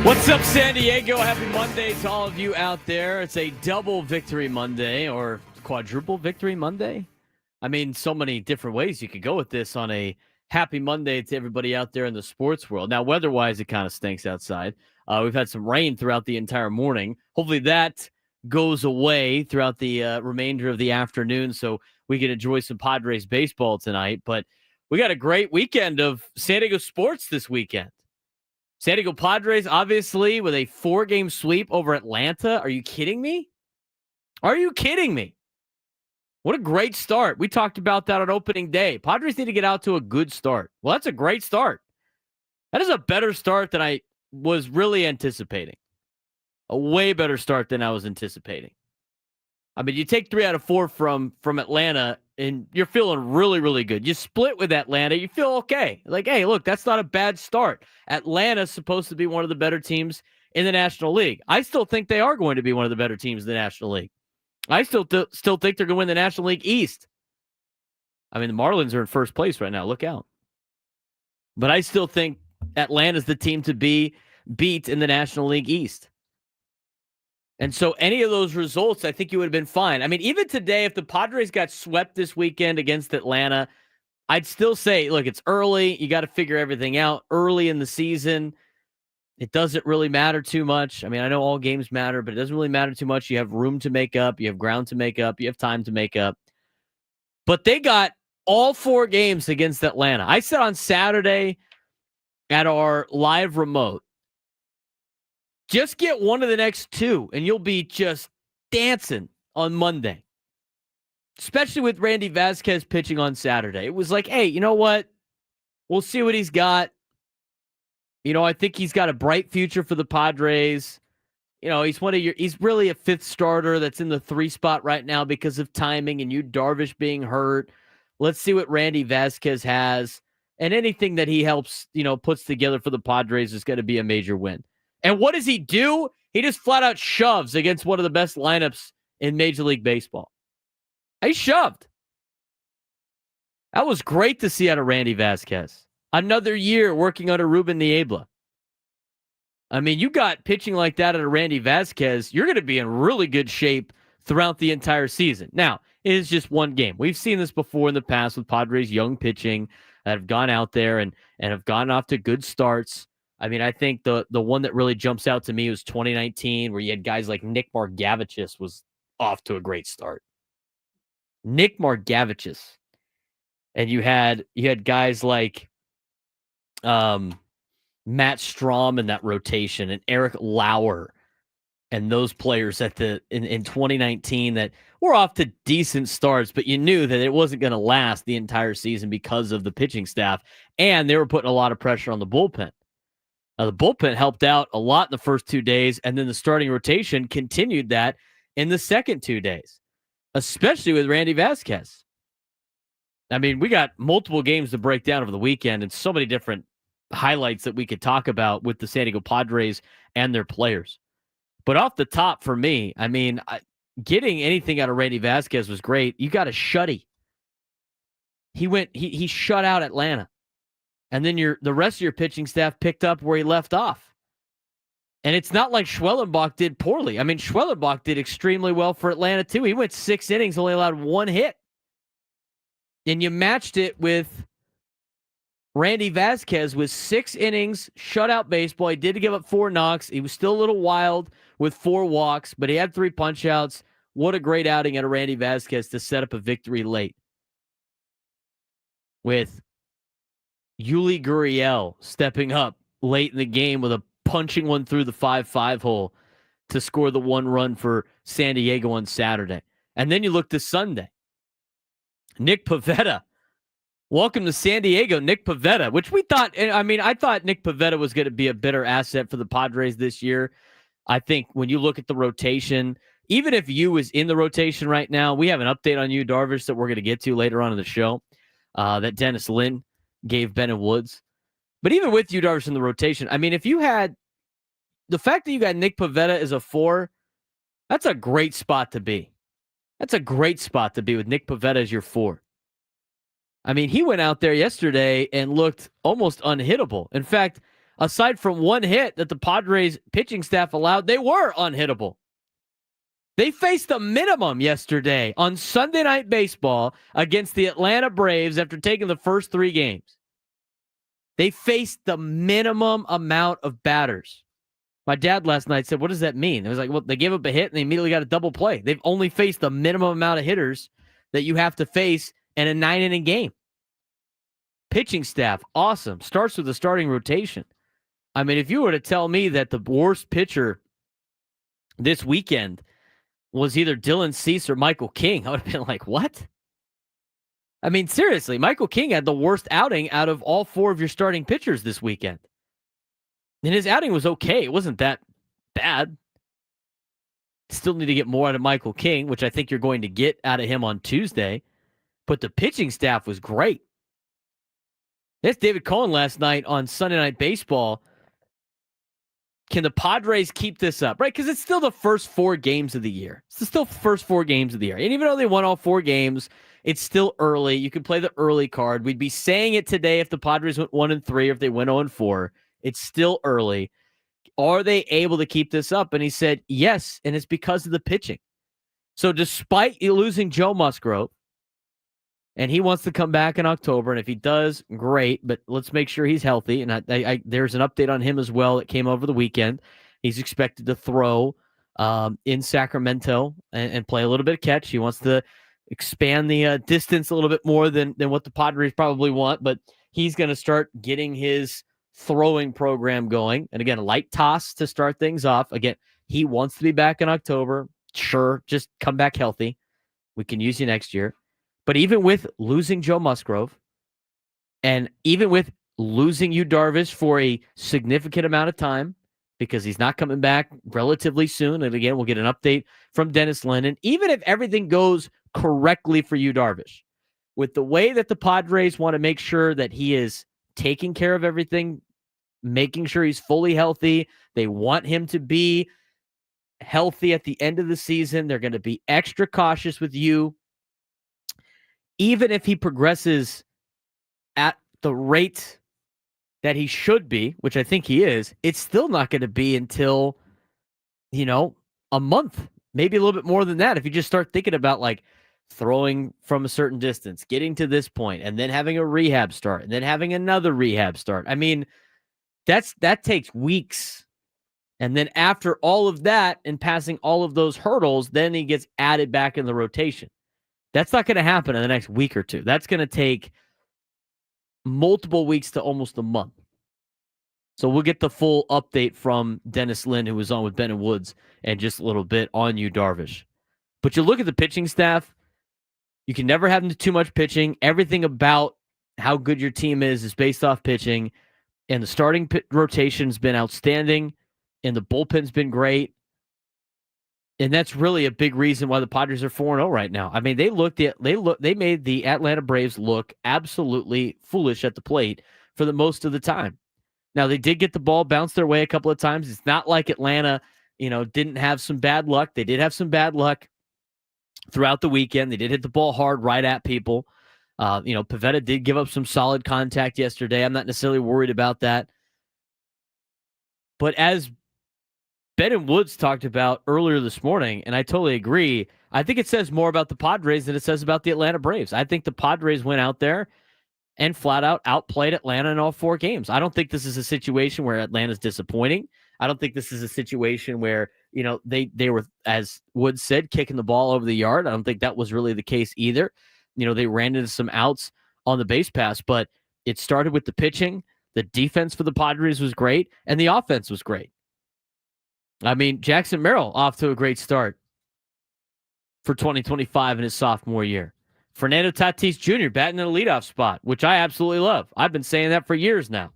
What's up, San Diego? Happy Monday to all of you out there. It's a double victory Monday or quadruple victory Monday. I mean, so many different ways you could go with this on a happy Monday to everybody out there in the sports world. Now, weather-wise, it kind of stinks outside. We've had some rain throughout the entire morning. Hopefully that goes away throughout the remainder of the afternoon so we can enjoy some Padres baseball tonight. But we got a great weekend of San Diego sports this weekend. San Diego Padres, obviously, with a 4-game sweep over Atlanta. Are you kidding me? Are you kidding me? What a great start. We talked about that on opening day. Padres need to get out to a good start. Well, that's a great start. That is a better start than I was really anticipating. A way better start than I was anticipating. I mean, you take 3 out of 4 from Atlanta, and you're feeling really, really good. You split with Atlanta, you feel okay. Like, hey, look, that's not a bad start. Atlanta's supposed to be one of the better teams in the National League. I still think they are going to be one of the better teams in the National League. I still think they're going to win the National League East. I mean, the Marlins are in first place right now. Look out. But I still think Atlanta's the team to be beat in the National League East. And so any of those results, I think you would have been fine. I mean, even today, if the Padres got swept this weekend against Atlanta, I'd still say, look, it's early. You got to figure everything out early in the season. It doesn't really matter too much. I mean, I know all games matter, but it doesn't really matter too much. You have room to make up. You have ground to make up. You have time to make up. But they got all 4 games against Atlanta. I said on Saturday at our live remote, just get one of the next 2, and you'll be just dancing on Monday. Especially with Randy Vásquez pitching on Saturday. It was like, hey, you know what? We'll see what he's got. You know, I think he's got a bright future for the Padres. You know, he's really a 5th starter that's in the 3 spot right now because of timing and Darvish being hurt. Let's see what Randy Vásquez has. And anything that he helps, puts together for the Padres is going to be a major win. And what does he do? He just flat out shoves against one of the best lineups in Major League Baseball. He shoved. That was great to see out of Randy Vásquez. Another year working under Ruben Niebla. I mean, you got pitching like that out of Randy Vásquez, you're going to be in really good shape throughout the entire season. Now, it is just one game. We've seen this before in the past with Padres young pitching that have gone out there and have gotten off to good starts. I mean, I think the one that really jumps out to me was 2019, where you had guys like Nick Margevicius was off to a great start. Nick Margevicius. And you had guys like Matt Strahm in that rotation and Eric Lauer and those players in 2019 that were off to decent starts, but you knew that it wasn't going to last the entire season because of the pitching staff, and they were putting a lot of pressure on the bullpen. Now, the bullpen helped out a lot in the first 2 days, and then the starting rotation continued that in the second 2 days, especially with Randy Vásquez. I mean, we got multiple games to break down over the weekend and so many different highlights that we could talk about with the San Diego Padres and their players. But off the top for me, I mean, getting anything out of Randy Vásquez was great. You got a shutty. He shut out Atlanta. And then the rest of your pitching staff picked up where he left off. And it's not like Schwellenbach did poorly. I mean, Schwellenbach did extremely well for Atlanta, too. He went 6 innings, only allowed 1 hit. And you matched it with Randy Vásquez with 6 innings, shutout baseball. He did give up 4 knocks. He was still a little wild with 4 walks, but he had 3 punch-outs. What a great outing out of Randy Vásquez to set up a victory late. With Yuli Gurriel stepping up late in the game with a punching one through the 5-5 hole to score the 1 run for San Diego on Saturday. And then you look to Sunday. Nick Pivetta. Welcome to San Diego, Nick Pivetta, which we thought, I thought Nick Pivetta was going to be a better asset for the Padres this year. I think when you look at the rotation, even if Yu is in the rotation right now, we have an update on Yu Darvish that we're going to get to later on in the show that Dennis Lynn gave Ben and Woods. But even with Yu Darvish in the rotation, I mean, if you had the fact that you got Nick Pivetta as a 4, that's a great spot to be. That's a great spot to be with Nick Pivetta as your 4. I mean, he went out there yesterday and looked almost unhittable. In fact, aside from one hit that the Padres pitching staff allowed, they were unhittable. They faced the minimum yesterday on Sunday Night Baseball against the Atlanta Braves after taking the first 3 games. They faced the minimum amount of batters. My dad last night said, what does that mean? I was like, well, they gave up a hit and they immediately got a double play. They've only faced the minimum amount of hitters that you have to face in a 9-inning game. Pitching staff, awesome. Starts with the starting rotation. I mean, if you were to tell me that the worst pitcher this weekend was either Dylan Cease or Michael King, I would have been like, what? I mean, seriously, Michael King had the worst outing out of all 4 of your starting pitchers this weekend. And his outing was okay. It wasn't that bad. Still need to get more out of Michael King, which I think you're going to get out of him on Tuesday. But the pitching staff was great. That's David Cohen last night on Sunday Night Baseball. Can the Padres keep this up? Right? Because it's still the first 4 games of the year. It's still the first 4 games of the year. And even though they won all 4 games, it's still early. You can play the early card. We'd be saying it today if the Padres went 1-3 or if they went 0-4. It's still early. Are they able to keep this up? And he said, yes, and it's because of the pitching. So despite losing Joe Musgrove, and he wants to come back in October, and if he does, great, but let's make sure he's healthy. And there's an update on him as well that came over the weekend. He's expected to throw in Sacramento and play a little bit of catch. He wants to expand the distance a little bit more than what the Padres probably want, but he's going to start getting his throwing program going. And again, a light toss to start things off. Again, he wants to be back in October. Sure, just come back healthy. We can use you next year. But even with losing Joe Musgrove and even with losing Yu Darvish for a significant amount of time, because he's not coming back relatively soon, and again, we'll get an update from Dennis Lennon, even if everything goes correctly for Yu Darvish, with the way that the Padres want to make sure that he is taking care of everything, making sure he's fully healthy, they want him to be healthy at the end of the season. They're going to be extra cautious with you. Even if he progresses at the rate that he should be, which I think he is, it's still not going to be until, a month, maybe a little bit more than that. If you just start thinking about like throwing from a certain distance, getting to this point, and then having a rehab start, and then having another rehab start. I mean, that takes weeks. And then after all of that and passing all of those hurdles, then he gets added back in the rotation. That's not going to happen in the next week or two. That's going to take multiple weeks to almost a month. So we'll get the full update from Dennis Lynn, who was on with Ben and Woods, and just a little bit on Yu Darvish. But you look at the pitching staff, you can never have too much pitching. Everything about how good your team is based off pitching. And the starting rotation's been outstanding, and the bullpen's been great. And that's really a big reason why the Padres are 4-0 right now. I mean, they made the Atlanta Braves look absolutely foolish at the plate for the most of the time. Now, they did get the ball bounced their way a couple of times. It's not like Atlanta, didn't have some bad luck. They did have some bad luck throughout the weekend. They did hit the ball hard right at people. Pivetta did give up some solid contact yesterday. I'm not necessarily worried about that. But as Ben and Woods talked about earlier this morning, and I totally agree, I think it says more about the Padres than it says about the Atlanta Braves. I think the Padres went out there and flat out outplayed Atlanta in all 4 games. I don't think this is a situation where Atlanta's disappointing. I don't think this is a situation where, they were, as Woods said, kicking the ball over the yard. I don't think that was really the case either. They ran into some outs on the base pass, but it started with the pitching. The defense for the Padres was great, and the offense was great. I mean, Jackson Merrill off to a great start for 2025 in his sophomore year. Fernando Tatis Jr. batting in a leadoff spot, which I absolutely love. I've been saying that for years now.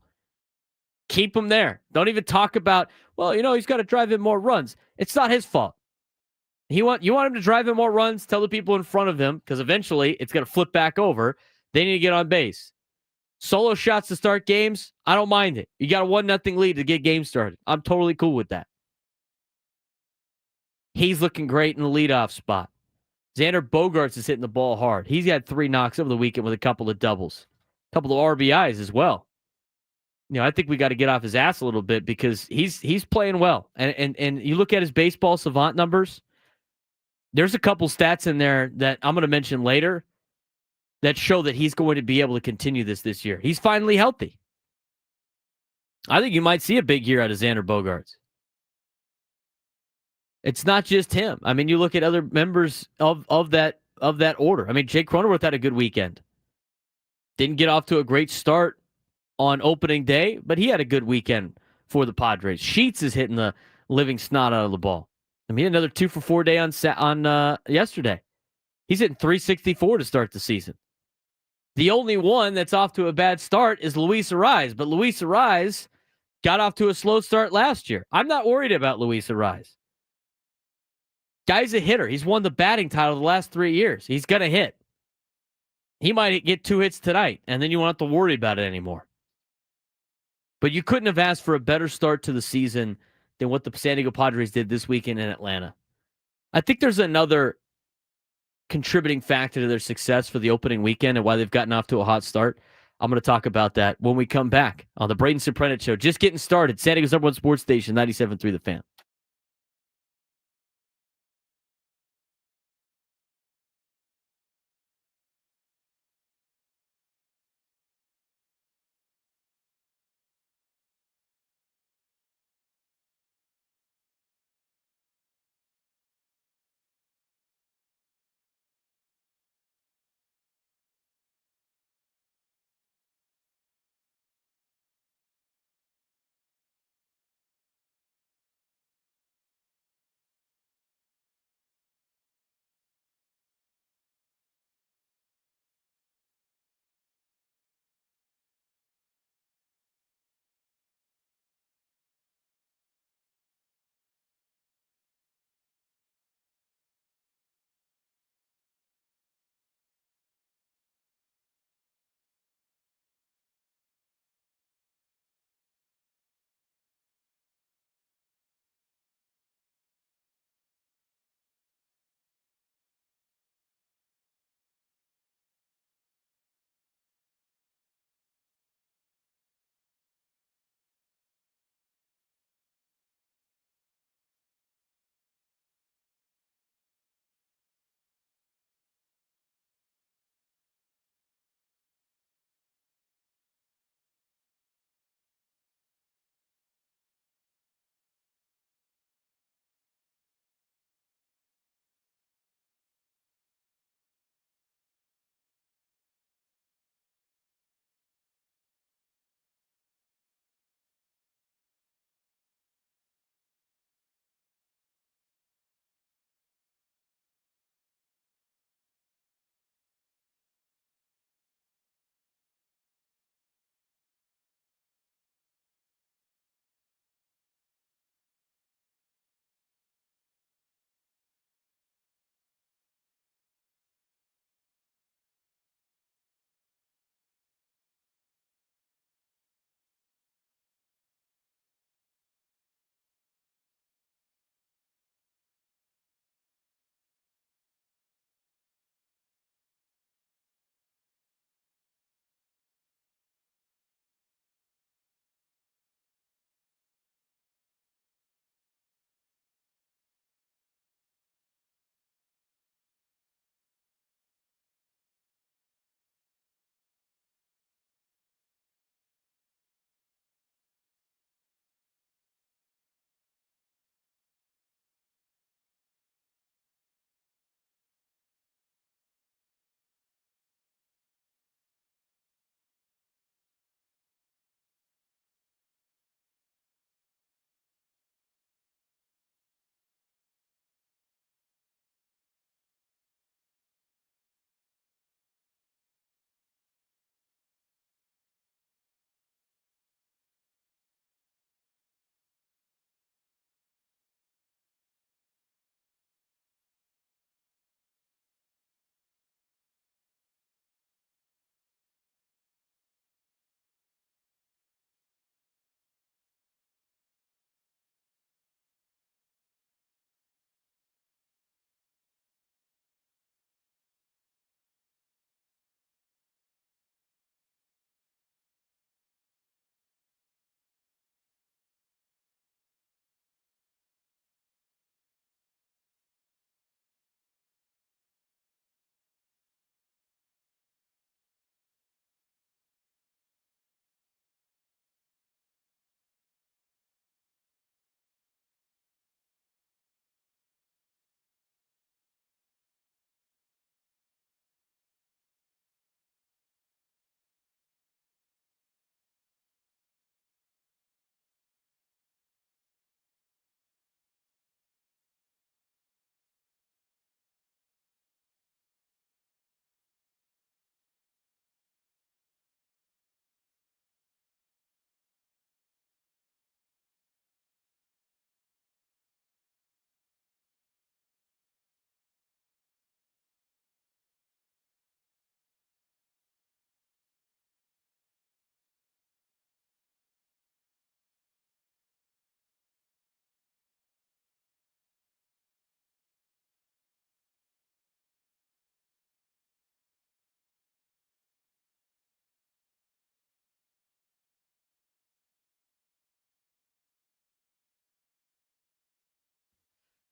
Keep him there. Don't even talk about, he's got to drive in more runs. It's not his fault. You want him to drive in more runs, tell the people in front of him, because eventually it's going to flip back over. They need to get on base. Solo shots to start games, I don't mind it. You got a 1-0 lead to get games started. I'm totally cool with that. He's looking great in the leadoff spot. Xander Bogaerts is hitting the ball hard. He's had 3 knocks over the weekend with a couple of doubles. A couple of RBIs as well. I think we got to get off his ass a little bit because he's playing well. And you look at his baseball savant numbers, there's a couple stats in there that I'm going to mention later that show that he's going to be able to continue this year. He's finally healthy. I think you might see a big year out of Xander Bogaerts. It's not just him. I mean, you look at other members of that order. I mean, Jake Cronenworth had a good weekend. Didn't get off to a great start on opening day, but he had a good weekend for the Padres. Sheets is hitting the living snot out of the ball. I mean, another 2 for 4 day on yesterday. He's hitting 364 to start the season. The only one that's off to a bad start is Luis Arraez, but Luis Arraez got off to a slow start last year. I'm not worried about Luis Arraez. Guy's a hitter. He's won the batting title the last 3 years. He's going to hit. He might get 2 hits tonight, and then you won't have to worry about it anymore. But you couldn't have asked for a better start to the season than what the San Diego Padres did this weekend in Atlanta. I think there's another contributing factor to their success for the opening weekend and why they've gotten off to a hot start. I'm going to talk about that when we come back on the Braden Surprenant Show. Just getting started. San Diego's #1 sports station, 97.3 The Fan.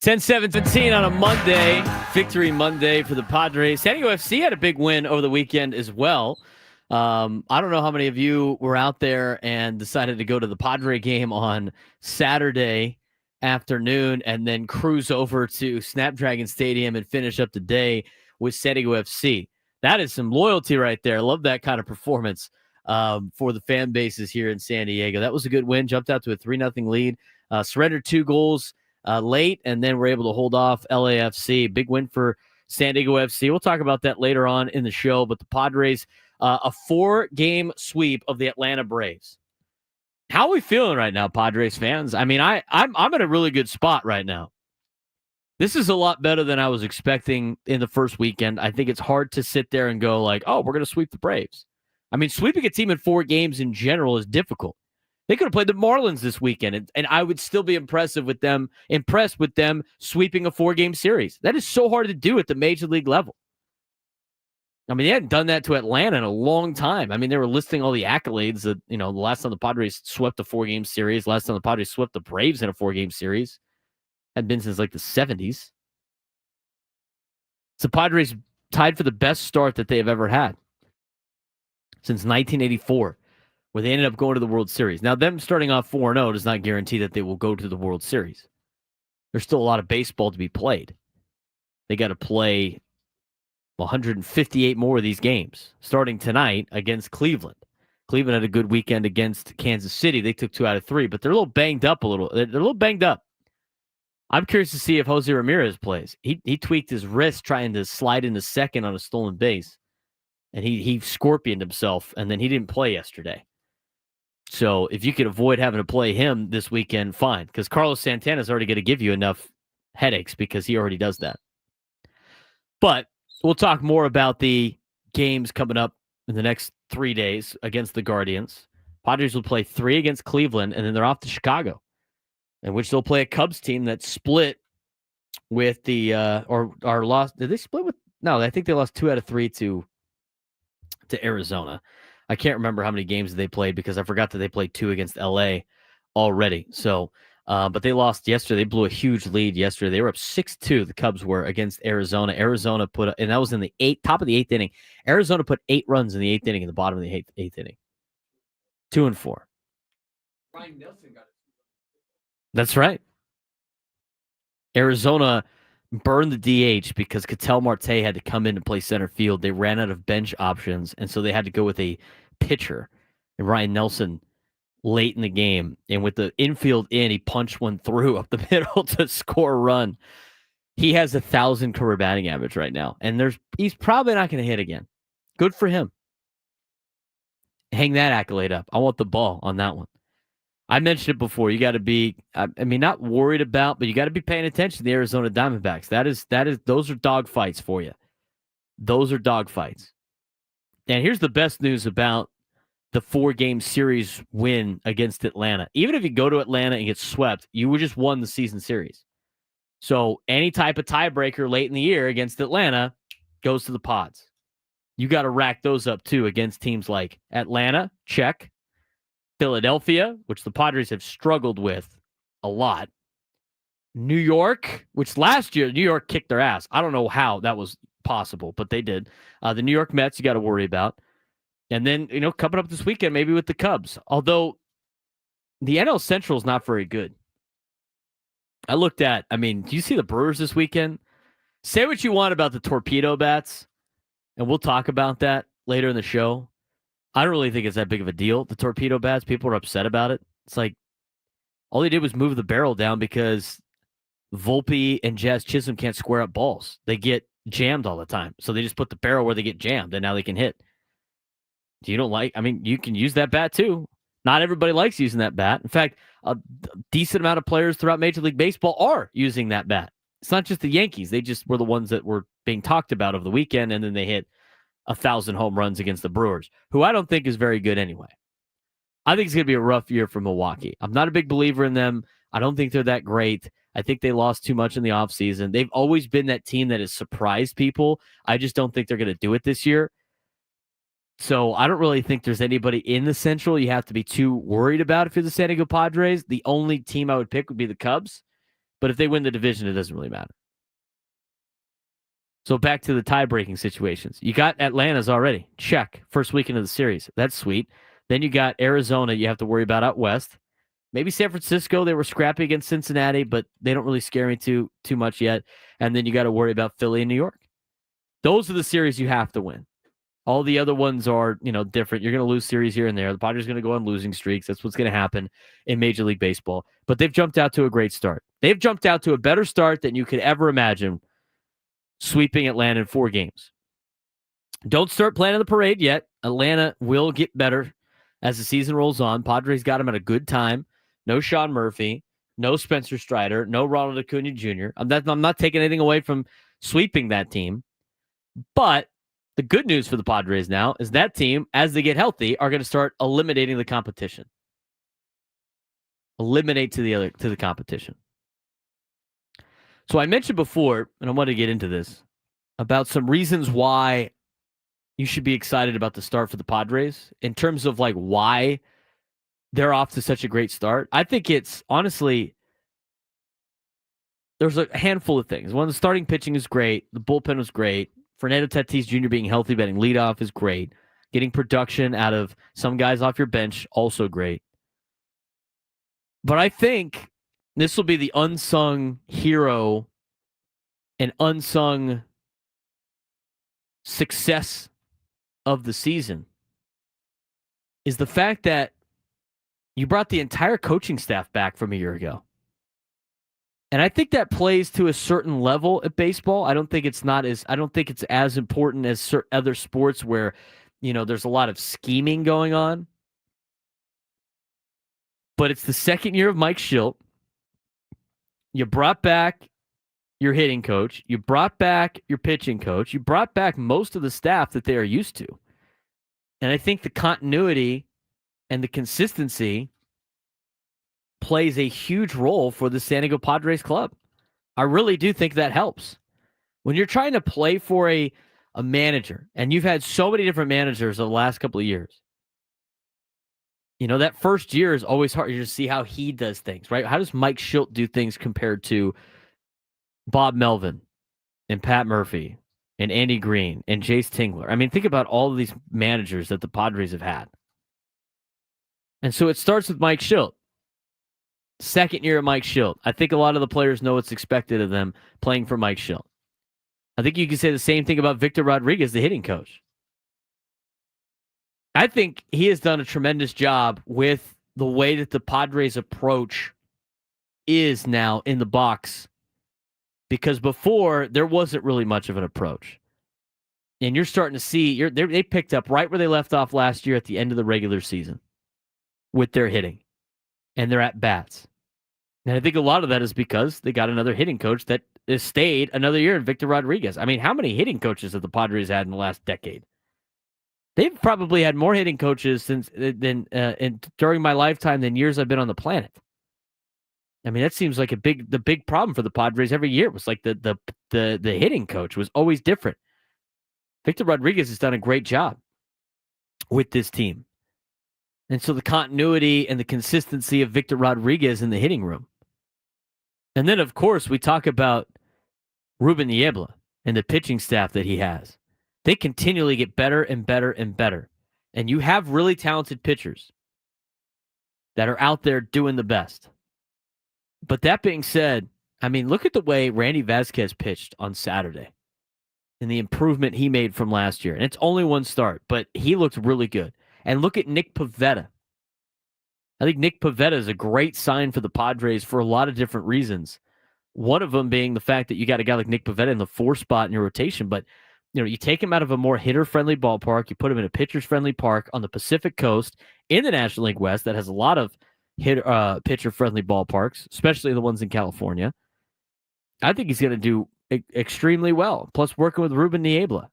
10-17 on a Monday, victory Monday for the Padres. San Diego FC had a big win over the weekend as well. I don't know how many of you were out there and decided to go to the Padre game on Saturday afternoon and then cruise over to Snapdragon Stadium and finish up the day with San Diego FC. That is some loyalty right there. I love that kind of performance for the fan bases here in San Diego. That was a good win. Jumped out to a 3-0 lead. Surrendered 2 goals late, and then we're able to hold off LAFC. Big win for San Diego FC. We'll talk about that later on in the show. But the Padres, a 4-game sweep of the Atlanta Braves. How are we feeling right now, Padres fans? I mean, I'm at a really good spot right now. This is a lot better than I was expecting in the first weekend. I think it's hard to sit there and go like, oh, we're going to sweep the Braves. I mean, sweeping a team in 4 games in general is difficult. They could have played the Marlins this weekend, and I would still be impressed with them sweeping a 4-game series. That is so hard to do at the major league level. I mean, they hadn't done that to Atlanta in a long time. I mean, they were listing all the accolades that, the last time the Padres swept a 4-game series, last time the Padres swept the Braves in a 4-game series, had been since like the 70s. So Padres tied for the best start that they have ever had since 1984. Where they ended up going to the World Series. Now, them starting off 4-0 does not guarantee that they will go to the World Series. There's still a lot of baseball to be played. They got to play 158 more of these games, starting tonight against Cleveland. Cleveland had a good weekend against Kansas City. They took 2 out of 3, but they're a little banged up a little. They're a little banged up. I'm curious to see if Jose Ramirez plays. He tweaked his wrist trying to slide into second on a stolen base, and he scorpioned himself, and then he didn't play yesterday. So if you could avoid having to play him this weekend, fine. Because Carlos Santana is already going to give you enough headaches because he already does that. But we'll talk more about the games coming up in the next 3 days against the Guardians. Padres will play 3 against Cleveland, and then they're off to Chicago, in which they'll play a Cubs team that split with the or lost. Did they split with? No, I think they lost 2 out of 3 to Arizona. I can't remember how many games they played because I forgot that they played 2 against LA already. So, but they lost yesterday. They blew a huge lead yesterday. They were up 6-2. The Cubs were against Arizona. Arizona put, and that was in the top of the 8th inning. Arizona put 8 runs in the 8th inning in the bottom of the 8th inning. 2-4. Ryan Nelson got it. That's right. Arizona burned the DH because Ketel Marte had to come in and play center field. They ran out of bench options, and so they had to go with a pitcher. And Ryan Nelson, late in the game, and with the infield in, he punched one through up the middle to score a run. He has 1,000 career batting average right now, and he's probably not going to hit again. Good for him. Hang that accolade up. I want the ball on that one. I mentioned it before. You got to be, not worried about, but you got to be paying attention to the Arizona Diamondbacks. Those are dog fights for you. Those are dog fights. And here's the best news about the 4-game series win against Atlanta. Even if you go to Atlanta and get swept, you just won the season series. So any type of tiebreaker late in the year against Atlanta goes to the Pods. You got to rack those up too against teams like Atlanta, check. Philadelphia, which the Padres have struggled with a lot. New York, which last year, New York kicked their ass. I don't know how that was possible, but they did. The New York Mets, you got to worry about. And then, coming up this weekend, maybe with the Cubs. Although the NL Central is not very good. Do you see the Brewers this weekend? Say what you want about the torpedo bats, and we'll talk about that later in the show. I don't really think it's that big of a deal, the torpedo bats. People are upset about it. It's like all they did was move the barrel down because Volpe and Jazz Chisholm can't square up balls. They get jammed all the time. So they just put the barrel where they get jammed, and now they can hit. You can use that bat too. Not everybody likes using that bat. In fact, a decent amount of players throughout Major League Baseball are using that bat. It's not just the Yankees. They just were the ones that were being talked about over the weekend, and then they hit 1,000 home runs against the Brewers, who I don't think is very good anyway. I think it's going to be a rough year for Milwaukee. I'm not a big believer in them. I don't think they're that great. I think they lost too much in the offseason. They've always been that team that has surprised people. I just don't think they're going to do it this year. So I don't really think there's anybody in the Central you have to be too worried about if you're the San Diego Padres. The only team I would pick would be the Cubs. But if they win the division, it doesn't really matter. So back to the tie-breaking situations. You got Atlanta's already. Check. First weekend of the series. That's sweet. Then you got Arizona you have to worry about out west. Maybe San Francisco, they were scrappy against Cincinnati, but they don't really scare me too much yet. And then you got to worry about Philly and New York. Those are the series you have to win. All the other ones are, different. You're going to lose series here and there. The Padres are going to go on losing streaks. That's what's going to happen in Major League Baseball. But they've jumped out to a great start. They've jumped out to a better start than you could ever imagine sweeping Atlanta in 4 games. Don't start planning the parade yet. Atlanta will get better as the season rolls on. Padres got them at a good time. No Sean Murphy, no Spencer Strider, no Ronald Acuna Jr. I'm not taking anything away from sweeping that team. But the good news for the Padres now is that team, as they get healthy, are going to start eliminating the competition. Eliminate to the competition. So I mentioned before, and I want to get into this, about some reasons why you should be excited about the start for the Padres in terms of why they're off to such a great start. I think it's honestly, there's a handful of things. One, the starting pitching is great. The bullpen was great. Fernando Tatis Jr. being healthy, batting leadoff is great. Getting production out of some guys off your bench, also great. But I think this will be the unsung hero and unsung success of the season is the fact that you brought the entire coaching staff back from a year ago. And I think that plays to a certain level at baseball. I don't think it's as important as other sports where, there's a lot of scheming going on. But it's the second year of Mike Shildt. You brought back your hitting coach. You brought back your pitching coach. You brought back most of the staff that they are used to. And I think the continuity and the consistency plays a huge role for the San Diego Padres club. I really do think that helps. When you're trying to play for a manager, and you've had so many different managers over the last couple of years, that first year is always hard to see how he does things, right? How does Mike Shildt do things compared to Bob Melvin and Pat Murphy and Andy Green and Jace Tingler? I mean, think about all of these managers that the Padres have had. And so it starts with Mike Shildt. Second year of Mike Shildt. I think a lot of the players know what's expected of them playing for Mike Shildt. I think you can say the same thing about Victor Rodriguez, the hitting coach. I think he has done a tremendous job with the way that the Padres approach is now in the box, because before there wasn't really much of an approach. And you're starting to see they picked up right where they left off last year at the end of the regular season with their hitting and their at-bats. And I think a lot of that is because they got another hitting coach that has stayed another year in Victor Rodriguez. I mean, how many hitting coaches have the Padres had in the last decade? They've probably had more hitting coaches during my lifetime than years I've been on the planet. I mean, that seems like the big problem for the Padres every year was the hitting coach was always different. Victor Rodriguez has done a great job with this team. And so the continuity and the consistency of Victor Rodriguez in the hitting room. And then, of course, we talk about Ruben Niebla and the pitching staff that he has. They continually get better and better and better. And you have really talented pitchers that are out there doing the best. But that being said, I mean, look at the way Randy Vásquez pitched on Saturday and the improvement he made from last year. And it's only one start, but he looked really good. And look at Nick Pivetta. I think Nick Pivetta is a great sign for the Padres for a lot of different reasons. One of them being the fact that you got a guy like Nick Pivetta in the 4 spot in your rotation, but you take him out of a more hitter-friendly ballpark, you put him in a pitcher's-friendly park on the Pacific Coast in the National League West that has a lot of pitcher-friendly ballparks, especially the ones in California. I think he's going to do extremely well. Plus, working with Ruben Niebla.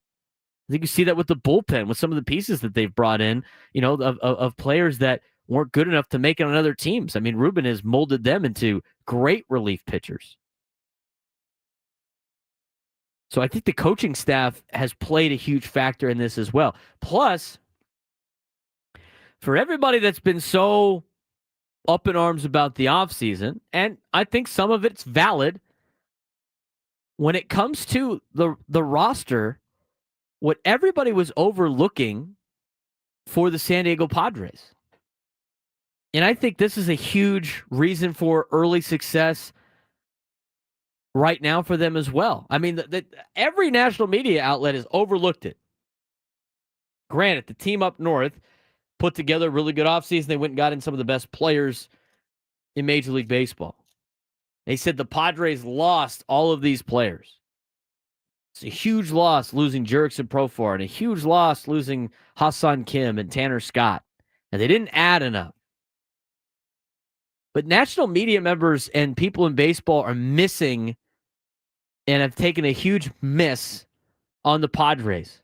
I think you see that with the bullpen, with some of the pieces that they've brought in, of players that weren't good enough to make it on other teams. I mean, Ruben has molded them into great relief pitchers. So I think the coaching staff has played a huge factor in this as well. Plus, for everybody that's been so up in arms about the offseason, and I think some of it's valid. When it comes to the roster, what everybody was overlooking for the San Diego Padres. And I think this is a huge reason for early success right now for them as well. I mean, every national media outlet has overlooked it. Granted, the team up north put together a really good offseason. They went and got in some of the best players in Major League Baseball. They said the Padres lost all of these players. It's a huge loss losing Jurickson Profar and a huge loss losing Hassan Kim and Tanner Scott. And they didn't add enough. But national media members and people in baseball are missing and have taken a huge miss on the Padres.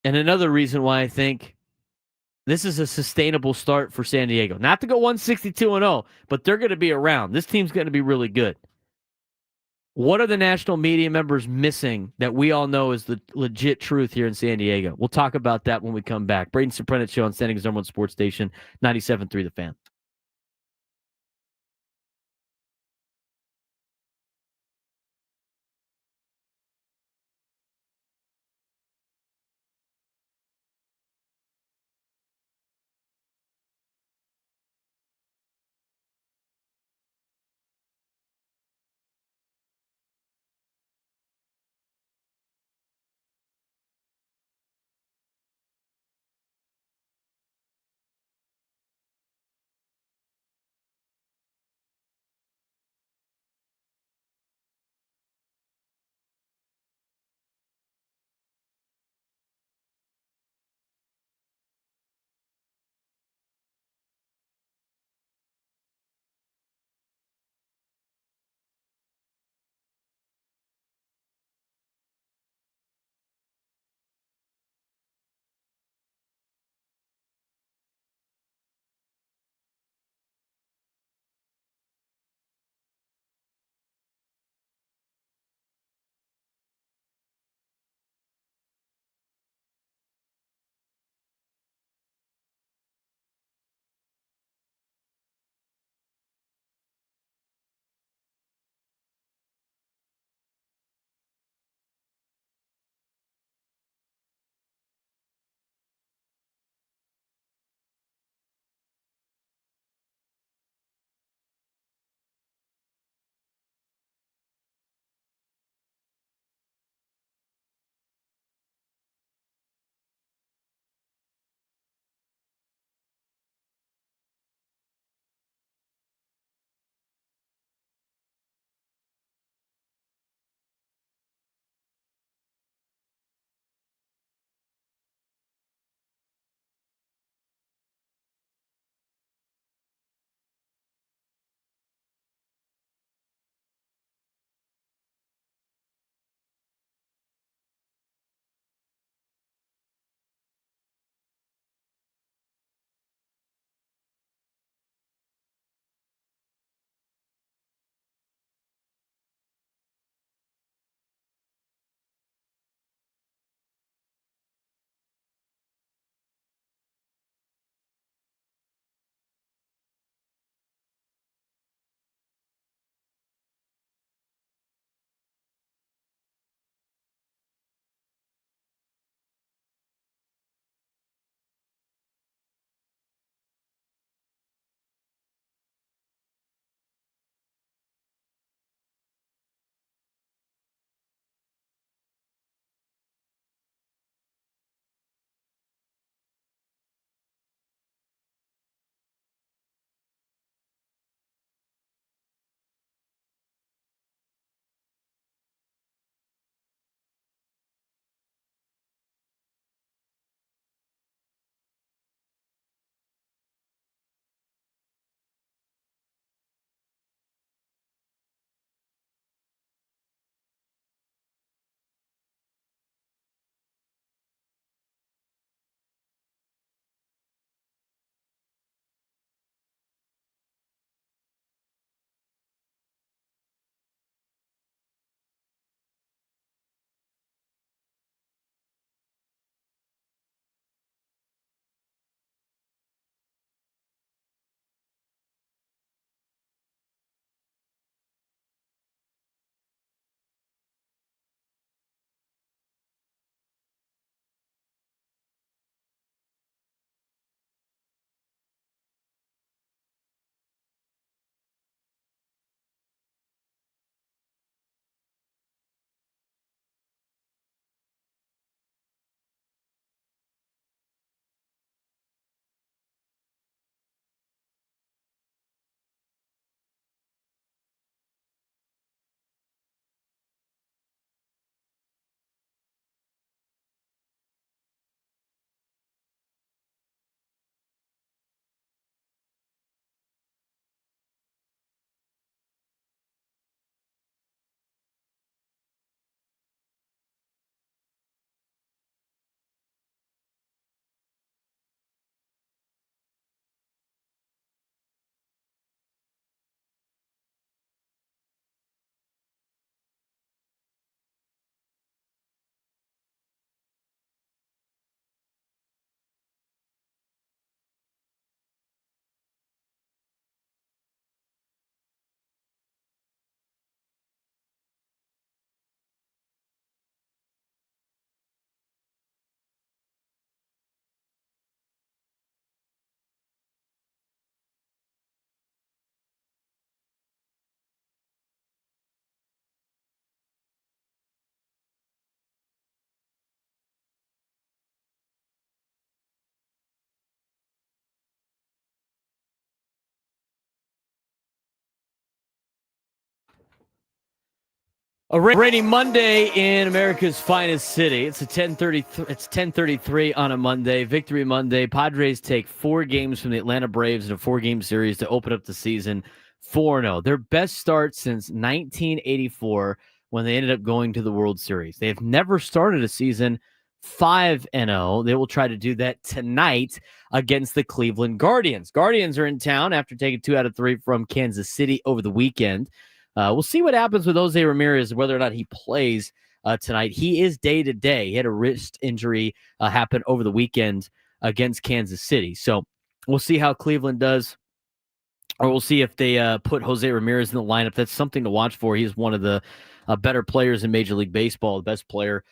And another reason why I think this is a sustainable start for San Diego. Not to go 162-0, but they're going to be around. This team's going to be really good. What are the national media members missing that we all know is the legit truth here in San Diego? We'll talk about that when we come back. Braden Surprenant Show on San Diego's #1 sports station, 97.3 The Fan. A rainy Monday in America's finest city. It's 10:33 on a Monday. Victory Monday. Padres take 4 games from the Atlanta Braves in a 4-game series to open up the season 4-0. Their best start since 1984 when they ended up going to the World Series. They have never started a season 5-0. They will try to do that tonight against the Cleveland Guardians. Guardians are in town after taking 2 out of 3 from Kansas City over the weekend. We'll see what happens with Jose Ramirez, whether or not he plays tonight. He is day-to-day. He had a wrist injury happen over the weekend against Kansas City. So we'll see how Cleveland does, or we'll see if they put Jose Ramirez in the lineup. That's something to watch for. He's one of the better players in Major League Baseball, the best player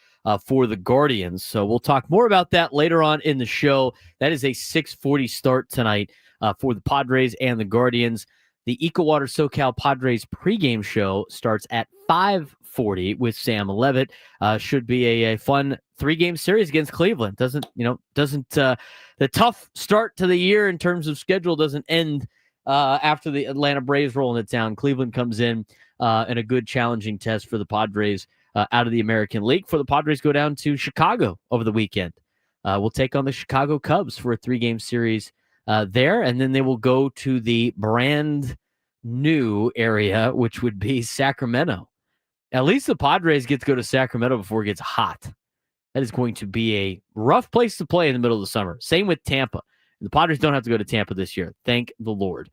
for the Guardians. So we'll talk more about that later on in the show. That is a 6:40 start tonight for the Padres and the Guardians. The Ecowater SoCal Padres pregame show starts at 5:40 with Sam Levitt. Should be a fun 3-game series against Cleveland. The tough start to the year in terms of schedule doesn't end after the Atlanta Braves roll into town. Cleveland comes in a good challenging test for the Padres out of the American League. For the Padres, go down to Chicago over the weekend. We'll take on the Chicago Cubs for a 3-game series there, and then they will go to the brand new area, which would be Sacramento. At least the Padres get to go to Sacramento before it gets hot. That is going to be a rough place to play in the middle of the summer. Same with Tampa. The Padres don't have to go to Tampa this year. Thank the Lord.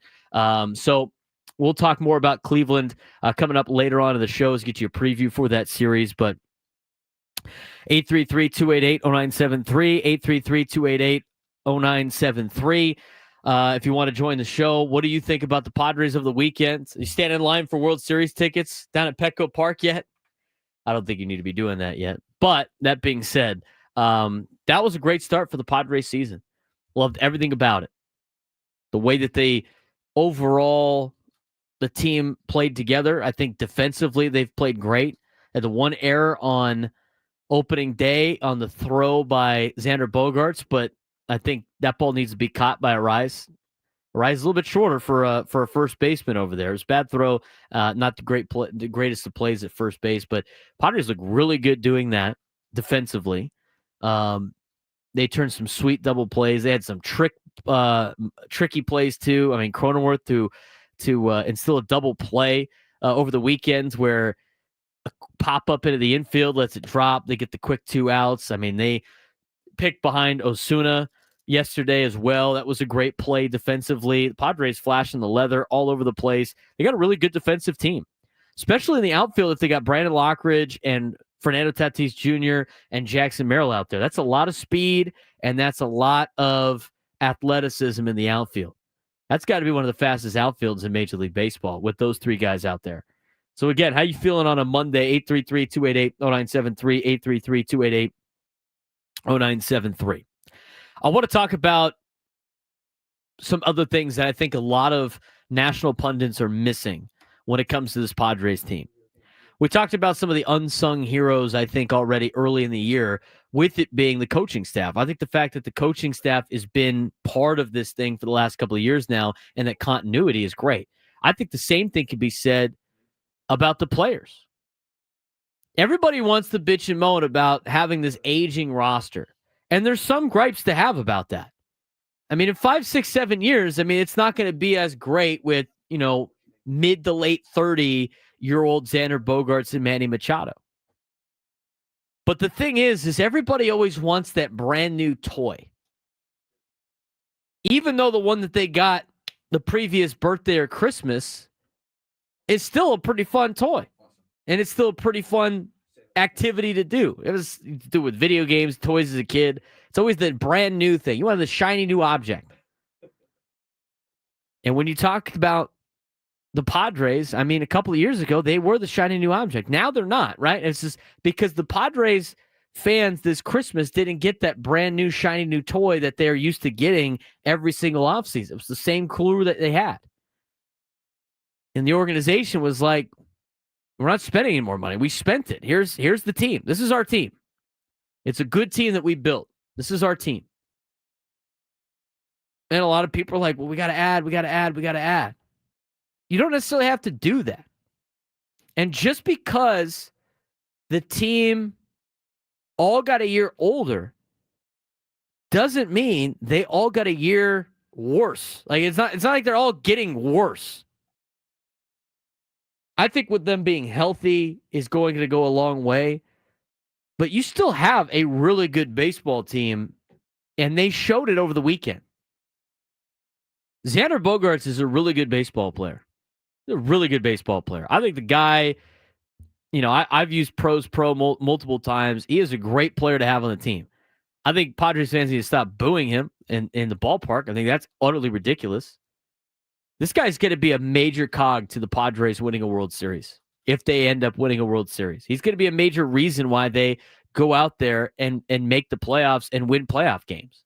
So we'll talk more about Cleveland coming up later on in the show. Let's get you a preview for that series, but 833-288-0973, 833-288-0973. If you want to join the show, what do you think about the Padres of the weekend? You stand in line for World Series tickets down at Petco Park yet? I don't think you need to be doing that yet. But that being said, that was a great start for the Padres season. Loved everything about it. The way that they overall, the team played together. I think defensively they've played great. Had the one error on opening day on the throw by Xander Bogaerts, but I think that ball needs to be caught by Arise. Arise is a little bit shorter for a first baseman over there. It was a bad throw, not the greatest of plays at first base, but Padres look really good doing that defensively. They turned some sweet double plays. They had some tricky plays too. I mean, Cronenworth to instill a double play over the weekends where a pop up into the infield lets it drop. They get the quick 2 outs. I mean, they picked behind Osuna yesterday as well. That was a great play defensively. The Padres flashing the leather all over the place. They got a really good defensive team, especially in the outfield. If they got Brandon Lockridge and Fernando Tatis Jr. and Jackson Merrill out there, that's a lot of speed and that's a lot of athleticism in the outfield. That's got to be one of the fastest outfields in Major League Baseball with those 3 guys out there. So again, how you feeling on a Monday? 833-288-0973, 833-288-0973. I want to talk about some other things that I think a lot of national pundits are missing when it comes to this Padres team. We talked about some of the unsung heroes, I think, already early in the year, with it being the coaching staff. I think the fact that the coaching staff has been part of this thing for the last couple of years now and that continuity is great. I think the same thing can be said about the players. Everybody wants to bitch and moan about having this aging roster. And there's some gripes to have about that. I mean, in 5, 6, 7 years, I mean, it's not going to be as great with, mid to late 30-year-old Xander Bogaerts and Manny Machado. But the thing is everybody always wants that brand new toy. Even though the one that they got the previous birthday or Christmas is still a pretty fun toy. And it's still a pretty fun activity to do. It was to do with video games, toys as a kid. It's always the brand new thing. You want the shiny new object. And when you talk about the Padres, I mean, a couple of years ago, they were the shiny new object. Now they're not, right? It's just because the Padres fans this Christmas didn't get that brand new shiny new toy that they're used to getting every single offseason. It was the same crew that they had. And the organization was like, we're not spending any more money. We spent it. Here's the team. This is our team. It's a good team that we built. This is our team. And a lot of people are like, well, we got to add. You don't necessarily have to do that. And just because the team all got a year older doesn't mean they all got a year worse. Like it's not like they're all getting worse. I think with them being healthy is going to go a long way, but you still have a really good baseball team, and they showed it over the weekend. Xander Bogaerts is a really good baseball player. He's a really good baseball player. I think the guy, I've used Pros Pro multiple times. He is a great player to have on the team. I think Padres fans need to stop booing him in the ballpark. I think that's utterly ridiculous. This guy's going to be a major cog to the Padres winning a World Series if they end up winning a World Series. He's going to be a major reason why they go out there and make the playoffs and win playoff games.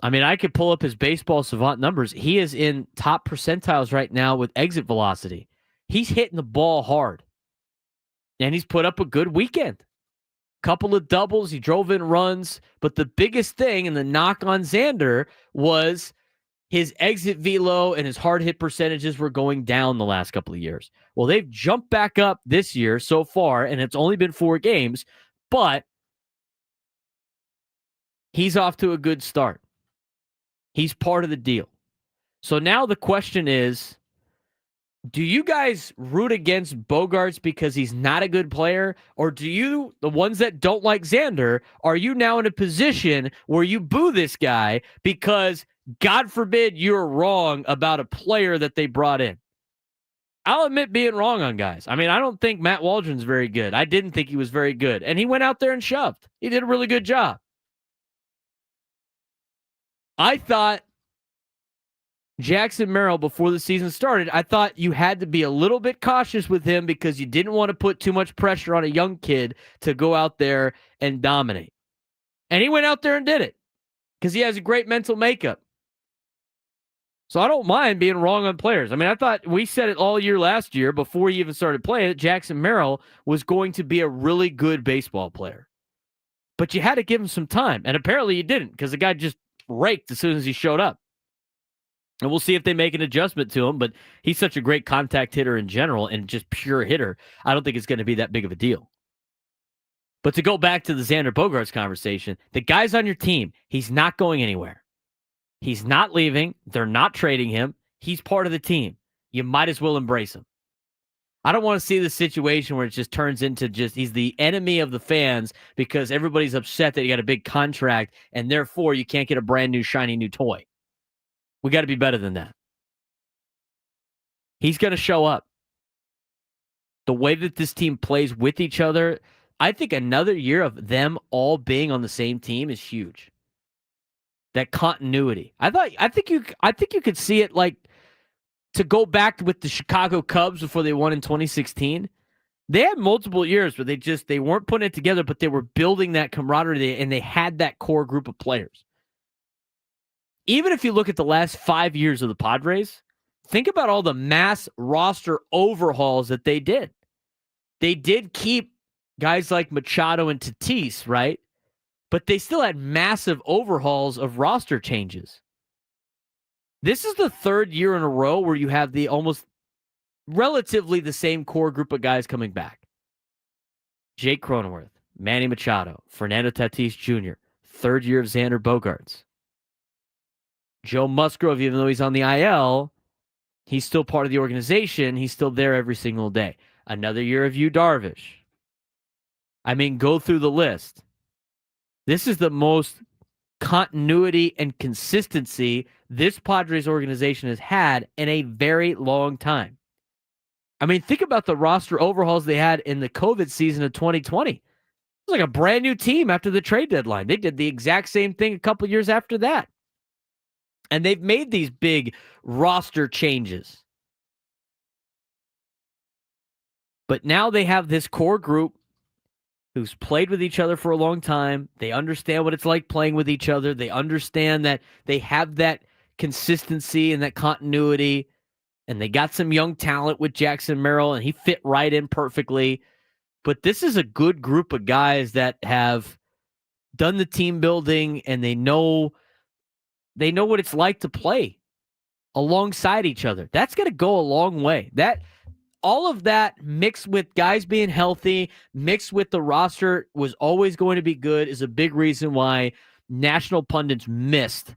I mean, I could pull up his baseball savant numbers. He is in top percentiles right now with exit velocity. He's hitting the ball hard. And he's put up a good weekend. Couple of doubles. He drove in runs. But the biggest thing and the knock on Xander was his exit velo and his hard hit percentages were going down the last couple of years. Well, they've jumped back up this year so far, and it's only been 4 games. But he's off to a good start. He's part of the deal. So now the question is, do you guys root against Bogaerts because he's not a good player? Or do you, the ones that don't like Xander, are you now in a position where you boo this guy because, God forbid, you're wrong about a player that they brought in? I'll admit being wrong on guys. I mean, I don't think Matt Waldron's very good. I didn't think he was very good. And he went out there and shoved. He did a really good job. I thought Jackson Merrill, before the season started, I thought you had to be a little bit cautious with him because you didn't want to put too much pressure on a young kid to go out there and dominate. And he went out there and did it because he has a great mental makeup. So I don't mind being wrong on players. I mean, I thought we said it all year last year before he even started playing that Jackson Merrill was going to be a really good baseball player. But you had to give him some time. And apparently you didn't because the guy just raked as soon as he showed up. And we'll see if they make an adjustment to him, but he's such a great contact hitter in general and just pure hitter. I don't think it's going to be that big of a deal. But to go back to the Xander Bogaerts conversation, the guy's on your team. He's not going anywhere. He's not leaving. They're not trading him. He's part of the team. You might as well embrace him. I don't want to see the situation where it just turns into he's the enemy of the fans because everybody's upset that he got a big contract and therefore you can't get a brand new shiny new toy. We got to be better than that. He's going to show up. The way that this team plays with each other, I think another year of them all being on the same team is huge. That continuity. I think you could see it like to go back with the Chicago Cubs before they won in 2016. They had multiple years where they weren't putting it together, but they were building that camaraderie and they had that core group of players. Even if you look at the last 5 years of the Padres, think about all the mass roster overhauls that they did. They did keep guys like Machado and Tatis, right? But they still had massive overhauls of roster changes. This is the 3rd year in a row where you have the almost relatively the same core group of guys coming back. Jake Cronenworth, Manny Machado, Fernando Tatis Jr., 3rd year of Xander Bogaerts. Joe Musgrove, even though he's on the IL, he's still part of the organization. He's still there every single day. Another year of Yu Darvish. I mean, go through the list. This is the most continuity and consistency this Padres organization has had in a very long time. I mean, think about the roster overhauls they had in the COVID season of 2020. It was like a brand new team after the trade deadline. They did the exact same thing a couple years after that. And they've made these big roster changes. But now they have this core group who's played with each other for a long time. They understand what it's like playing with each other. They understand that they have that consistency and that continuity. And they got some young talent with Jackson Merrill, and he fit right in perfectly. But this is a good group of guys that have done the team building, and they know what it's like to play alongside each other. That's going to go a long way. That all of that mixed with guys being healthy, mixed with the roster was always going to be good, is a big reason why national pundits missed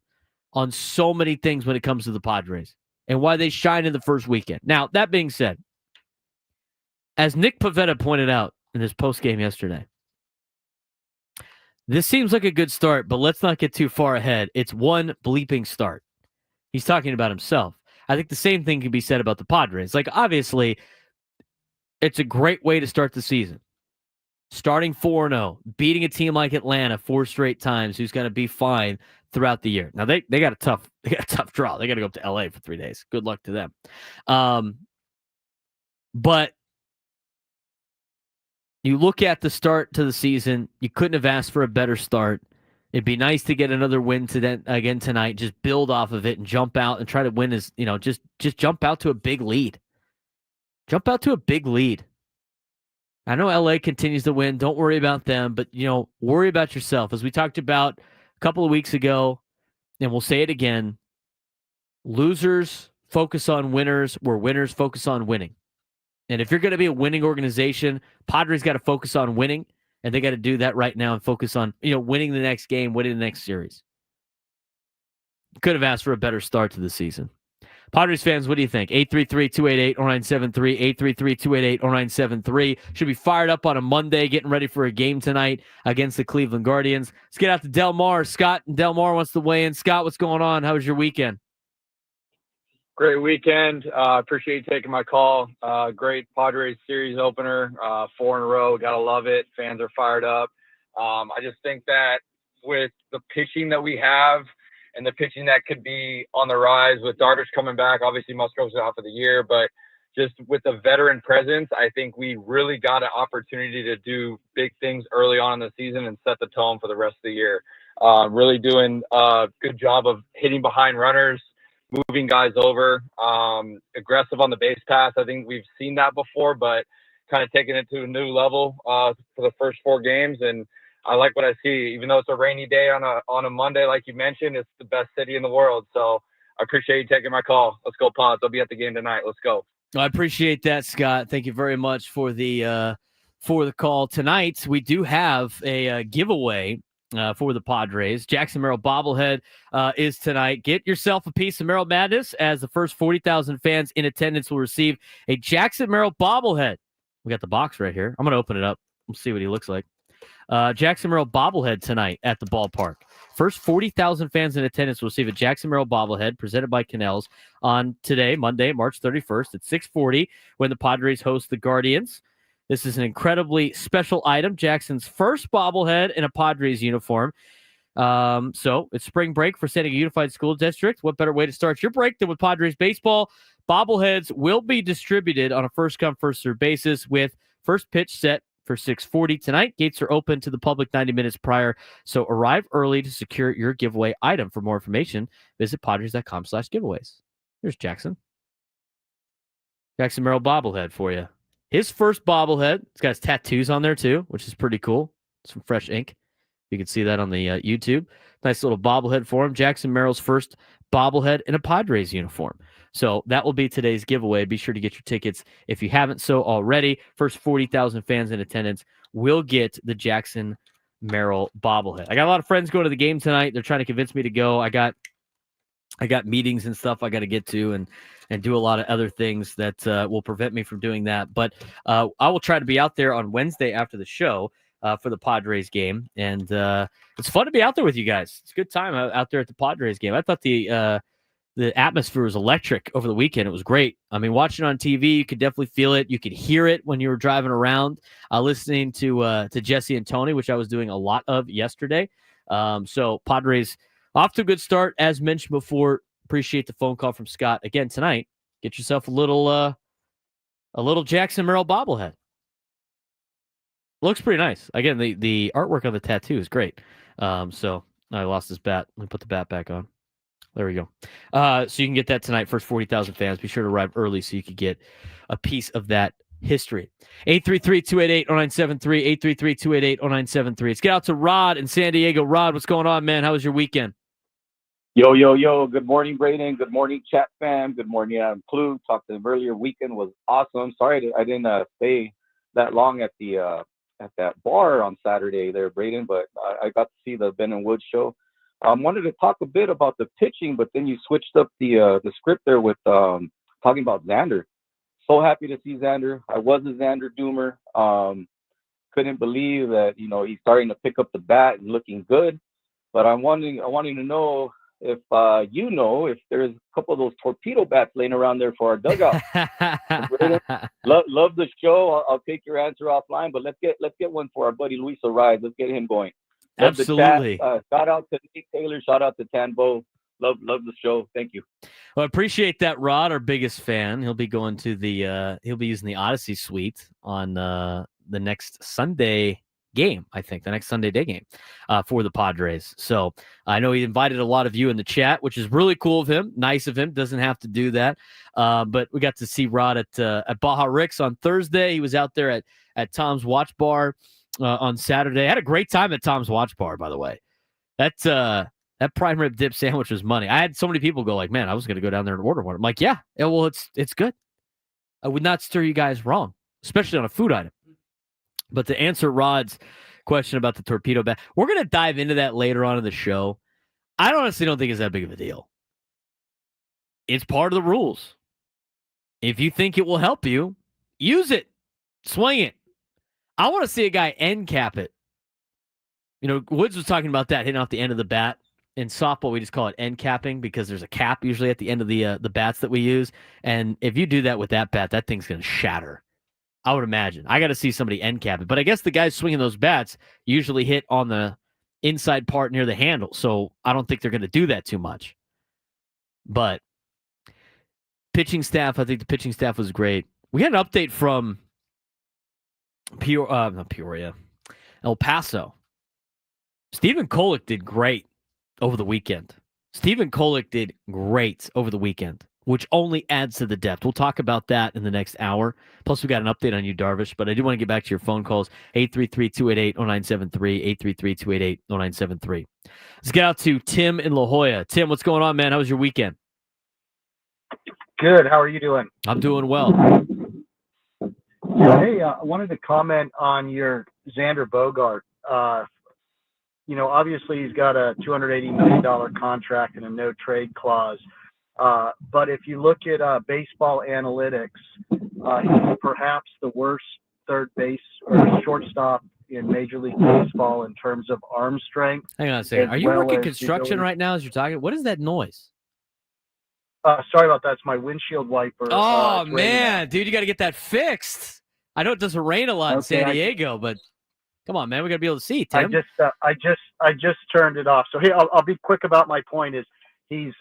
on so many things when it comes to the Padres and why they shine in the first weekend. Now, that being said, as Nick Pivetta pointed out in his postgame yesterday, this seems like a good start, but let's not get too far ahead. It's one bleeping start. He's talking about himself. I think the same thing can be said about the Padres. Like, obviously, it's a great way to start the season. Starting 4-0, beating a team like Atlanta 4 straight times, who's going to be fine throughout the year. Now, they got a tough draw. They got to go up to LA for 3 days. Good luck to them. But you look at the start to the season, you couldn't have asked for a better start. It'd be nice to get another win again tonight, just build off of it and jump out and try to win just jump out to a big lead. Jump out to a big lead. I know LA continues to win. Don't worry about them, but, worry about yourself. As we talked about a couple of weeks ago, and we'll say it again, losers focus on winners, where winners focus on winning. And if you're going to be a winning organization, Padres got to focus on winning, and they got to do that right now and focus on, winning the next game, winning the next series. Could have asked for a better start to the season. Padres fans, what do you think? 833-288-0973, 833-288-0973. Should be fired up on a Monday, getting ready for a game tonight against the Cleveland Guardians. Let's get out to Del Mar. Scott in Del Mar wants to weigh in. Scott, what's going on? How was your weekend? Great weekend. Appreciate you taking my call. Great Padres series opener, 4 in a row. Gotta love it. Fans are fired up. I just think that with the pitching that we have and the pitching that could be on the rise with Darvish coming back, obviously Musgrove's out for the year, but just with the veteran presence, I think we really got an opportunity to do big things early on in the season and set the tone for the rest of the year. Really doing a good job of hitting behind runners, moving guys over, aggressive on the base pass. I think we've seen that before, but kind of taking it to a new level for the first 4 games. And I like what I see. Even though it's a rainy day on a Monday, like you mentioned, it's the best city in the world. So I appreciate you taking my call. Let's go, Pods. I'll be at the game tonight. Let's go. I appreciate that, Scott. Thank you very much for the call tonight. We do have a giveaway for the Padres. Jackson Merrill bobblehead is tonight. Get yourself a piece of Merrill Madness, as the first 40,000 fans in attendance will receive a Jackson Merrill bobblehead. We got the box right here. I'm going to open it up. We'll see what he looks like. Jackson Merrill bobblehead tonight at the ballpark. First 40,000 fans in attendance will receive a Jackson Merrill bobblehead presented by Canals on today, Monday, March 31st at 6:40 when the Padres host the Guardians. This is an incredibly special item. Jackson's first bobblehead in a Padres uniform. So it's spring break for San Diego Unified School District. What better way to start your break than with Padres baseball? Bobbleheads will be distributed on a first-come, first-served basis with first pitch set for 6:40 tonight. Gates are open to the public 90 minutes prior, so arrive early to secure your giveaway item. For more information, visit padres.com/giveaways. Here's Jackson. Jackson Merrill bobblehead for you. His first bobblehead. It's got his tattoos on there too, which is pretty cool. Some fresh ink. You can see that on the YouTube. Nice little bobblehead for him. Jackson Merrill's first bobblehead in a Padres uniform. So that will be today's giveaway. Be sure to get your tickets if you haven't so already. First 40,000 fans in attendance will get the Jackson Merrill bobblehead. I got a lot of friends going to the game tonight. They're trying to convince me to go. I got meetings and stuff I got to get to and do a lot of other things that will prevent me from doing that. But I will try to be out there on Wednesday after the show for the Padres game. And it's fun to be out there with you guys. It's a good time out there at the Padres game. I thought the atmosphere was electric over the weekend. It was great. I mean, watching on TV, you could definitely feel it. You could hear it when you were driving around, listening to Jesse and Tony, which I was doing a lot of yesterday. So Padres off to a good start, as mentioned before. Appreciate the phone call from Scott again tonight. Get yourself a little Jackson Merrill bobblehead. Looks pretty nice. Again, the artwork on the tattoo is great. So I lost this bat. Let me put the bat back on. There we go. So you can get that tonight. First 40,000 fans. Be sure to arrive early so you can get a piece of that history. 833-288-0973. 833-288-0973. Let's get out to Rod in San Diego. Rod, what's going on, man? How was your weekend? Yo, yo, yo. Good morning, Braden. Good morning, chat fam. Good morning, Adam Clue. Talked to him earlier. Weekend was awesome. Sorry I didn't stay that long at that bar on Saturday there, Braden, but I got to see the Ben and Wood show. Wanted to talk a bit about the pitching, but then you switched up the script there with talking about Xander. So happy to see Xander. I was a Xander doomer. Couldn't believe that he's starting to pick up the bat and looking good. But I wanting to know if if there's a couple of those torpedo bats laying around there for our dugout. love the show. I'll take your answer offline, but let's get one for our buddy Luis Ariz. Let's get him going. Love Absolutely. The chat. Shout out to Nate Taylor. Shout out to Tanbo. Love the show. Thank you. Well, I appreciate that, Rod, our biggest fan. He'll be going to he'll be using the Odyssey Suite on the next Sunday game, I think, the next Sunday day game for the Padres. So I know he invited a lot of you in the chat, which is really cool of him. Nice of him. Doesn't have to do that. But we got to see Rod at Baja Rick's on Thursday. He was out there at Tom's Watch Bar on Saturday. I had a great time at Tom's Watch Bar, by the way. That prime rib dip sandwich was money. I had so many people go like, man, I was going to go down there and order one. I'm like, yeah, well, it's good. I would not steer you guys wrong, especially on a food item. But to answer Rod's question about the torpedo bat, we're going to dive into that later on in the show. I honestly don't think it's that big of a deal. It's part of the rules. If you think it will help you, use it. Swing it. I want to see a guy end cap it. Woods was talking about that, hitting off the end of the bat. In softball, we just call it end capping because there's a cap usually at the end of the bats that we use. And if you do that with that bat, that thing's going to shatter. I would imagine. I got to see somebody end cap it. But I guess the guys swinging those bats usually hit on the inside part near the handle. So I don't think they're going to do that too much. But pitching staff, I think the pitching staff was great. We had an update from not Peoria, El Paso. Stephen Kolek did great over the weekend. Which only adds to the depth. We'll talk about that in the next hour. Plus, we got an update on you, Darvish. But I do want to get back to your phone calls. 833-288-0973, 833-288-0973. Let's get out to Tim in La Jolla. Tim, what's going on, man? How was your weekend? Good. How are you doing? I'm doing well. Hey, I wanted to comment on your Xander Bogaerts. Obviously he's got a $280 million contract and a no trade clause. But if you look at baseball analytics, he's perhaps the worst third base or shortstop in Major League Baseball in terms of arm strength. Hang on a second. Are you working construction right now as you're talking? What is that noise? Sorry about that. It's my windshield wiper. Oh, man. Dude, you got to get that fixed. I know it doesn't rain a lot in San Diego, but come on, man. We got to be able to see, Tim. I just turned it off. So here, I'll be quick about my point is, he's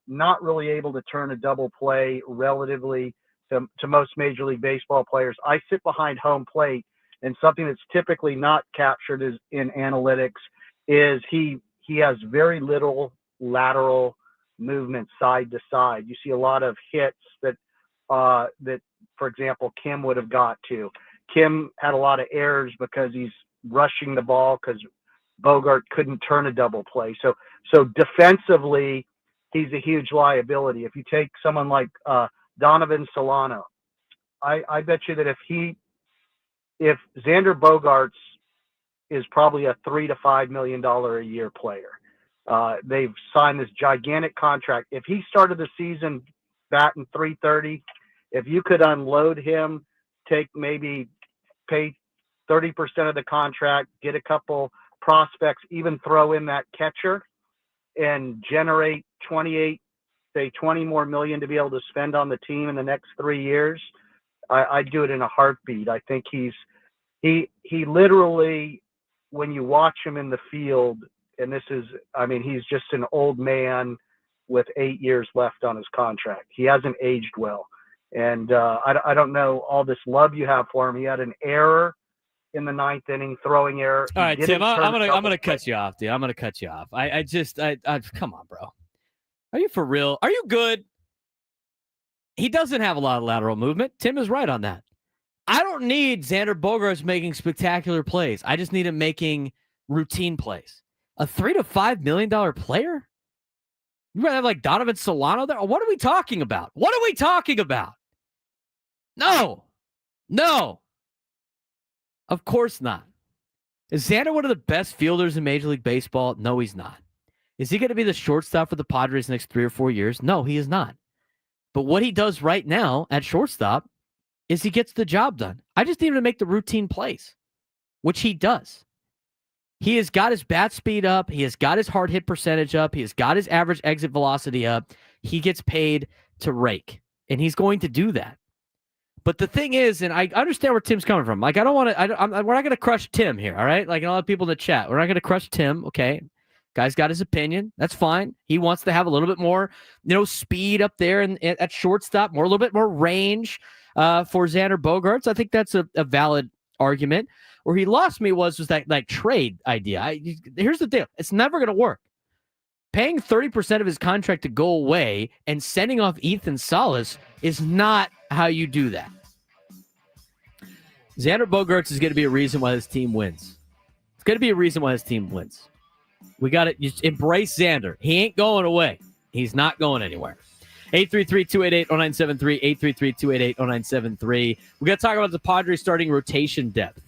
not really able to turn a double play relatively to most Major League Baseball players. I sit behind home plate, and something that's typically not captured in analytics is he has very little lateral movement side to side. You see a lot of hits that, for example, Kim would have got to. Kim had a lot of errors because he's rushing the ball because Bogart couldn't turn a double play. So defensively, he's a huge liability. If you take someone like Donovan Solano, I bet you that if Xander Bogaerts is probably a $3 to $5 million a year player. They've signed this gigantic contract. If he started the season batting .330, if you could unload him, pay 30% of the contract, get a couple prospects, even throw in that catcher, and generate 20 more million to be able to spend on the team in the next 3 years, I'd do it in a heartbeat. I think he literally, when you watch him in the field, and he's just an old man with 8 years left on his contract. He hasn't aged well. And I don't know all this love you have for him. He had an error in the ninth inning, throwing error. All right, Tim, I'm gonna cut you off, dude. I'm gonna cut you off. I come on, bro. Are you for real? Are you good? He doesn't have a lot of lateral movement. Tim is right on that. I don't need Xander Bogaerts making spectacular plays. I just need him making routine plays. A $3 to $5 million player? You rather have like Donovan Solano there? What are we talking about? What are we talking about? No. Of course not. Is Xander one of the best fielders in Major League Baseball? No, he's not. Is he going to be the shortstop for the Padres next 3 or 4 years? No, he is not. But what he does right now at shortstop is he gets the job done. I just need him to make the routine plays, which he does. He has got his bat speed up. He has got his hard hit percentage up. He has got his average exit velocity up. He gets paid to rake, and he's going to do that. But the thing is, and I understand where Tim's coming from. Like, I don't want to, we're not going to crush Tim here, all right? Like, a lot of people in the chat, we're not going to crush Tim, okay? Guy's got his opinion. That's fine. He wants to have a little bit more, speed up there and at shortstop, a little bit more range for Xander Bogaerts. I think that's a valid argument. Where he lost me was that like trade idea. Here's the deal. It's never going to work. Paying 30% of his contract to go away and sending off Ethan Salas is not how you do that. Xander Bogaerts is going to be a reason why this team wins. It's going to be a reason why this team wins. We got to just embrace Xander. He ain't going away. He's not going anywhere. 833-288-0973, 833-288-0973. We got to talk about the Padres starting rotation depth.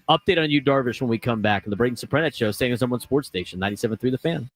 Update on you, Darvish, when we come back on the Braden Surprenant Show, staying on someone sports station, 97.3 The Fan.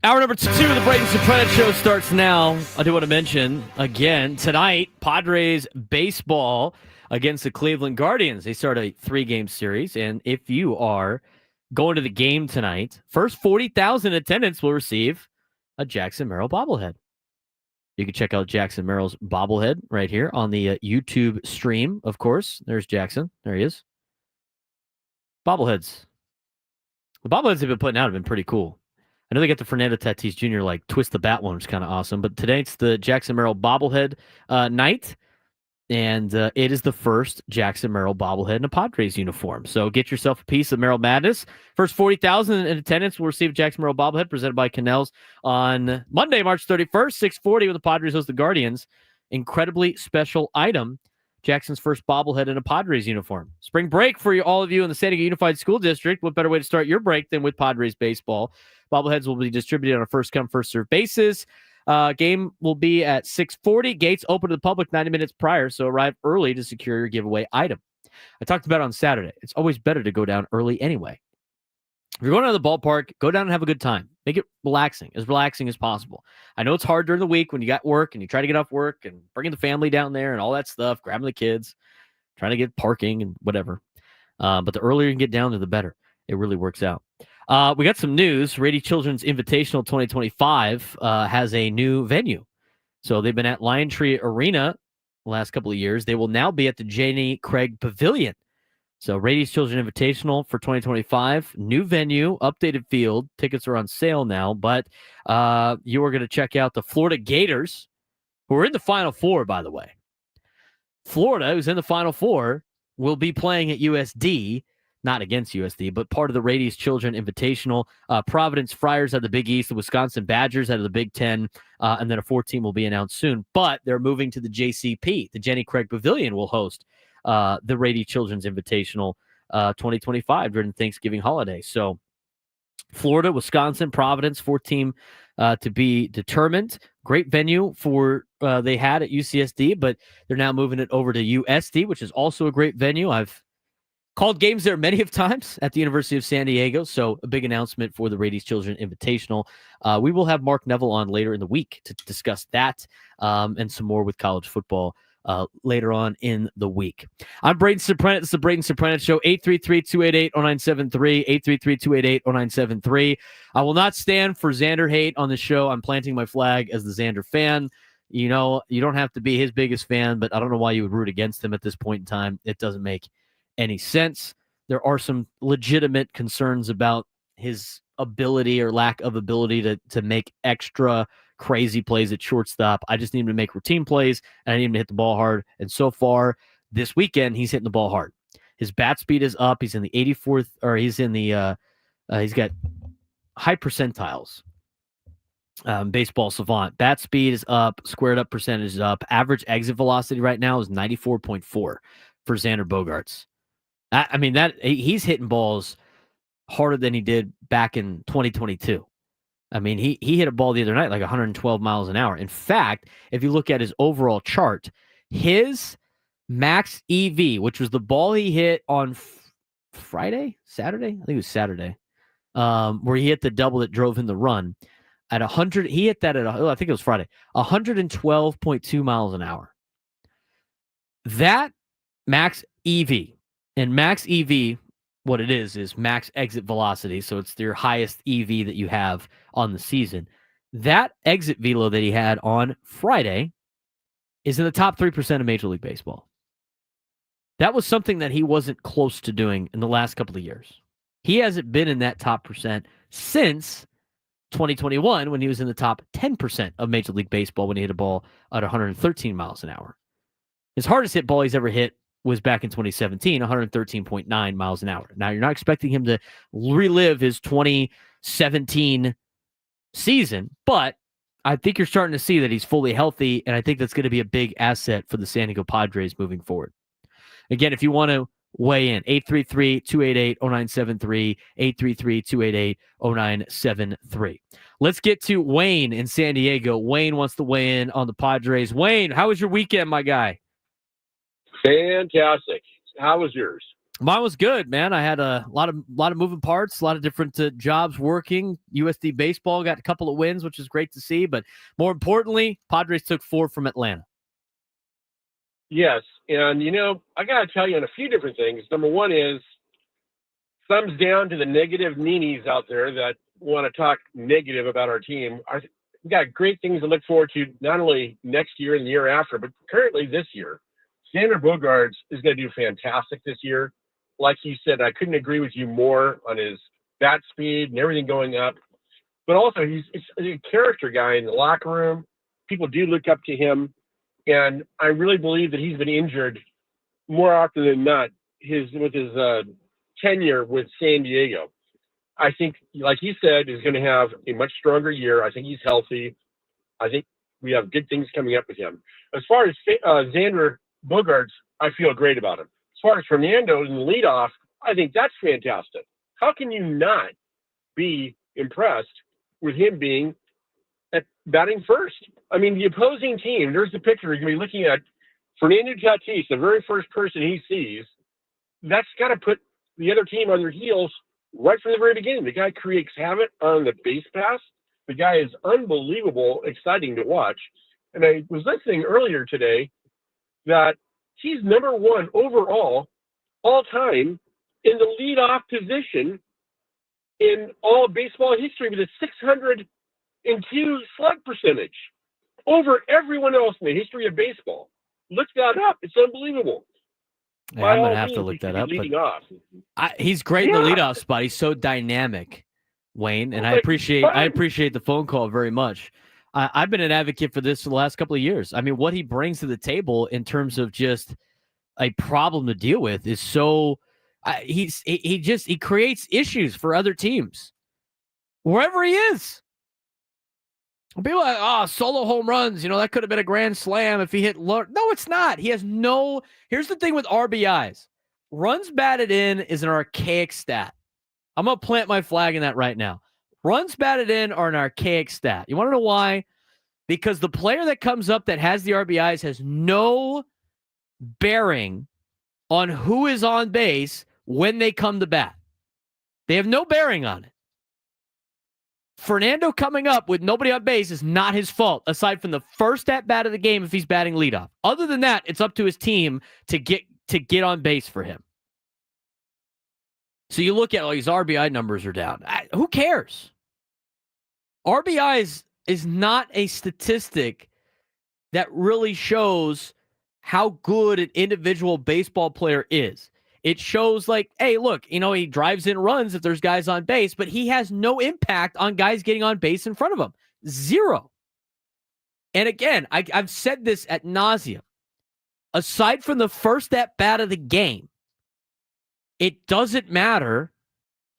Hour number 2 of the Braden Surprenant Show starts now. I do want to mention, again, tonight, Padres baseball against the Cleveland Guardians. They start a 3-game series, and if you are going to the game tonight, first 40,000 attendants will receive a Jackson Merrill bobblehead. You can check out Jackson Merrill's bobblehead right here on the YouTube stream, of course. There's Jackson. There he is. Bobbleheads. The bobbleheads they've been putting out have been pretty cool. I know they got the Fernando Tatis Jr. like twist the bat one, which is kind of awesome. But today it's the Jackson Merrill bobblehead night, and it is the first Jackson Merrill bobblehead in a Padres uniform. So get yourself a piece of Merrill Madness. First 40,000 in attendance will receive Jackson Merrill bobblehead presented by Canals on Monday, March 31st, 6:40 when the Padres host the Guardians. Incredibly special item. Jackson's first bobblehead in a Padres uniform. Spring break for all of you in the San Diego Unified School District. What better way to start your break than with Padres baseball? Bobbleheads will be distributed on a first-come, first-served basis. Game will be at 6:40. Gates open to the public 90 minutes prior, so arrive early to secure your giveaway item. I talked about it on Saturday. It's always better to go down early anyway. If you're going to the ballpark, go down and have a good time. Make it relaxing as possible. I know it's hard during the week when you got work and you try to get off work and bringing the family down there and all that stuff, grabbing the kids, trying to get parking and whatever. But the earlier you can get down there, the better. It really works out. We got some news. Rady Children's Invitational 2025 has a new venue. So they've been at Lion Tree Arena the last couple of years. They will now be at the Janie Craig Pavilion. So Rady's Children Invitational for 2025, new venue, updated field. Tickets are on sale now, but you are going to check out the Florida Gators, who are in the Final Four, by the way. Florida, who's in the Final Four, will be playing at USD, not against USD, but part of the Rady's Children Invitational. Providence Friars out of the Big East, the Wisconsin Badgers out of the Big Ten, and then a 4th team will be announced soon. But they're moving to the JCP. The Jenny Craig Pavilion will host the Rady Children's Invitational 2025 during the Thanksgiving holiday. So Florida, Wisconsin, Providence, 4th team to be determined. Great venue for they had at UCSD, but they're now moving it over to USD, which is also a great venue. I've called games there many of times at the University of San Diego, so a big announcement for the Rady's Children Invitational. We will have Mark Neville on later in the week to discuss that and some more with college football later on in the week. I'm Braden Surprenant. This is the Braden Surprenant Show, 833-288-0973, 833-288-0973. I will not stand for Xander hate on the show. I'm planting my flag as the Xander fan. You know, you don't have to be his biggest fan, but I don't know why you would root against him at this point in time. It doesn't make any sense. There are some legitimate concerns about his ability or lack of ability to make extra crazy plays at shortstop. I just need him to make routine plays, and I need him to hit the ball hard. And so far this weekend, he's hitting the ball hard. His bat speed is up. He's in the 84th, or he's in the he's got high percentiles. Baseball savant. Bat speed is up. Squared up percentage is up. Average exit velocity right now is 94.4 for Xander Bogaerts. I mean, that he's hitting balls harder than he did back in 2022. I mean, he hit a ball the other night like 112 miles an hour. In fact, if you look at his overall chart, his max EV, which was the ball he hit on Saturday? I think it was Saturday, where he hit the double that drove him the run at 100. He hit that at, I think it was Friday, 112.2 miles an hour. That max EV, and max EV, what it is max exit velocity. So it's your highest EV that you have on the season. That exit velo that he had on Friday is in the top 3% of Major League Baseball. That was something that he wasn't close to doing in the last couple of years. He hasn't been in that top percent since 2021 when he was in the top 10% of Major League Baseball when he hit a ball at 113 miles an hour. His hardest hit ball he's ever hit was back in 2017, 113.9 miles an hour. Now, you're not expecting him to relive his 2017 season, but I think you're starting to see that he's fully healthy, and I think that's going to be a big asset for the San Diego Padres moving forward. Again, if you want to weigh in, 833-288-0973, 833-288-0973. Let's get to Wayne in San Diego. Wayne wants to weigh in on the Padres. Wayne, how was your weekend, my guy? Fantastic. How was yours? Mine was good, man. I had a lot of moving parts, a lot of different jobs working. USD baseball got a couple of wins, which is great to see. But more importantly, Padres took 4 from Atlanta. Yes, and I got to tell you on a few different things. Number one is thumbs down to the negative meanies out there that want to talk negative about our team. We got great things to look forward to, not only next year and the year after, but currently this year. Xander Bogaerts is going to do fantastic this year. Like you said, I couldn't agree with you more on his bat speed and everything going up. But also, he's a character guy in the locker room. People do look up to him. And I really believe that he's been injured more often than not with his tenure with San Diego. I think, like he said, is going to have a much stronger year. I think he's healthy. I think we have good things coming up with him. As far as Xander Bogaerts, I feel great about him. As far as Fernando in the leadoff, I think that's fantastic. How can you not be impressed with him being at batting first? I mean, the opposing team, there's the picture. You're going to be looking at Fernando Tatis, the very first person he sees. That's got to put the other team on their heels right from the very beginning. The guy creates havoc on the base pass. The guy is unbelievable, exciting to watch. And I was listening earlier today that he's number 1 overall, all time, in the leadoff position in all of baseball history with a 602 slug percentage over everyone else in the history of baseball. Look that up. It's unbelievable. Yeah, I'm gonna have to look that up. He's great in the leadoff spot. He's so dynamic, Wayne, and I appreciate the phone call very much. I've been an advocate for this for the last couple of years. I mean, what he brings to the table in terms of just a problem to deal with is so. He creates issues for other teams wherever he is. People are like, solo home runs, that could have been a grand slam if he hit low. No, it's not. He has no. Here's the thing with RBIs. Runs batted in is an archaic stat. I'm going to plant my flag in that right now. Runs batted in are an archaic stat. You want to know why? Because the player that comes up that has the RBIs has no bearing on who is on base when they come to bat. They have no bearing on it. Fernando coming up with nobody on base is not his fault, aside from the first at-bat of the game if he's batting leadoff. Other than that, it's up to his team to get on base for him. So you look at his RBI numbers are down. Who cares? RBIs is not a statistic that really shows how good an individual baseball player is. It shows like, hey, look, he drives in runs if there's guys on base, but he has no impact on guys getting on base in front of him. Zero. And again, I've said this ad nauseum. Aside from the first at-bat of the game, it doesn't matter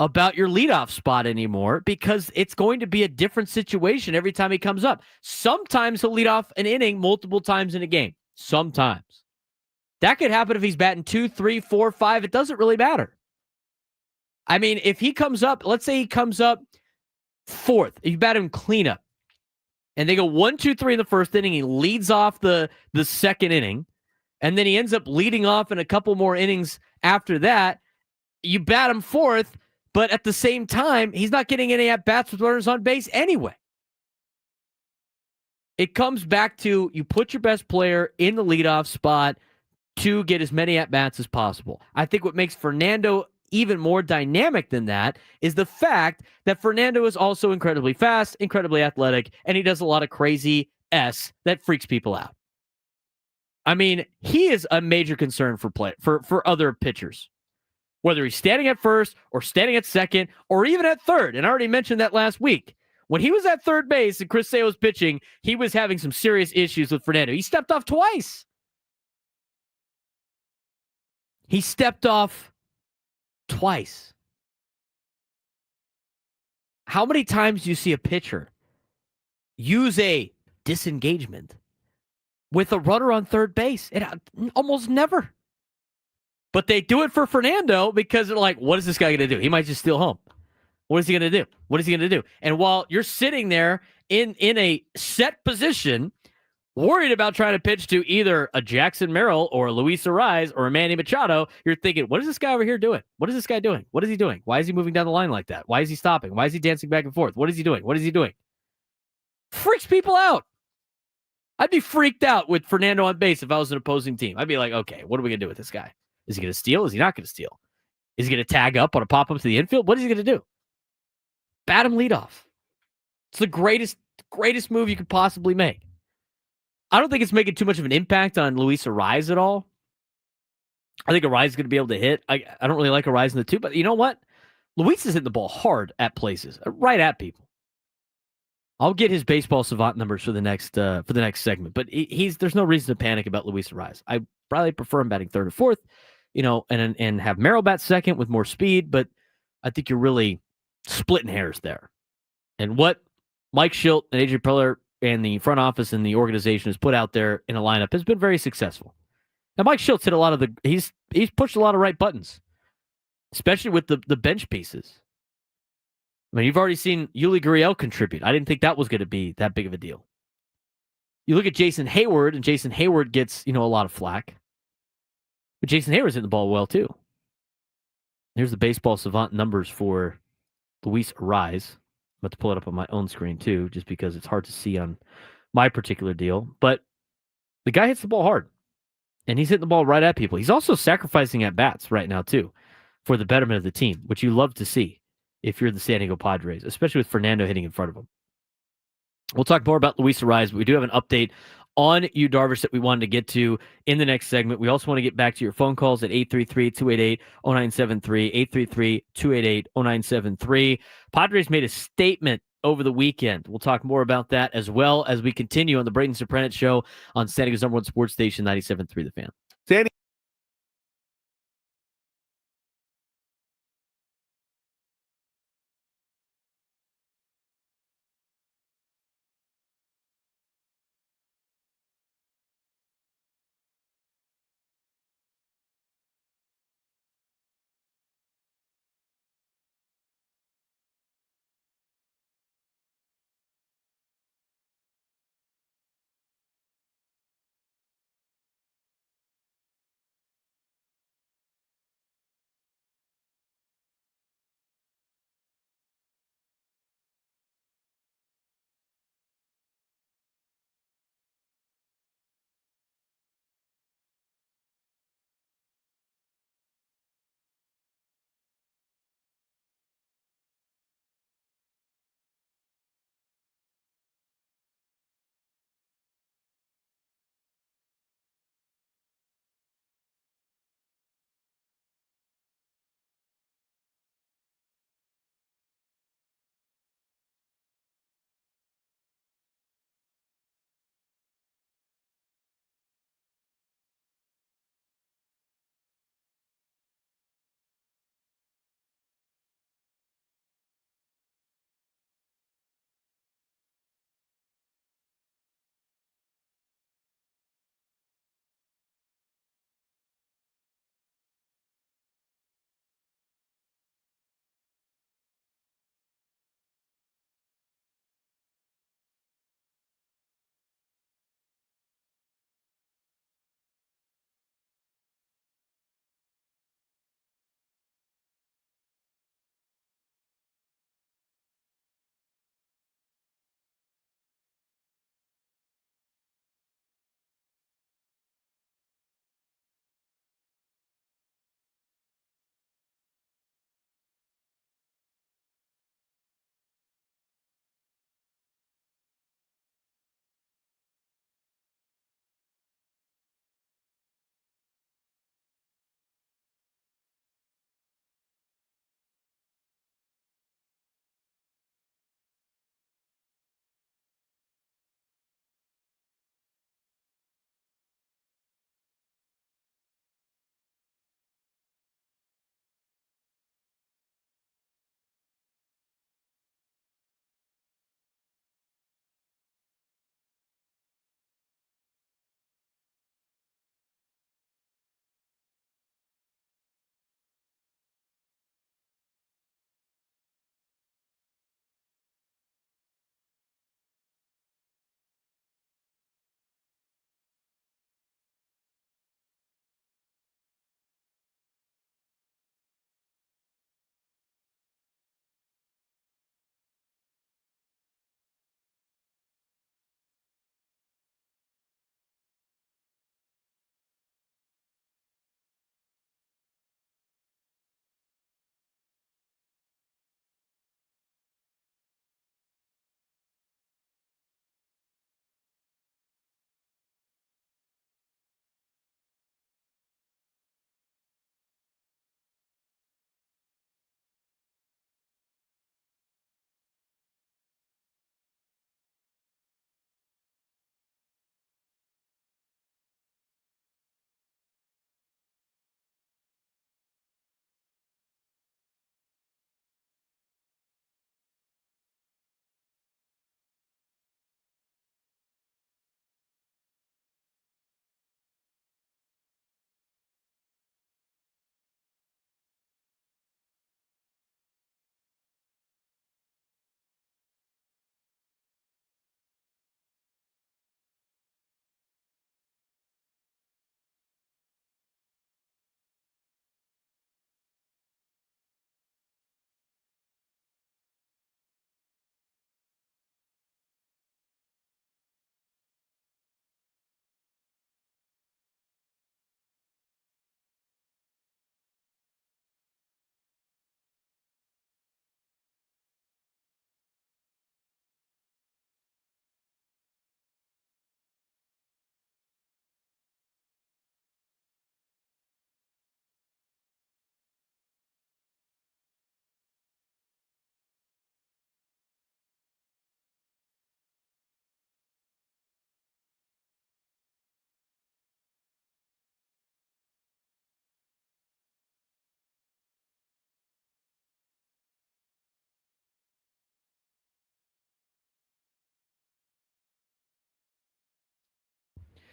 about your leadoff spot anymore because it's going to be a different situation every time he comes up. Sometimes he'll lead off an inning multiple times in a game. Sometimes. That could happen if he's batting 2, 3, 4, 5. It doesn't really matter. I mean, if he comes up, let's say he comes up 4th, if you bat him cleanup, and they go 1, 2, 3 in the first inning, he leads off the second inning, and then he ends up leading off in a couple more innings after that, you bat him 4th, but at the same time, he's not getting any at-bats with runners on base anyway. It comes back to you put your best player in the leadoff spot to get as many at-bats as possible. I think what makes Fernando even more dynamic than that is the fact that Fernando is also incredibly fast, incredibly athletic, and he does a lot of crazy S that freaks people out. I mean, he is a major concern for other pitchers, whether he's standing at first or standing at second or even at third. And I already mentioned that last week. When he was at third base and Chris Sale was pitching, he was having some serious issues with Fernando. He stepped off twice. He stepped off twice. How many times do you see a pitcher use a disengagement with a runner on third base? Almost never. But they do it for Fernando because they're like, what is this guy going to do? He might just steal home. What is he going to do? What is he going to do? And while you're sitting there in a set position worried about trying to pitch to either a Jackson Merrill or a Luis Ariz or a Manny Machado, you're thinking, what is this guy over here doing? What is this guy doing? What is he doing? Why is he moving down the line like that? Why is he stopping? Why is he dancing back and forth? What is he doing? What is he doing? Freaks people out. I'd be freaked out with Fernando on base if I was an opposing team. I'd be like, okay, what are we going to do with this guy? Is he going to steal? Is he not going to steal? Is he going to tag up on a pop-up to the infield? What is he going to do? Bat him leadoff. It's the greatest move you could possibly make. I don't think it's making too much of an impact on Luis Ariz at all. I think Ariz is going to be able to hit. I don't really like Ariz in the 2, but you know what? Luis is hitting the ball hard at places, right at people. I'll get his baseball savant numbers for the next segment, but there's no reason to panic about Luis Ariz. I probably prefer him batting 3rd or 4th, and have Merrill bat 2nd with more speed, but I think you're really splitting hairs there. And what Mike Schilt and AJ Preller and the front office and the organization has put out there in a lineup has been very successful. Now, Mike Schultz hit a lot of he's pushed a lot of right buttons, especially with the bench pieces. I mean, you've already seen Yuli Gurriel contribute. I didn't think that was going to be that big of a deal. You look at Jason Hayward, and Jason Hayward gets, a lot of flack. But Jason Hayward's hitting the ball well, too. Here's the baseball savant numbers for Luis Ariz. I'm about to pull it up on my own screen, too, just because it's hard to see on my particular deal. But the guy hits the ball hard, and he's hitting the ball right at people. He's also sacrificing at bats right now, too, for the betterment of the team, which you love to see if you're the San Diego Padres, especially with Fernando hitting in front of him. We'll talk more about Luis Ariz, but we do have an update on Yu Darvish that we wanted to get to in the next segment. We also want to get back to your phone calls at 833-288-0973, 833-288-0973. Padres made a statement over the weekend. We'll talk more about that as well as we continue on the Braden Surprenant Show on San Diego's #1 sports station, 97.3 The Fan. San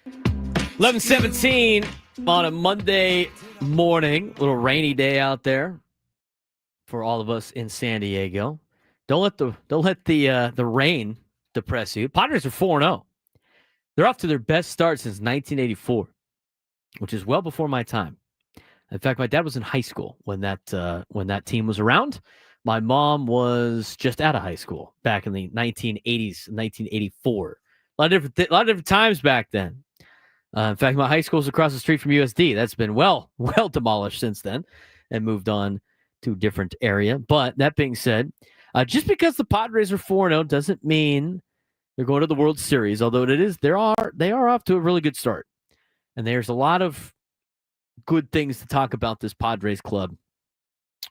11:17 on a Monday morning. A little rainy day out there for all of us in San Diego. Don't let the rain depress you. Padres are 4-0. They're off to their best start since 1984, which is well before my time. In fact, my dad was in high school when that team was around. My mom was just out of high school back in the 1980s, 1984. A lot of different times back then. In fact, my high school is across the street from USD. That's been well demolished since then and moved on to a different area. But that being said, just because the Padres are 4-0 doesn't mean they're going to the World Series, although they are off to a really good start. And there's a lot of good things to talk about this Padres club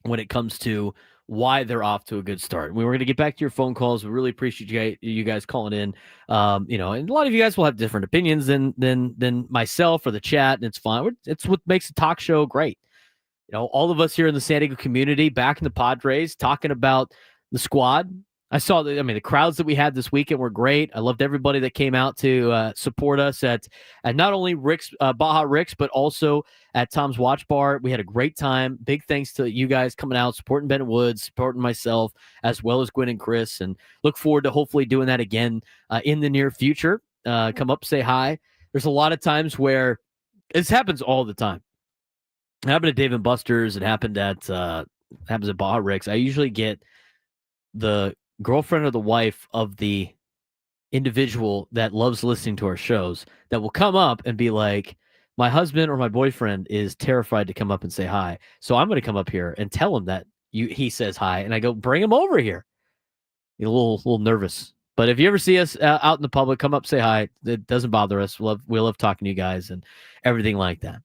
when it comes to why they're off to a good start. We were going to get back to your phone calls. We really appreciate you guys calling in. And a lot of you guys will have different opinions than myself or the chat, and it's fine. It's what makes a talk show great. All of us here in the San Diego community, back in the Padres, talking about the squad. I saw the crowds that we had this weekend were great. I loved everybody that came out to support us at not only Rick's Baja Rick's, but also at Tom's Watch Bar. We had a great time. Big thanks to you guys coming out, supporting Ben Woods, supporting myself, as well as Gwen and Chris, and look forward to hopefully doing that again in the near future. Come up, say hi. There's a lot of times where this happens all the time. It happened at Dave & Buster's. It happened happens at Baja Rick's. I usually get the girlfriend or the wife of the individual that loves listening to our shows that will come up and be like, my husband or my boyfriend is terrified to come up and say hi. So I'm going to come up here and tell him that he says hi. And I go, bring him over here. You're a little nervous. But if you ever see us out in the public, come up, say hi. It doesn't bother us. We love talking to you guys and everything like that.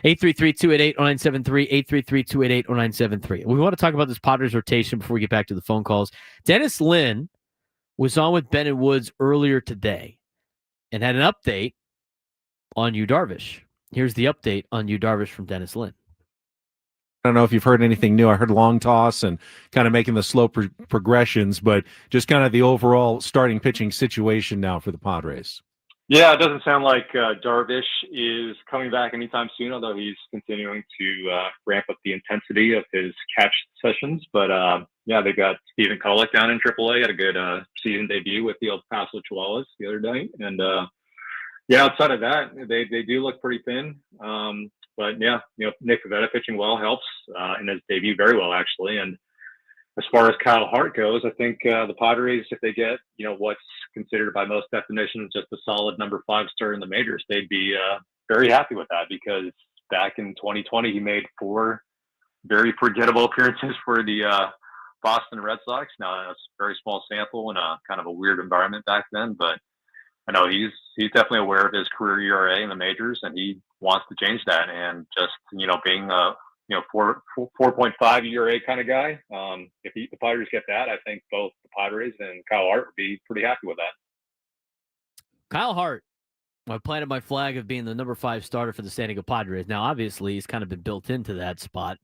833-288-0973, 833-288-0973. We want to talk about this Padres rotation before we get back to the phone calls. Dennis Lin was on with Ben and Woods earlier today and had an update on Yu Darvish. Here's the update on Yu Darvish from Dennis Lin. I don't know if you've heard anything new. I heard long toss and kind of making the slow progressions, but just kind of the overall starting pitching situation now for the Padres. Yeah, it doesn't sound like Darvish is coming back anytime soon, although he's continuing to ramp up the intensity of his catch sessions. But they got Stephen Kolek down in AAA, had a good season debut with the El Paso Chihuahuas the other day. And outside of that, they do look pretty thin. But Nick Pivetta pitching well helps in his debut very well, actually. And as far as Kyle Hart goes, I think the Padres, if they get, what's considered by most definitions just a solid number 5 starter in the majors, they'd be very happy with that, because back in 2020, he made 4 very forgettable appearances for the Boston Red Sox. Now, it's a very small sample in a kind of a weird environment back then, but I know he's definitely aware of his career ERA in the majors, and he wants to change that. And just, being a 4.5 ERA kind of guy. If the Padres get that, I think both the Padres and Kyle Hart would be pretty happy with that. Kyle Hart, I planted my flag of being the number 5 starter for the San Diego Padres. Now, obviously, he's kind of been built into that spot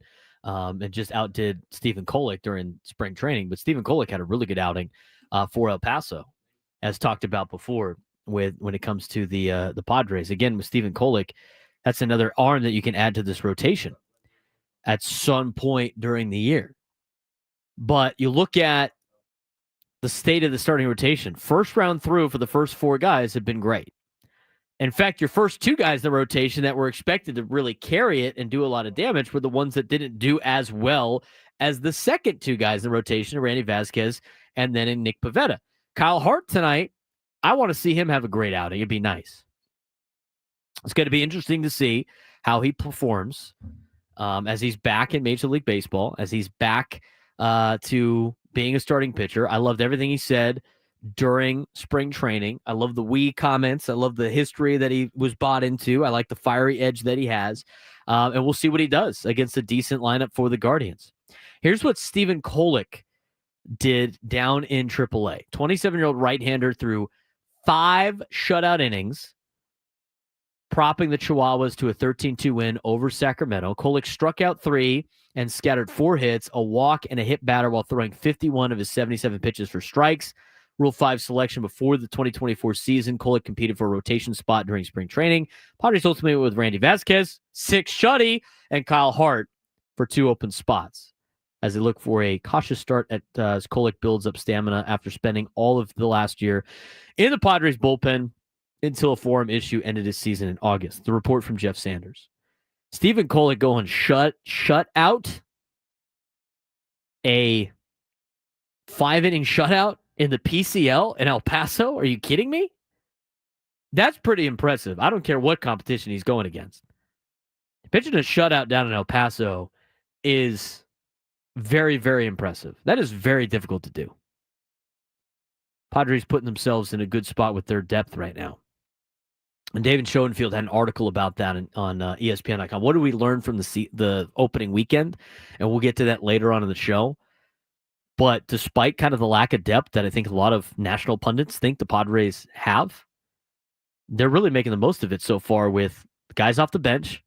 and just outdid Stephen Kolek during spring training. But Stephen Kolek had a really good outing for El Paso, as talked about before when it comes to the Padres. Again, with Stephen Kolek, that's another arm that you can add to this rotation at some point during the year. But you look at the state of the starting rotation. First round through for the first 4 guys have been great. In fact, your first 2 guys in the rotation that were expected to really carry it and do a lot of damage were the ones that didn't do as well as the second 2 guys in the rotation, Randy Vásquez and then in Nick Pivetta. Kyle Hart tonight, I want to see him have a great outing. It'd be nice. It's going to be interesting to see how he performs as he's back in Major League Baseball, as he's back to being a starting pitcher. I loved everything he said during spring training. I love the we comments. I love the history that he was bought into. I like the fiery edge that he has. And we'll see what he does against a decent lineup for the Guardians. Here's what Stephen Kolek did down in AAA. 27-year-old right-hander threw 5 shutout innings, propping the Chihuahuas to a 13-2 win over Sacramento. Kolek struck out 3 and scattered 4 hits, a walk, and a hit batter while throwing 51 of his 77 pitches for strikes. Rule 5 selection before the 2024 season. Kolek competed for a rotation spot during spring training. Padres ultimately went with Randy Vásquez, 6 Shuddy, and Kyle Hart for 2 open spots as they look for a cautious start as Kolek builds up stamina after spending all of the last year in the Padres bullpen until a forearm issue ended his season in August. The report from Jeff Sanders. Stephen Kolek going shut out a 5-inning shutout in the PCL in El Paso? Are you kidding me? That's pretty impressive. I don't care what competition he's going against. Pitching a shutout down in El Paso is very, very impressive. That is very difficult to do. Padres putting themselves in a good spot with their depth right now. And David Schoenfield had an article about that on ESPN.com. What do we learn from the opening weekend? And we'll get to that later on in the show. But despite kind of the lack of depth that I think a lot of national pundits think the Padres have, they're really making the most of it so far with guys off the bench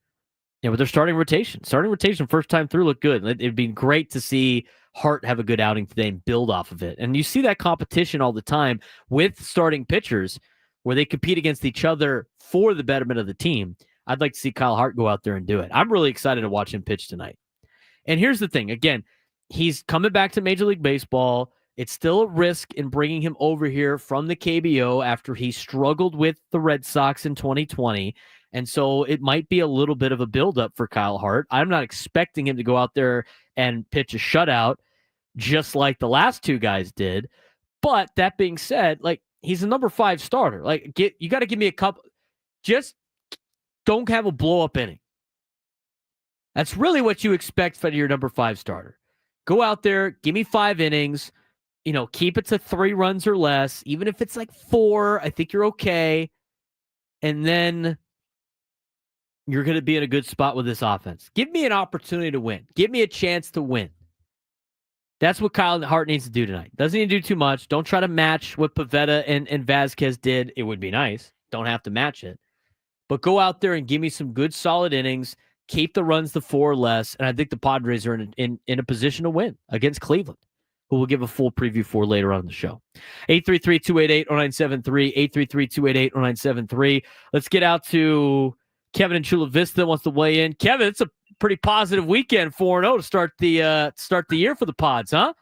and with their starting rotation. Starting rotation first time through looked good. It'd be great to see Hart have a good outing today and build off of it. And you see that competition all the time with starting pitchers where they compete against each other for the betterment of the team. I'd like to see Kyle Hart go out there and do it. I'm really excited to watch him pitch tonight. And here's the thing. Again, he's coming back to Major League Baseball. It's still a risk in bringing him over here from the KBO after he struggled with the Red Sox in 2020. And so it might be a little bit of a buildup for Kyle Hart. I'm not expecting him to go out there and pitch a shutout just like the last 2 guys did. But that being said, he's a number 5 starter. You got to give me a couple. Just don't have a blow-up inning. That's really what you expect from your number 5 starter. Go out there, give me 5 innings, keep it to 3 runs or less. Even if it's 4, I think you're okay. And then you're going to be in a good spot with this offense. Give me an opportunity to win. Give me a chance to win. That's what Kyle Hart needs to do tonight. Doesn't need to do too much. Don't try to match what Pivetta and Vásquez did. It would be nice. Don't have to match it. But go out there and give me some good, solid innings. Keep the runs to 4 or less. And I think the Padres are in a position to win against Cleveland, who we'll give a full preview for later on in the show. 833-288-0973. 833-288-0973. Let's get out to Kevin in Chula Vista wants to weigh in. Kevin, it's a pretty positive weekend, 4-0 to start the year for the Pods, huh?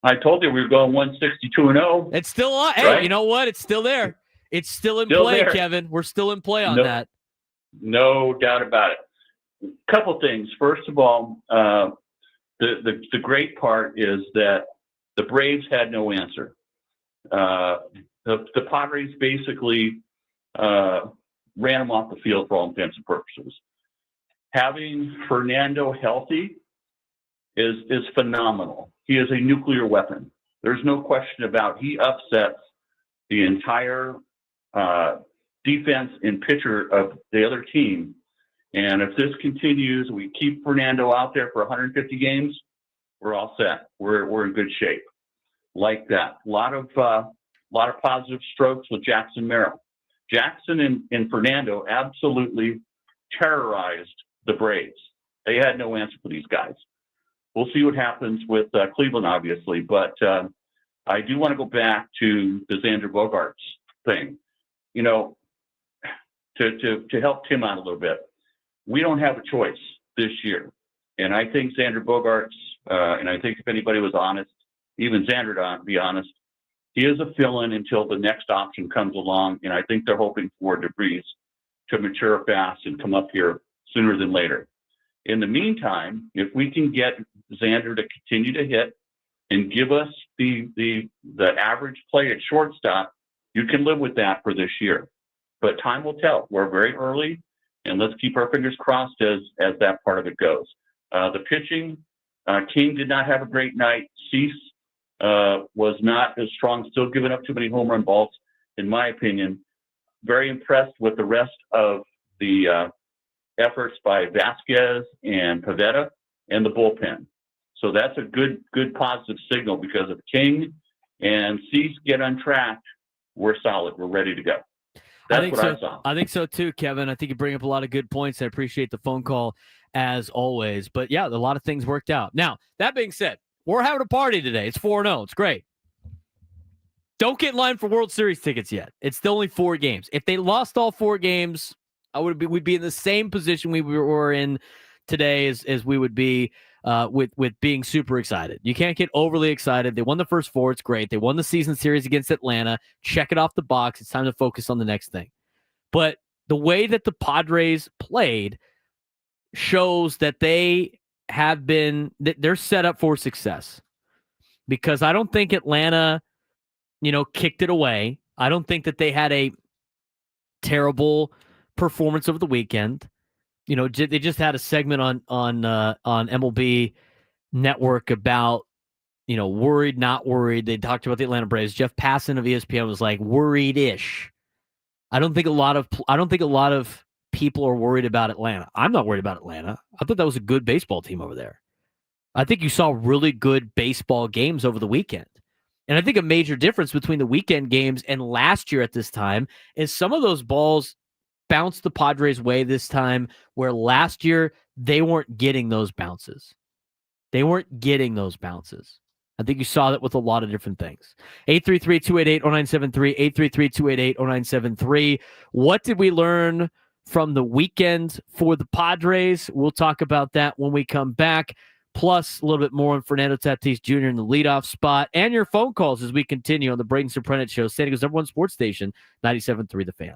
I told you we were going 162-0. It's still on. Hey, right? You know what? It's still there. It's still in Still play, there. Kevin. We're still in play on that. No doubt about it. Couple things. First of all, the great part is that the Braves had no answer. The Padres basically ran them off the field for all intents and purposes. Having Fernando healthy is phenomenal. He is a nuclear weapon. There's no question about he upsets the entire defense and pitcher of the other team. And if this continues, we keep Fernando out there for 150 games, we're all set. We're in good shape. Like that. A lot of positive strokes with Jackson Merrill. Jackson and Fernando absolutely terrorized the Braves. They had no answer for these guys. We'll see what happens with Cleveland, obviously, but I do want to go back to the Xander Bogaerts thing. To help Tim out a little bit, we don't have a choice this year, and I think Xander Bogaerts, and I think if anybody was honest, even Xander to be honest, he is a fill-in until the next option comes along, and I think they're hoping for DeVries to mature fast and come up here sooner than later. In the meantime, if we can get Xander to continue to hit and give us the average play at shortstop, you can live with that for this year. But time will tell. We're very early, and let's keep our fingers crossed as that part of it goes. The pitching, King did not have a great night. Cease was not as strong, still giving up too many home run balls, in my opinion. Very impressed with the rest of the efforts by Vásquez and Pivetta and the bullpen. So that's a good positive signal, because if King and Cease get on track, we're solid. We're ready to go. That's what I saw. I think so too, Kevin. I think you bring up a lot of good points. I appreciate the phone call as always. But yeah, a lot of things worked out. Now, that being said, we're having a party today. It's 4-0. It's great. Don't get in line for World Series tickets yet. It's still only 4 games. If they lost all 4 games, we'd be in the same position we were in today as we would be with being super excited. You can't get overly excited. They won the first 4. It's great. They won the season series against Atlanta. Check it off the box. It's time to focus on the next thing. But the way that the Padres played shows that they're set up for success, because I don't think Atlanta, kicked it away. I don't think that they had a terrible performance over the weekend. They just had a segment on MLB Network about, worried, not worried. They talked about the Atlanta Braves. Jeff Passan of ESPN was like worried-ish. I don't think a lot of people are worried about Atlanta. I'm not worried about Atlanta. I thought that was a good baseball team over there. I think you saw really good baseball games over the weekend. And I think a major difference between the weekend games and last year at this time is some of those balls bounced the Padres' way this time, where last year they weren't getting those bounces. I think you saw that with a lot of different things. 833-288-0973, 833-288-0973. What did we learn from the weekend for the Padres? We'll talk about that when we come back. Plus, a little bit more on Fernando Tatis Jr. in the leadoff spot, and your phone calls as we continue on the Braden Surprenant Show, San Diego's #1 sports station, 97.3 The Fan.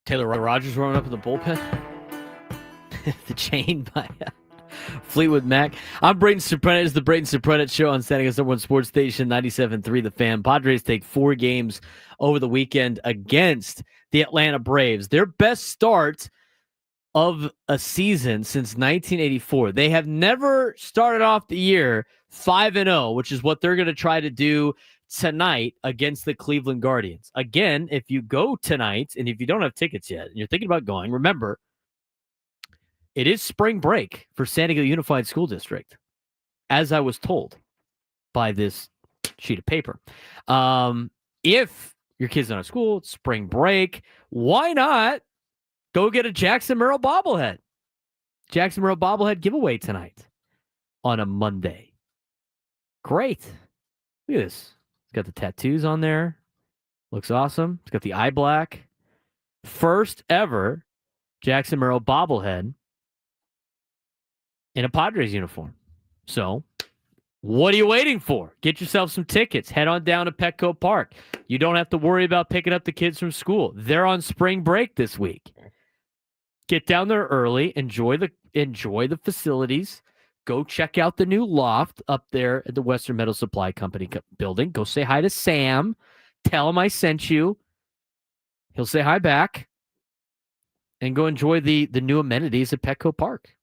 Taylor Rogers warming up in the bullpen. The chain by Fleetwood Mac. I'm Braden Surprenant. It's the Braden Surprenant Show on San Diego's #1 sports station, 97.3 The Fan. Padres take 4 games over the weekend against the Atlanta Braves. Their best start of a season since 1984. They have never started off the year 5-0, which is what they're going to try to do tonight against the Cleveland Guardians. Again, if you go tonight, and if you don't have tickets yet, and you're thinking about going, remember, it is spring break for San Diego Unified School District, as I was told by this sheet of paper. If your kid's not at school, it's spring break, why not go get a Jackson Merrill bobblehead? Jackson Merrill bobblehead giveaway tonight on a Monday. Great. Look at this. It's got the tattoos on there. Looks awesome. It's got the eye black. First ever Jackson Merrill bobblehead in a Padres uniform. So, what are you waiting for? Get yourself some tickets. Head on down to Petco Park. You don't have to worry about picking up the kids from school. They're on spring break this week. Get down there early. Enjoy the facilities. Go check out the new loft up there at the Western Metal Supply Company building. Go say hi to Sam. Tell him I sent you. He'll say hi back. And go enjoy the new amenities at Petco Park.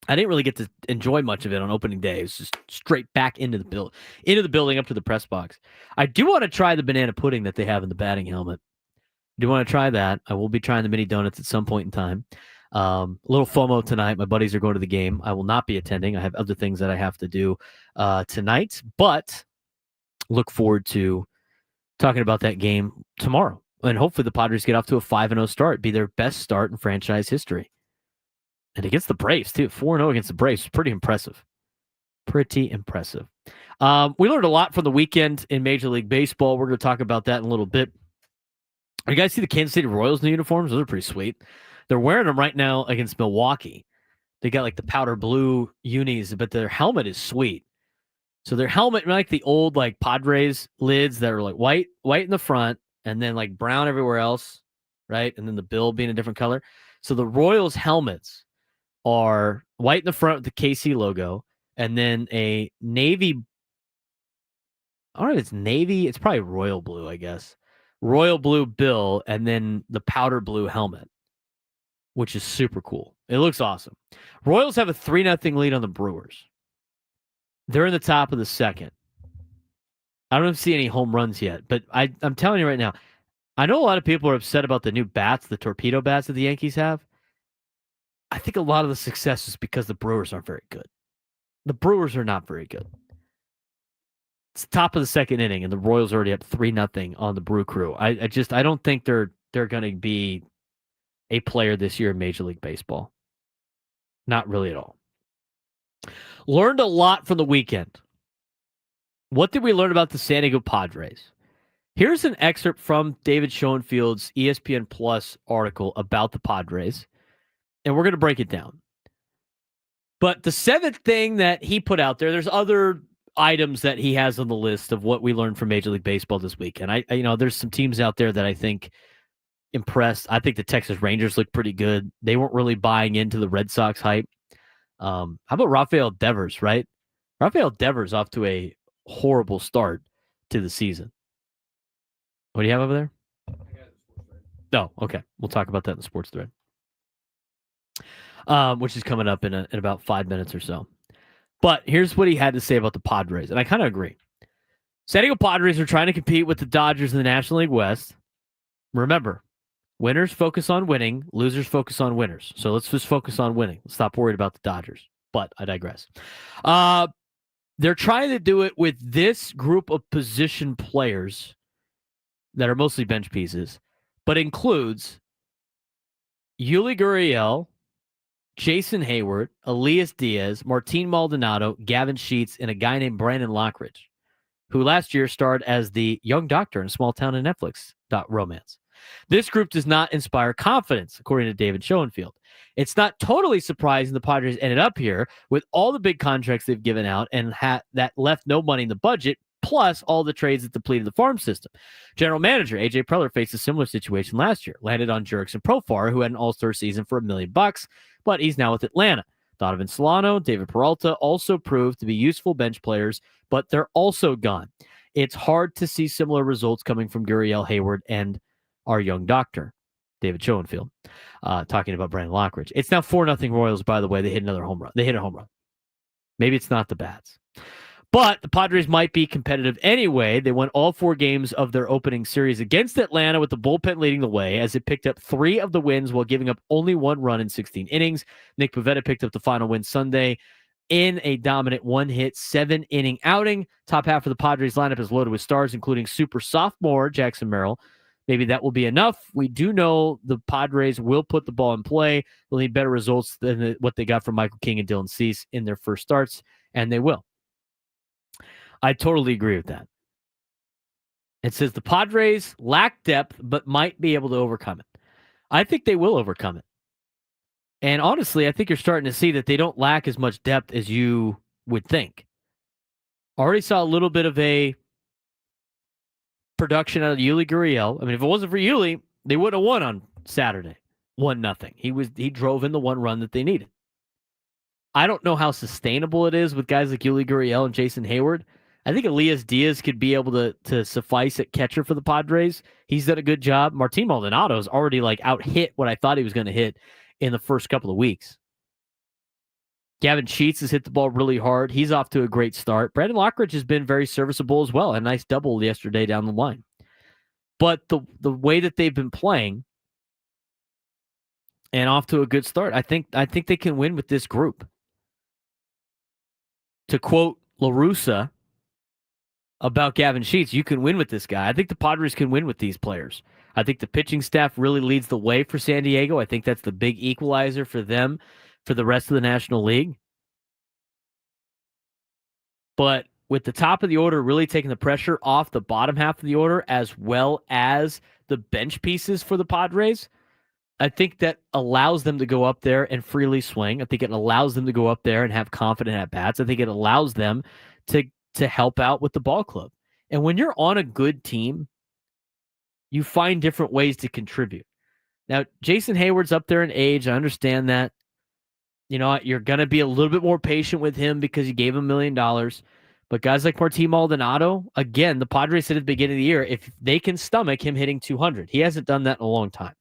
I didn't really get to enjoy much of it on opening day. It was just straight back into the building up to the press box. I do want to try the banana pudding that they have in the batting helmet. I do want to try that. I will be trying the mini donuts at some point in time. A little FOMO tonight. My buddies are going to the game. I will not be attending. I have other things that I have to do tonight, but look forward to talking about that game tomorrow. And hopefully the Padres get off to a 5-0 start, be their best start in franchise history. And against the Braves, too. 4-0 against the Braves. Pretty impressive. Pretty impressive. We learned a lot from the weekend in Major League Baseball. We're going to talk about that in a little bit. You guys see the Kansas City Royals new uniforms? Those are pretty sweet. They're wearing them right now against Milwaukee. They got like the powder blue unis, but their helmet is sweet. So their helmet, like the old like Padres lids that are like white in the front and then like brown everywhere else, right? And then the bill being a different color. So the Royals helmets are white in the front with the KC logo and then a navy. I don't know if it's navy. It's probably royal blue, I guess. Royal blue bill and then the powder blue helmet, which is super cool. It looks awesome. Royals have a 3-0 lead on the Brewers. They're in the top of the second. I don't see any home runs yet, but I'm telling you right now, I know a lot of people are upset about the new bats, the torpedo bats that the Yankees have. I think a lot of the success is because the Brewers aren't very good. The Brewers are not very good. It's top of the second inning, and the Royals are already up 3-0 on the Brew Crew. I don't think they're going to be a player this year in Major League Baseball. Not really at all. Learned a lot from the weekend. What did we learn about the San Diego Padres? Here's an excerpt from David Schoenfield's ESPN Plus article about the Padres, and we're going to break it down. But the seventh thing that he put out there, there's other items that he has on the list of what we learned from Major League Baseball this weekend. I there's some teams out there that I think impressed. I think the Texas Rangers look pretty good. They weren't really buying into the Red Sox hype. How about Rafael Devers, right? Rafael Devers off to a horrible start to the season. What do you have over there? Oh, okay. We'll talk about that in the sports thread, which is coming up in about 5 minutes or so. But here's what he had to say about the Padres, and I kind of agree. San Diego Padres are trying to compete with the Dodgers in the National League West. Remember, winners focus on winning, losers focus on winners. So let's just focus on winning. Let's stop worried about the Dodgers. But I digress. They're trying to do it with this group of position players that are mostly bench pieces, but includes Yuli Gurriel, Jason Hayward, Elias Diaz, Martin Maldonado, Gavin Sheets, and a guy named Brandon Lockridge, who last year starred as the young doctor in Small Town and Netflix romance. This group does not inspire confidence, according to David Schoenfield. It's not totally surprising the Padres ended up here with all the big contracts they've given out and that left no money in the budget plus all the trades that depleted the farm system. General manager AJ Preller faced a similar situation last year, landed on Jurickson Profar, who had an all-star season for $1 million, but he's now with Atlanta. Donovan Solano, David Peralta also proved to be useful bench players, but they're also gone. It's hard to see similar results coming from Gurriel Hayward and our young doctor, David Schoenfield, talking about Brandon Lockridge. It's now 4-0 Royals, by the way. They hit another home run. They hit a home run. Maybe it's not the Bats. But the Padres might be competitive anyway. They won all 4 games of their opening series against Atlanta with the bullpen leading the way as it picked up 3 of the wins while giving up only 1 run in 16 innings. Nick Pivetta picked up the final win Sunday in a dominant 1-hit, 7-inning outing. Top half of the Padres lineup is loaded with stars, including super sophomore Jackson Merrill. Maybe that will be enough. We do know the Padres will put the ball in play. They'll need better results than what they got from Michael King and Dylan Cease in their first starts, and they will. I totally agree with that. It says the Padres lack depth, but might be able to overcome it. I think they will overcome it. And honestly, I think you're starting to see that they don't lack as much depth as you would think. Already saw a little bit of a production out of Yuli Gurriel. I mean, if it wasn't for Yuli, they would have won on Saturday. 1-0. He drove in the 1 run that they needed. I don't know how sustainable it is with guys like Yuli Gurriel and Jason Hayward. I think Elias Diaz could be able to suffice at catcher for the Padres. He's done a good job. Martin Maldonado's already out hit what I thought he was going to hit in the first couple of weeks. Gavin Sheets has hit the ball really hard. He's off to a great start. Brandon Lockridge has been very serviceable as well. A nice double yesterday down the line. But the way that they've been playing and off to a good start, I think they can win with this group. To quote La Russa about Gavin Sheets, you can win with this guy. I think the Padres can win with these players. I think the pitching staff really leads the way for San Diego. I think that's the big equalizer for them for the rest of the National League. But with the top of the order really taking the pressure off the bottom half of the order, as well as the bench pieces for the Padres, I think that allows them to go up there and freely swing. I think it allows them to go up there and have confident at-bats. I think it allows them to help out with the ball club. And when you're on a good team, you find different ways to contribute. Now, Jason Hayward's up there in age. I understand that. You know, you're going to be a little bit more patient with him because you gave him $1 million. But guys like Martin Maldonado, again, the Padres said at the beginning of the year, if they can stomach him hitting 200, he hasn't done that in a long time.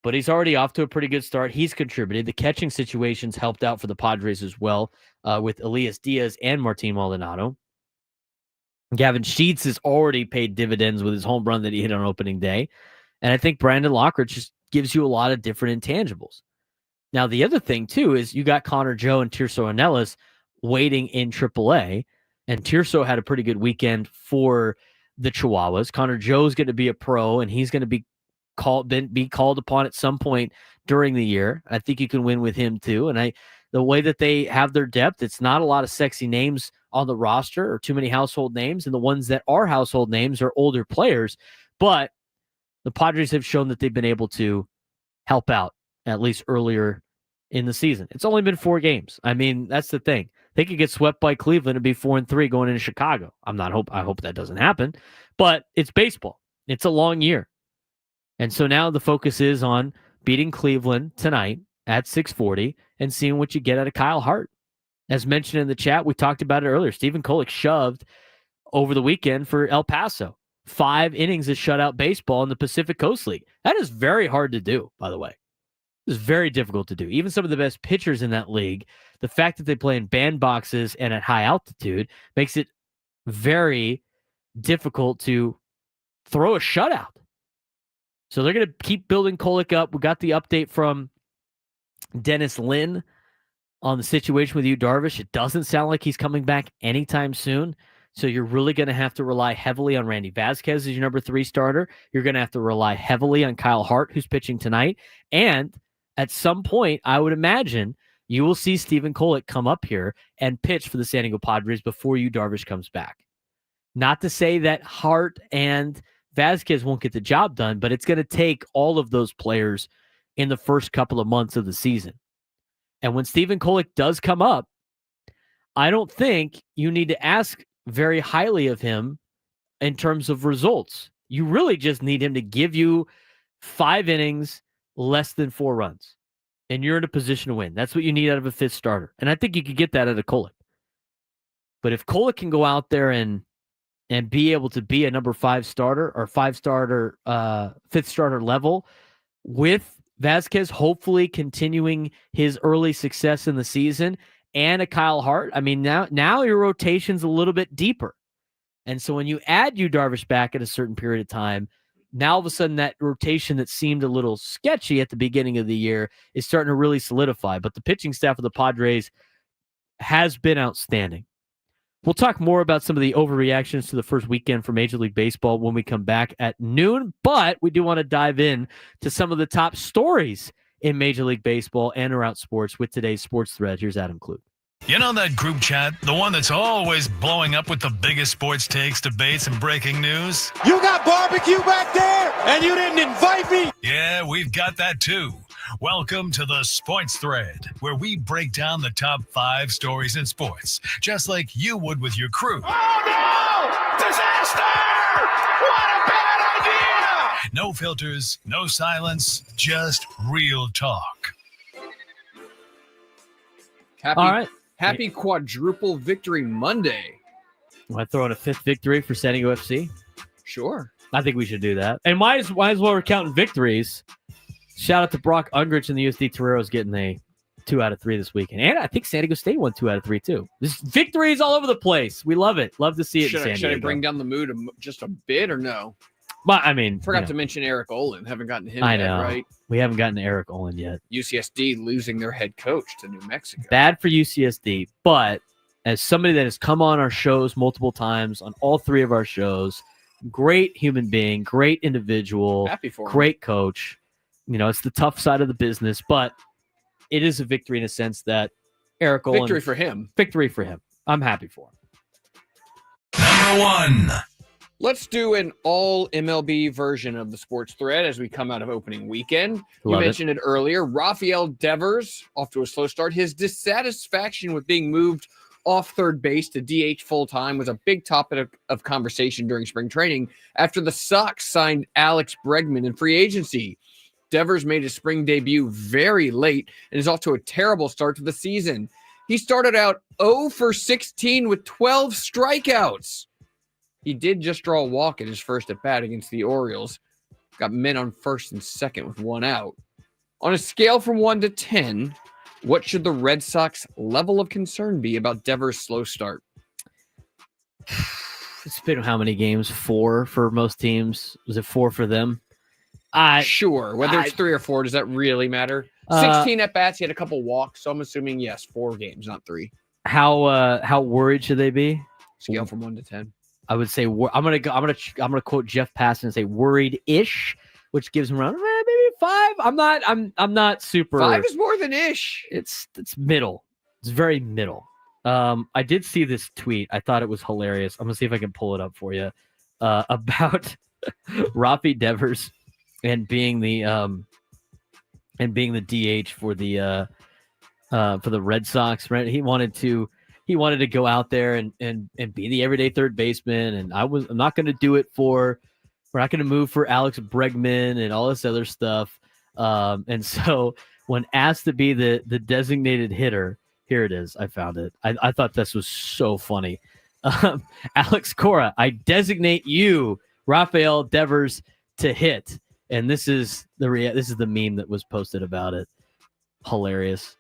But he's already off to a pretty good start. He's contributed. The catching situations helped out for the Padres as well with Elias Diaz and Martin Maldonado. Gavin Sheets has already paid dividends with his home run that he hit on opening day. And I think Brandon Lockridge just gives you a lot of different intangibles. Now, the other thing, too, is you got Connor Joe and Tirso Ornelas waiting in AAA. And Tirso had a pretty good weekend for the Chihuahuas. Connor Joe's going to be a pro, and he's going to be called upon at some point during the year. I think you can win with him, too. And the way that they have their depth, it's not a lot of sexy names on the roster or too many household names. And the ones that are household names are older players. But the Padres have shown that they've been able to help out, at least earlier in the season. It's only been 4 games. I mean, that's the thing. They could get swept by Cleveland and be 4-3 going into Chicago. I hope that doesn't happen. But it's baseball. It's a long year. And so now the focus is on beating Cleveland tonight at 6:40 and seeing what you get out of Kyle Hart. As mentioned in the chat, we talked about it earlier. Stephen Kolek shoved over the weekend for El Paso. 5 innings of shutout baseball in the Pacific Coast League. That is very hard to do, by the way. It's very difficult to do. Even some of the best pitchers in that league, the fact that they play in bandboxes and at high altitude makes it very difficult to throw a shutout. So they're going to keep building Kolek up. We got the update from Dennis Lynn on the situation with Yu Darvish. It doesn't sound like he's coming back anytime soon. So you're really going to have to rely heavily on Randy Vásquez as your number 3 starter. You're going to have to rely heavily on Kyle Hart, who's pitching tonight. And at some point, I would imagine you will see Stephen Kolek come up here and pitch for the San Diego Padres before Yu Darvish comes back. Not to say that Hart and Vázquez won't get the job done, but it's going to take all of those players in the first couple of months of the season. And when Stephen Kolek does come up, I don't think you need to ask very highly of him in terms of results. You really just need him to give you 5 innings, less than 4 runs, and you're in a position to win. That's what you need out of a 5th starter. And I think you could get that out of Kolek. But if Kolek can go out there and be able to be a number 5 starter or 5 starter, 5th starter level with Vásquez hopefully continuing his early success in the season and a Kyle Hart, I mean, now your rotation's a little bit deeper. And so when you add Yu Darvish back at a certain period of time, now all of a sudden that rotation that seemed a little sketchy at the beginning of the year is starting to really solidify. But the pitching staff of the Padres has been outstanding. We'll talk more about some of the overreactions to the first weekend for Major League Baseball when we come back at noon, but we do want to dive in to some of the top stories in Major League Baseball and around sports with today's Sports Thread. Here's Adam Klug. You know that group chat, the one that's always blowing up with the biggest sports takes, debates, and breaking news? You got barbecue back there, and you didn't invite me? Yeah, we've got that too. Welcome to the Sports Thread, where we break down the top 5 stories in sports, just like you would with your crew. Oh no! Disaster! What a bad idea! No filters, no silence, just real talk. All right. Happy quadruple victory Monday. Want to throw in a 5th victory for San Diego FC? Sure. I think we should do that. And might as well we're counting victories. Shout out to Brock Ungrich and the USD Toreros getting a 2 out of 3 this weekend. And I think San Diego State won 2 out of 3 too. This victories all over the place. We love it. Love to see it in San Diego. Should I bring down the mood just a bit or no? But I mean, Forgot to mention Eric Olin. Haven't gotten him I yet, know. right? We haven't gotten Eric Olin yet. UCSD losing their head coach to New Mexico. Bad for UCSD, but as somebody that has come on our shows multiple times, on all 3 of our shows, great human being, great individual, Happy for him. great coach. You know, it's the tough side of the business, but it is a victory in a sense that Eric Olin. Victory for him. Victory for him. I'm happy for him. Number 1. Let's do an all MLB version of the Sports Thread as we come out of opening weekend. You Love it. mentioned it earlier. Rafael Devers, off to a slow start. His dissatisfaction with being moved off third base to DH full-time was a big topic of conversation during spring training after the Sox signed Alex Bregman in free agency. Devers made his spring debut very late and is off to a terrible start to the season. He started out 0 for 16 with 12 strikeouts. He did just draw a walk in his first at-bat against the Orioles. Got men on first and second with 1 out. On a scale from 1 to 10, what should the Red Sox level of concern be about Devers' slow start? It's been how many games? 4 for most teams. Was it 4 for them? Sure. Whether it's 3 or 4, does that really matter? 16 at-bats, he had a couple walks, so I'm assuming, yes, 4 games, not 3. How worried should they be? Scale from 1 to 10. I would say I'm gonna quote Jeff Passan and say worried-ish, which gives him around maybe 5. I'm not super. 5 is more than ish. It's middle. It's very middle. I did see this tweet. I thought it was hilarious. I'm gonna see if I can pull it up for you about Rafi Devers and being the DH for the Red Sox. Right, he wanted to go out there and be the everyday third baseman, and I'm not going to do it we're not going to move for Alex Bregman and all this other stuff. And so when asked to be the designated hitter, here it is. I found it. I thought this was so funny. Alex Cora, I designate you, Rafael Devers, to hit. And this is the meme that was posted about it. Hilarious.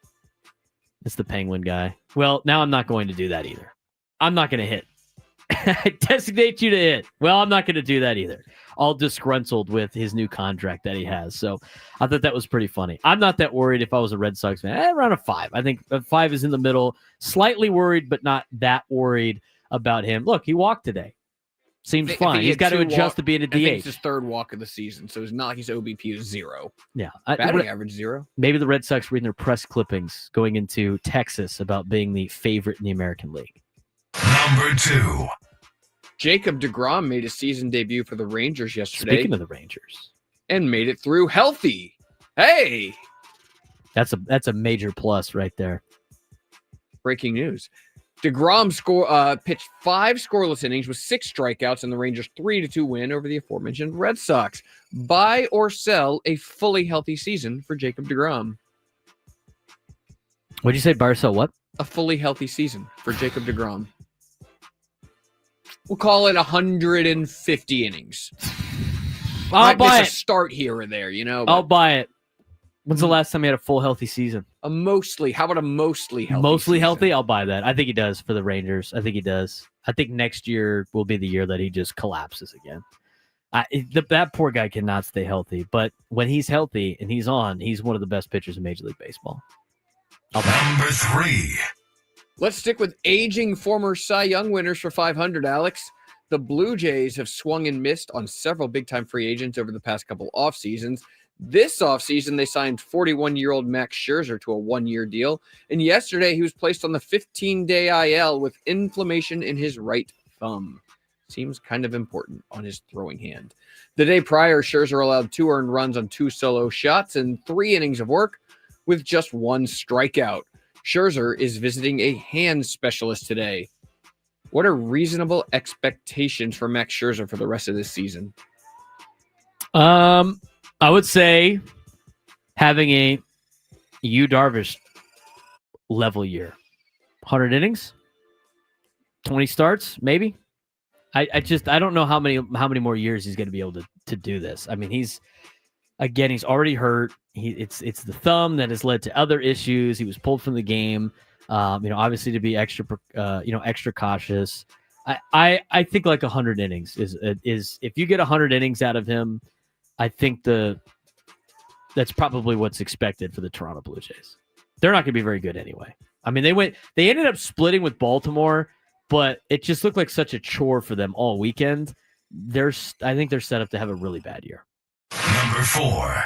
It's the Penguin guy. Well, now I'm not going to do that either. I'm not going to hit. I designate you to hit. Well, I'm not going to do that either. All disgruntled with his new contract that he has. So I thought that was pretty funny. I'm not that worried if I was a Red Sox fan. Around a 5. I think a 5 is in the middle. Slightly worried, but not that worried about him. Look, he walked today. Seems fine. He's got to adjust to being a DH. I think it's his 3rd walk of the season, so it's not like his OBP is 0. Yeah. Batting average 0. Maybe the Red Sox reading their press clippings going into Texas about being the favorite in the American League. Number 2. Jacob deGrom made his season debut for the Rangers yesterday. Speaking of the Rangers. And made it through healthy. Hey! That's a major plus right there. Breaking news. DeGrom pitched 5 scoreless innings with 6 strikeouts in the Rangers' 3-2 win over the aforementioned Red Sox. Buy or sell a fully healthy season for Jacob DeGrom? What'd you say, buy or sell what? A fully healthy season for Jacob DeGrom. We'll call it 150 innings. I'll buy it. A start here or there, you know. I'll buy it. When's the last time he had a full healthy season? How about a mostly healthy Mostly season? healthy? I'll buy that. I think he does for the Rangers. I think he does. I think next year will be the year that he just collapses again. That poor guy cannot stay healthy, but when he's healthy and he's on, he's one of the best pitchers in Major League Baseball. Number 3. Let's stick with aging former Cy Young winners for 500, Alex. The Blue Jays have swung and missed on several big-time free agents over the past couple off seasons. This offseason, they signed 41-year-old Max Scherzer to a 1-year deal. And yesterday, he was placed on the 15-day IL with inflammation in his right thumb. Seems kind of important on his throwing hand. The day prior, Scherzer allowed 2 earned runs on 2 solo shots and 3 innings of work with just 1 strikeout. Scherzer is visiting a hand specialist today. What are reasonable expectations for Max Scherzer for the rest of this season? I would say having a Yu Darvish level year. 100 innings, 20 starts, maybe. I don't know how many more years he's going to be able to do this. I mean, he's already hurt. It's the thumb that has led to other issues. He was pulled from the game. Obviously to be extra cautious. I think like 100 innings is if you get 100 innings out of him, I think that's probably what's expected for the Toronto Blue Jays. They're not going to be very good anyway. I mean, they ended up splitting with Baltimore, but it just looked like such a chore for them all weekend. I think they're set up to have a really bad year. Number 4.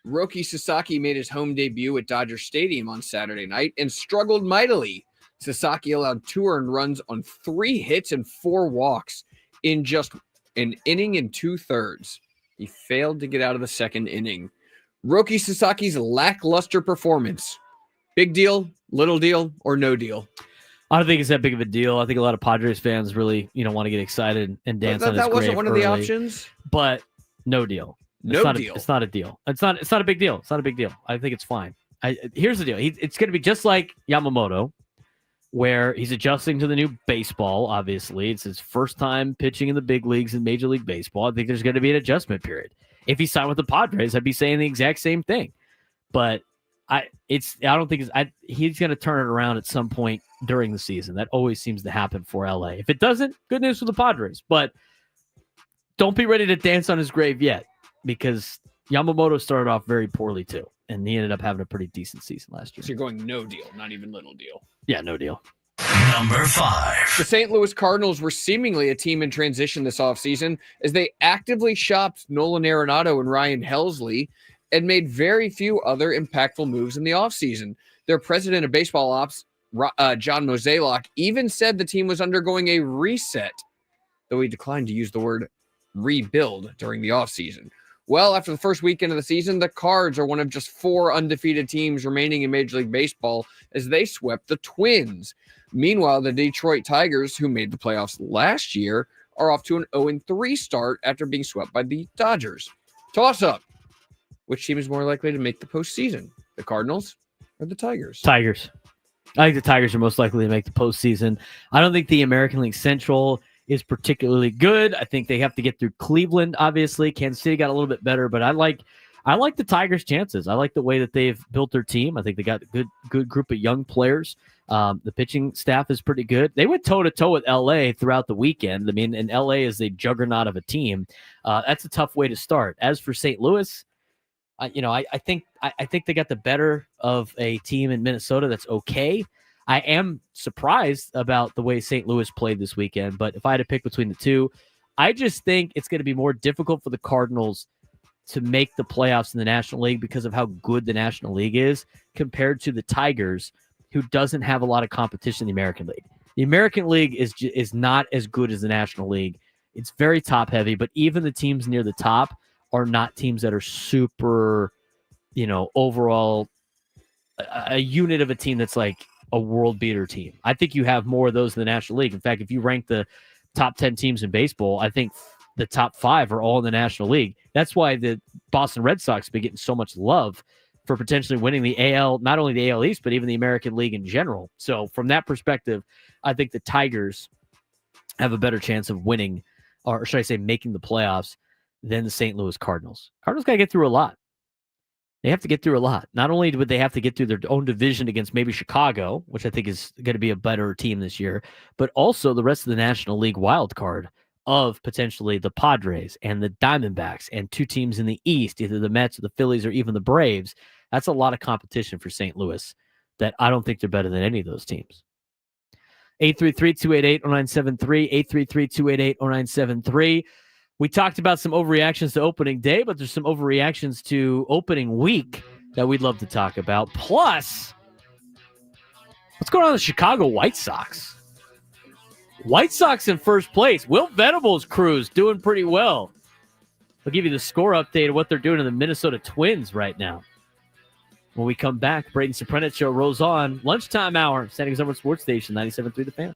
Roki Sasaki made his home debut at Dodger Stadium on Saturday night and struggled mightily. Sasaki allowed 2 earned runs on 3 hits and 4 walks in just an inning and 2/3. He failed to get out of the second inning. Roki Sasaki's lackluster performance. Big deal, little deal, or no deal? I don't think it's that big of a deal. I think a lot of Padres fans really, want to get excited and dance on his grave. That wasn't one of early, the options? But no deal. It's not a deal. It's not a deal. It's not a big deal. It's not a big deal. I think it's fine. Here's the deal. It's going to be just like Yamamoto, where he's adjusting to the new baseball, obviously. It's his first time pitching in the big leagues in Major League Baseball. I think there's going to be an adjustment period. If he signed with the Padres, I'd be saying the exact same thing. But he's going to turn it around at some point during the season. That always seems to happen for LA. If it doesn't, good news for the Padres. But don't be ready to dance on his grave yet, because Yamamoto started off very poorly too, and he ended up having a pretty decent season last year. So you're going no deal, not even little deal. Yeah, no deal. Number 5. The St. Louis Cardinals were seemingly a team in transition this offseason as they actively shopped Nolan Arenado and Ryan Helsley and made very few other impactful moves in the offseason. Their president of baseball ops, John Mozeliak, even said the team was undergoing a reset, though he declined to use the word rebuild during the offseason. Well, after the first weekend of the season, the Cards are one of just 4 undefeated teams remaining in Major League Baseball as they swept the Twins. Meanwhile, the Detroit Tigers, who made the playoffs last year, are off to an 0-3 start after being swept by the Dodgers. Toss up. Which team is more likely to make the postseason? The Cardinals or the Tigers? Tigers. I think the Tigers are most likely to make the postseason. I don't think the American League Central is particularly good. I think they have to get through Cleveland, obviously. Kansas City got a little bit better, but I like the Tigers' chances. I like the way that they've built their team. I think they got a good group of young players. The pitching staff is pretty good. They went toe-to-toe with LA throughout the weekend. I mean, and LA is a juggernaut of a team. That's a tough way to start. As for St. Louis, I think they got the better of a team in Minnesota that's okay. I am surprised about the way St. Louis played this weekend, but if I had to pick between the two, I just think it's going to be more difficult for the Cardinals to make the playoffs in the National League because of how good the National League is compared to the Tigers, who doesn't have a lot of competition in the American League. The American League is not as good as the National League. It's very top heavy, but even the teams near the top are not teams that are super, overall a unit of a team that's like a world beater team. I think you have more of those in the National League. In fact, if you rank the top 10 teams in baseball, I think the top 5 are all in the National League. That's why the Boston Red Sox have been getting so much love for potentially winning the AL, not only the AL East, but even the American League in general. So from that perspective, I think the Tigers have a better chance of winning, or should I say making the playoffs, than the St. Louis Cardinals. Cardinals got to get through a lot. They have to get through a lot. Not only would they have to get through their own division against maybe Chicago, which I think is going to be a better team this year, but also the rest of the National League wild card of potentially the Padres and the Diamondbacks and 2 teams in the East, either the Mets or the Phillies or even the Braves. That's a lot of competition for St. Louis that I don't think they're better than any of those teams. 833-288-0973, 833-288-0973. We talked about some overreactions to opening day, but there's some overreactions to opening week that we'd love to talk about. Plus, what's going on with the Chicago White Sox? White Sox in first place. Will Venable's crew's doing pretty well. I'll give you the score update of what they're doing to the Minnesota Twins right now. When we come back, Braden Surprenant Show rolls on. Lunchtime hour, San Diego Sports Station, 97.3 The Fan.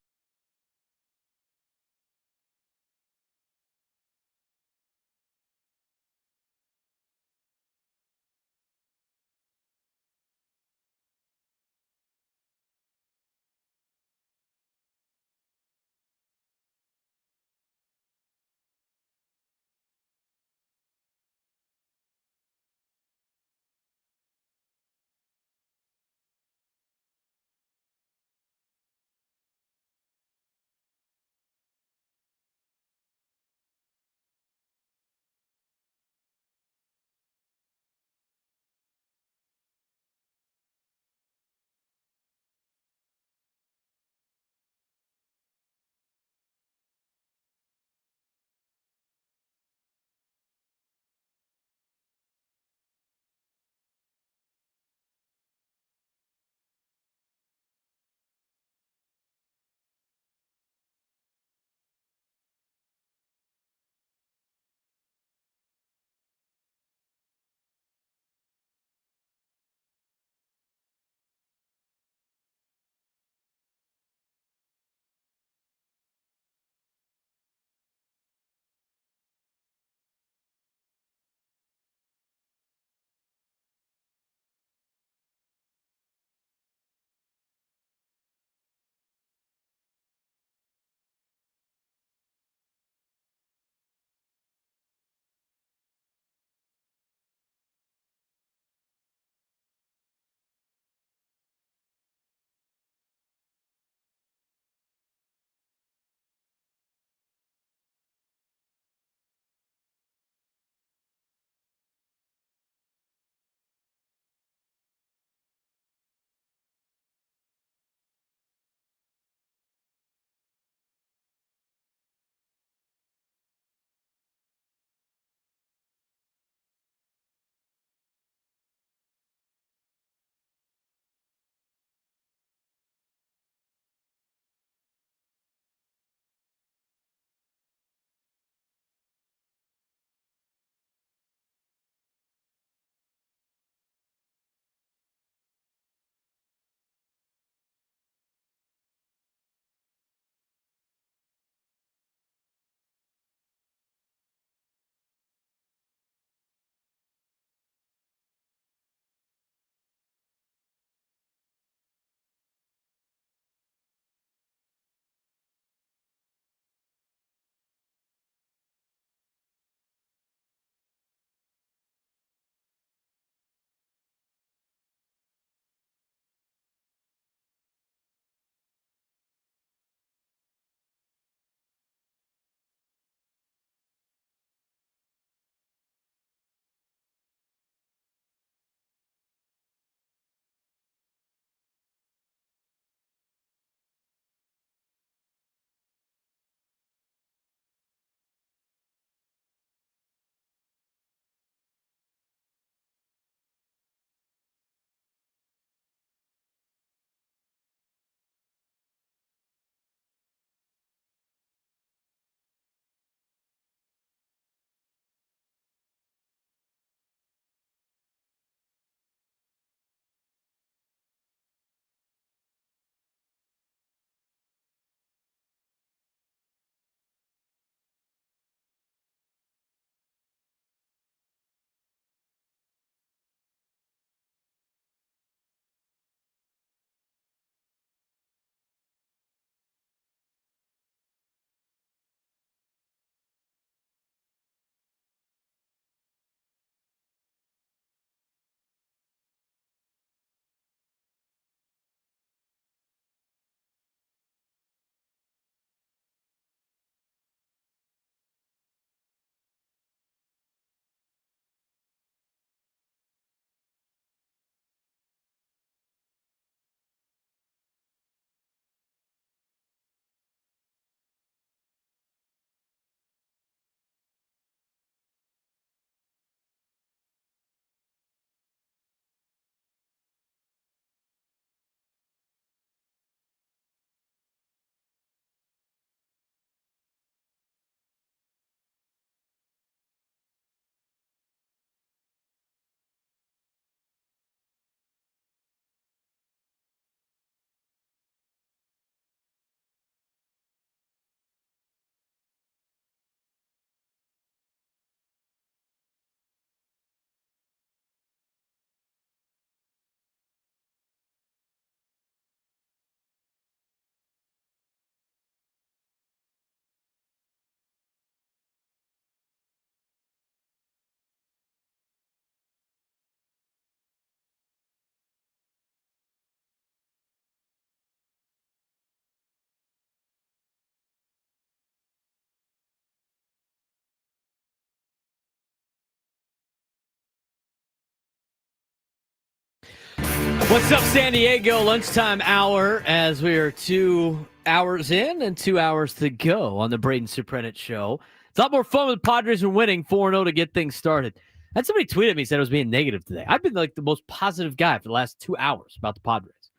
What's up, San Diego? Lunchtime hour as we are 2 hours in and 2 hours to go on the Braden Surprenant show. It's a lot more fun with Padres are winning 4-0 to get things started. I had somebody tweet at me, said I was being negative today. I've been like the most positive guy for the last 2 hours about the Padres.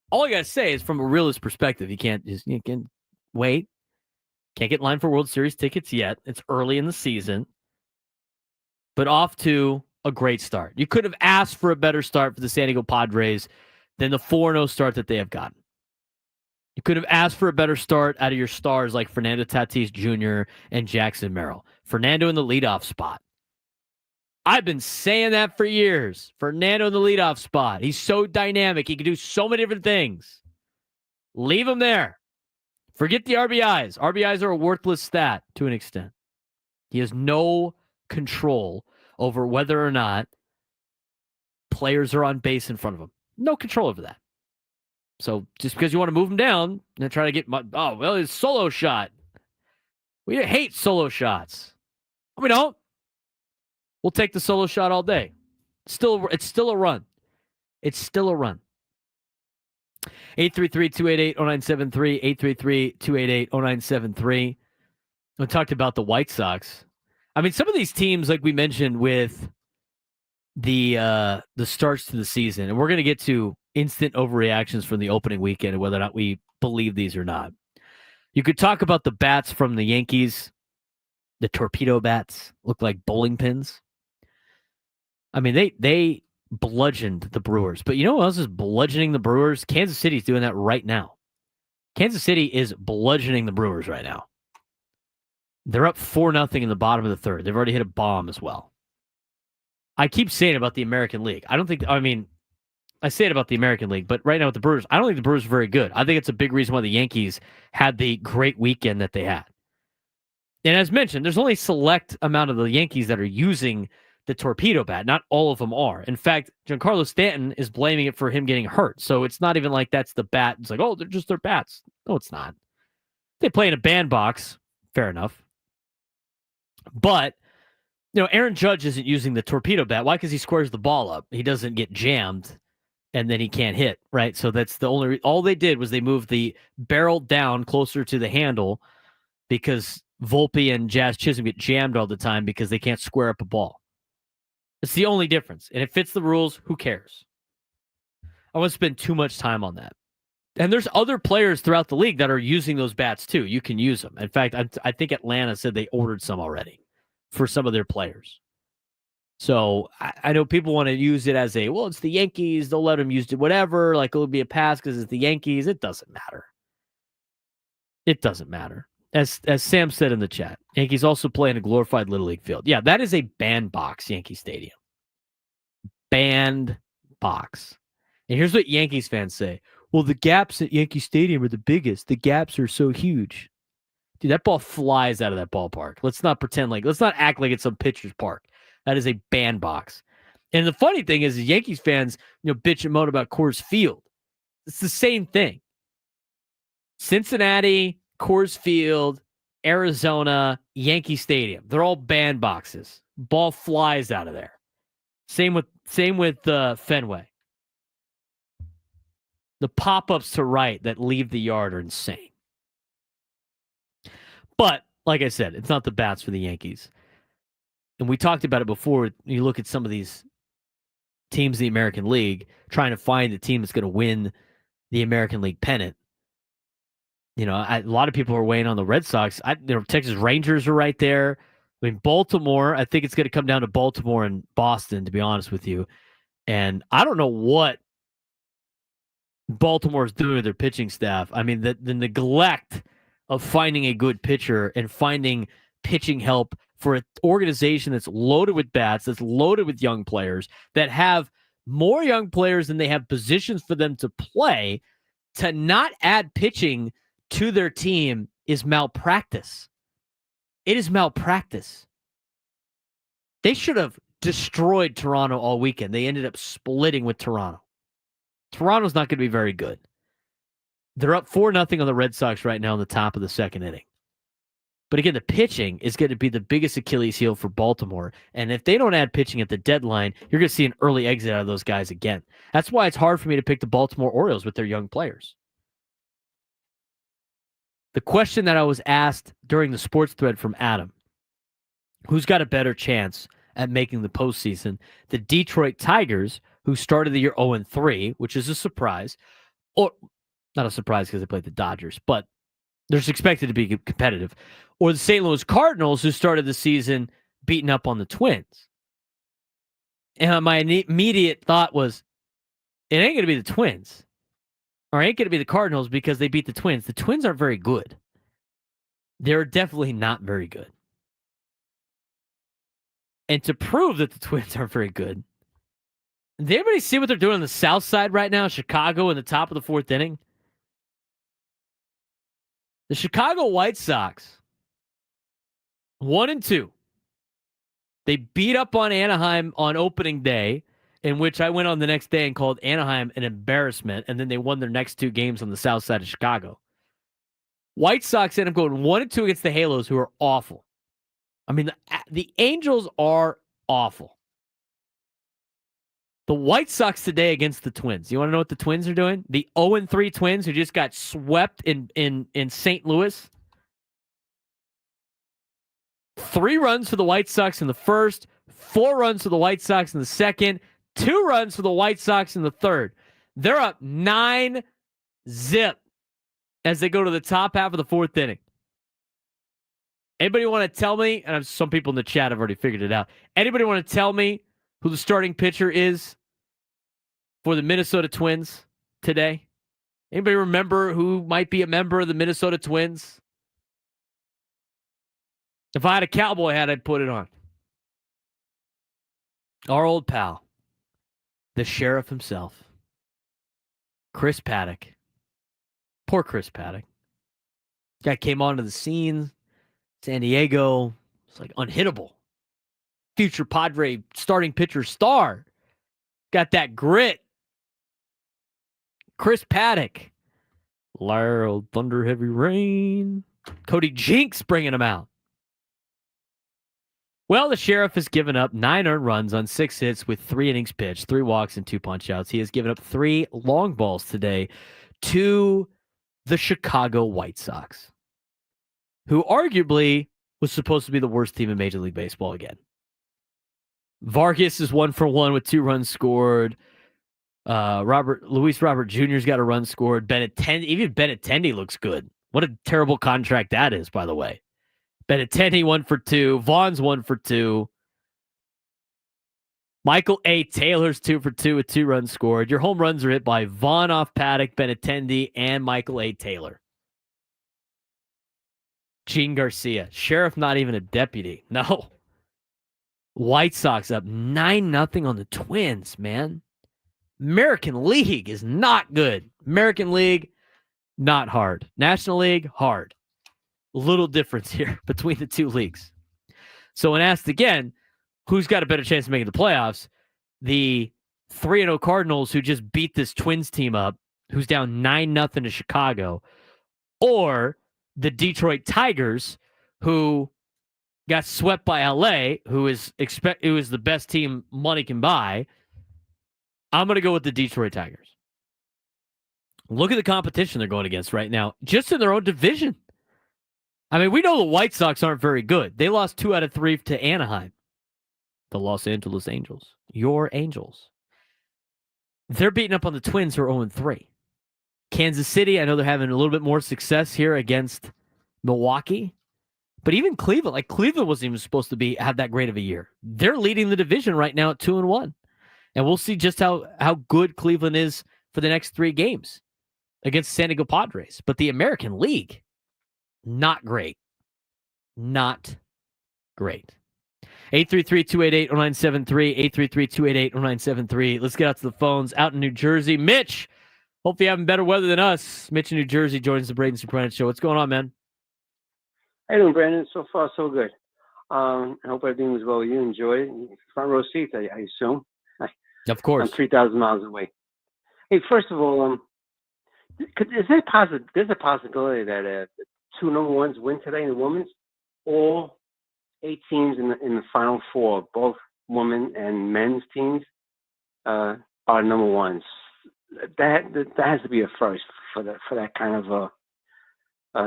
All I got to say is from a realist perspective, you can't wait. Can't get in line for World Series tickets yet. It's early in the season. But off to a great start. You could have asked for a better start for the San Diego Padres than the 4-0 start that they have gotten. You could have asked for a better start out of your stars like Fernando Tatis Jr. and Jackson Merrill. Fernando in the leadoff spot. I've been saying that for years. Fernando in the leadoff spot. He's so dynamic. He can do so many different things. Leave him there. Forget the RBIs. RBIs are a worthless stat to an extent. He has no control over whether or not players are on base in front of him. No control over that. So just because you want to move him down and try to get his solo shot. We hate solo shots. We don't. We'll take the solo shot all day. It's still a run. It's still a run. 833-288-0973, 833-288-0973. We talked about the White Sox. I mean, some of these teams, like we mentioned with the starts to the season, and we're going to get to instant overreactions from the opening weekend and whether or not we believe these or not. You could talk about the bats from the Yankees. The torpedo bats look like bowling pins. I mean, they bludgeoned the Brewers. But you know who else is bludgeoning the Brewers? Kansas City's doing that right now. Kansas City is bludgeoning the Brewers right now. They're up 4-0 in the bottom of the third. They've already hit a bomb as well. I keep saying about the American League. I say it about the American League, but right now with the Brewers, I don't think the Brewers are very good. I think it's a big reason why the Yankees had the great weekend that they had. And as mentioned, there's only a select amount of the Yankees that are using the torpedo bat. Not all of them are. In fact, Giancarlo Stanton is blaming it for him getting hurt. So it's not even like that's the bat. It's like, oh, they're just their bats. No, it's not. They play in a bandbox. Fair enough. But, Aaron Judge isn't using the torpedo bat. Why? Because he squares the ball up. He doesn't get jammed, and then he can't hit, right? So that's the only all they did was they moved the barrel down closer to the handle because Volpe and Jazz Chisholm get jammed all the time because they can't square up a ball. It's the only difference. And it fits the rules. Who cares? I won't spend too much time on that. And there's other players throughout the league that are using those bats too. You can use them. In fact, I think Atlanta said they ordered some already for some of their players. So I know people want to use it as it's the Yankees. They'll let them use it, whatever. Like it'll be a pass because it's the Yankees. It doesn't matter. It doesn't matter. As Sam said in the chat, Yankees also play in a glorified Little League field. Yeah, that is a bandbox, Yankee Stadium. Bandbox. And here's what Yankees fans say. Well, the gaps at Yankee Stadium are the biggest. The gaps are so huge. Dude, that ball flies out of that ballpark. Let's not act like it's some pitcher's park. That is a bandbox. And the funny thing is, Yankees fans, bitch and moan about Coors Field. It's the same thing. Cincinnati, Coors Field, Arizona, Yankee Stadium. They're all bandboxes. Ball flies out of there. Same with Fenway. The pop-ups to right that leave the yard are insane. But, like I said, it's not the bats for the Yankees. And we talked about it before. You look at some of these teams in the American League trying to find the team that's going to win the American League pennant. A lot of people are weighing on the Red Sox. Texas Rangers are right there. I mean, Baltimore, I think it's going to come down to Baltimore and Boston, to be honest with you. And I don't know what Baltimore is doing with their pitching staff. I mean, the neglect of finding a good pitcher and finding pitching help for an organization that's loaded with bats, that's loaded with young players, that have more young players than they have positions for them to play, to not add pitching to their team is malpractice. It is malpractice. They should have destroyed Toronto all weekend. They ended up splitting with Toronto. Toronto's not going to be very good. They're up 4-0 on the Red Sox right now in the top of the second inning. But again, the pitching is going to be the biggest Achilles heel for Baltimore. And if they don't add pitching at the deadline, you're going to see an early exit out of those guys again. That's why it's hard for me to pick the Baltimore Orioles with their young players. The question that I was asked during the sports thread from Adam, who's got a better chance at making the postseason? The Detroit Tigers, who started the year 0-3, which is a surprise, or not a surprise because they played the Dodgers, but they're expected to be competitive, or the St. Louis Cardinals, who started the season beating up on the Twins. And my immediate thought was, it ain't going to be the Twins, or it ain't going to be the Cardinals because they beat the Twins. The Twins aren't very good. They're definitely not very good. And to prove that the Twins aren't very good, did anybody see what they're doing on the South Side right now? Chicago in the top of the fourth inning. The Chicago White Sox, 1-2. They beat up on Anaheim on opening day, in which I went on the next day and called Anaheim an embarrassment, and then they won their next 2 games on the South Side of Chicago. White Sox end up going 1-2 against the Halos, who are awful. I mean, the Angels are awful. The White Sox today against the Twins. You want to know what the Twins are doing? The 0-3 Twins, who just got swept in St. Louis. 3 runs for the White Sox in the first, 4 runs for the White Sox in the second, 2 runs for the White Sox in the third. They're up 9-0 as they go to the top half of the fourth inning. Anybody want to tell me, and some people in the chat have already figured it out, anybody want to tell me who the starting pitcher is for the Minnesota Twins today? Anybody remember who might be a member of the Minnesota Twins? If I had a cowboy hat, I'd put it on. Our old pal, the sheriff himself, Chris Paddock. Poor Chris Paddock. Guy came onto the scene, San Diego. It's like unhittable. Future Padre starting pitcher star. Got that grit. Chris Paddock. Loud thunder, heavy rain. Cody Jinks bringing him out. Well, the sheriff has given up 9 earned runs on 6 hits with 3 innings pitched, 3 walks, and 2 punch-outs. He has given up 3 long balls today to the Chicago White Sox, who arguably was supposed to be the worst team in Major League Baseball again. Vargas is 1 for 1 with 2 runs scored. Luis Robert Jr.'s got a run scored. Even Benintendi looks good. What a terrible contract that is, by the way. Benintendi 1 for 2. Vaughn's 1 for 2. Michael A. Taylor's 2 for 2 with 2 runs scored. Your home runs are hit by Vaughn off Paddock, Benintendi, and Michael A. Taylor. Gene Garcia. Sheriff not even a deputy. No. White Sox up 9-0 on the Twins, man. American League is not good. American League, not hard. National League, hard. Little difference here between the 2 leagues. So when asked again, who's got a better chance of making the playoffs? The 3-0 Cardinals, who just beat this Twins team up, who's down 9-0 to Chicago, or the Detroit Tigers, who got swept by LA, who is the best team money can buy. I'm going to go with the Detroit Tigers. Look at the competition they're going against right now, just in their own division. I mean, we know the White Sox aren't very good. They lost 2 out of 3 to Anaheim. The Los Angeles Angels. Your Angels. They're beating up on the Twins, who are 0-3. Kansas City, I know they're having a little bit more success here against Milwaukee. But even Cleveland, Cleveland wasn't even supposed to have that great of a year. They're leading the division right now at 2-1. And we'll see just how good Cleveland is for the next 3 games against San Diego Padres. But the American League, not great. Not great. 833-288-0973, 833-288-0973. Let's get out to the phones. Out in New Jersey. Mitch, hopefully you're having better weather than us. Mitch in New Jersey joins the Braden Surprenant Show. What's going on, man? How you doing, Brandon? So far, so good. I hope everything was well. You enjoyed it. Front row seats, I assume. Of course. I'm 3,000 miles away. Hey, first of all, there's a possibility that 2 number 1s win today in the women's? all 8 teams in the Final Four, both women and men's teams, are number ones. That has to be a first for that kind of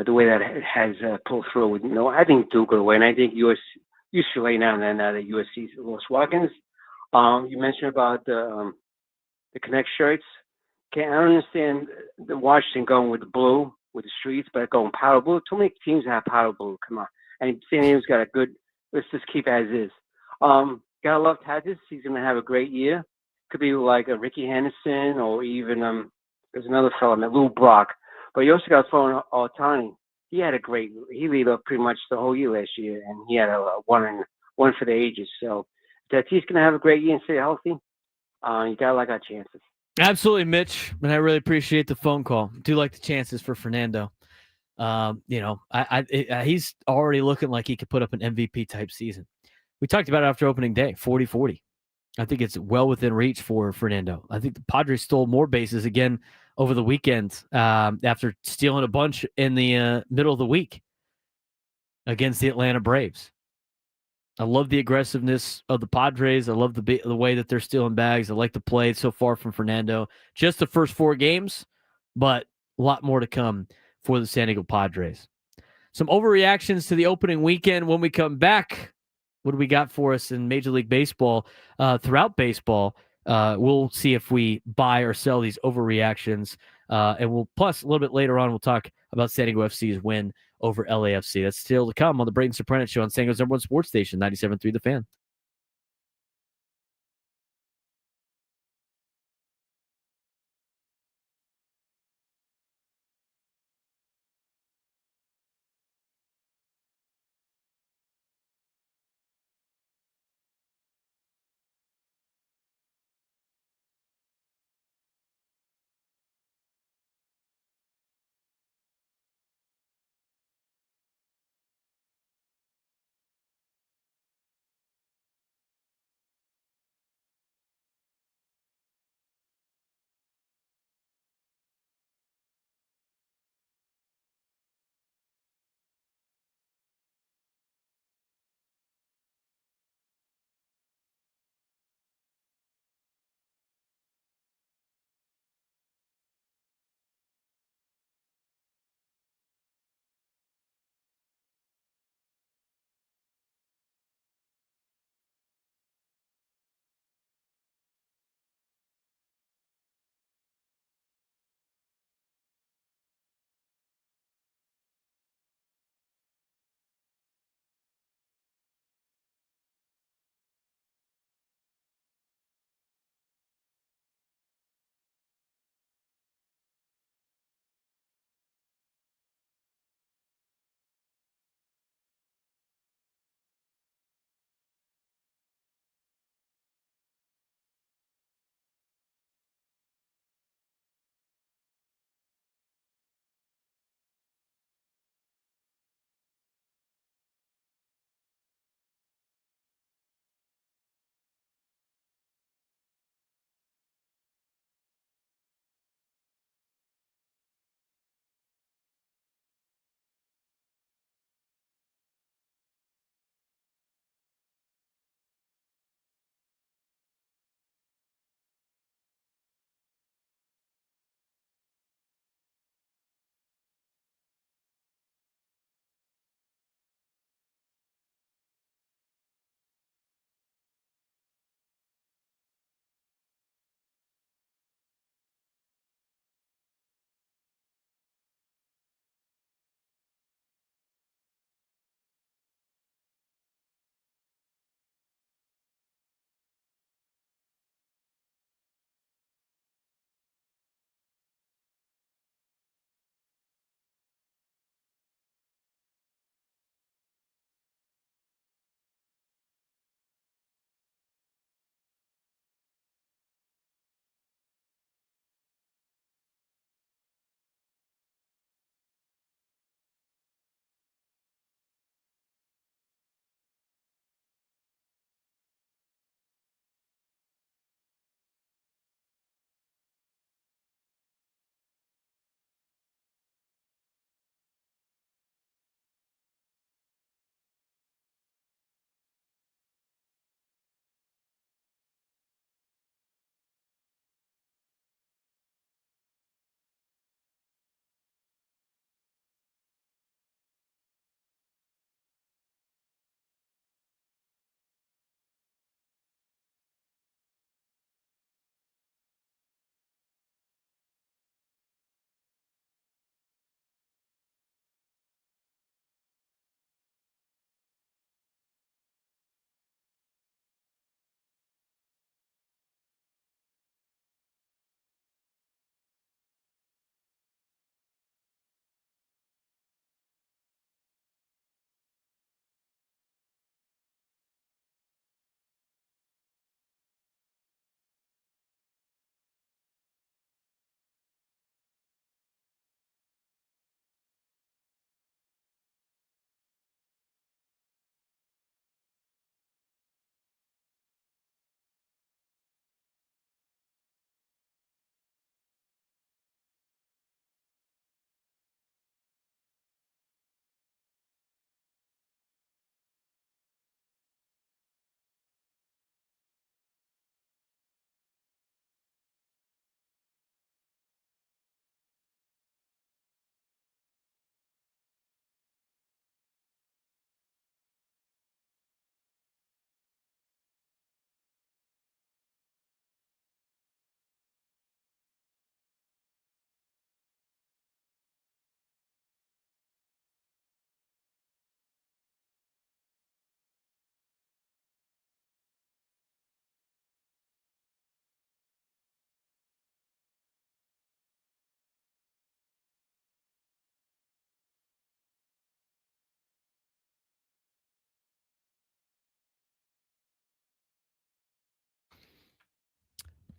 the way that it has pulled through. I think Duke will win. I think UCLA now and then that USC lost Watkins. You mentioned about the Connect shirts. Okay, I don't understand the Washington going with the blue with the streets, but going powder blue. Too many teams have powder blue. Come on, and San Diego's got a good. Let's just keep as is. Gotta love Tatis. He's gonna have a great year. Could be like a Ricky Henderson or even there's another fellow, Lou Brock. But you also got throwing Ohtani. He lead up pretty much the whole year last year, and he had a one for the ages. So Tatis gonna have a great year and stay healthy. You gotta like our chances. Absolutely, Mitch, and I really appreciate the phone call. Do like the chances for Fernando. He's already looking like he could put up an MVP type season. We talked about it after opening day, 40-40. I think it's well within reach for Fernando. I think the Padres stole more bases again over the weekend after stealing a bunch in the middle of the week against the Atlanta Braves. I love the aggressiveness of the Padres. I love the way that they're stealing bags. I like the play so far from Fernando. Just the first 4 games, but a lot more to come for the San Diego Padres. Some overreactions to the opening weekend. When we come back, what do we got for us in Major League Baseball? Throughout baseball, we'll see if we buy or sell these overreactions. And we'll, plus, a little bit later on, we'll talk about San Diego FC's win over LAFC. That's still to come on the Braden Surprenant Show on San Diego's #1 sports station, 97.3 The Fan.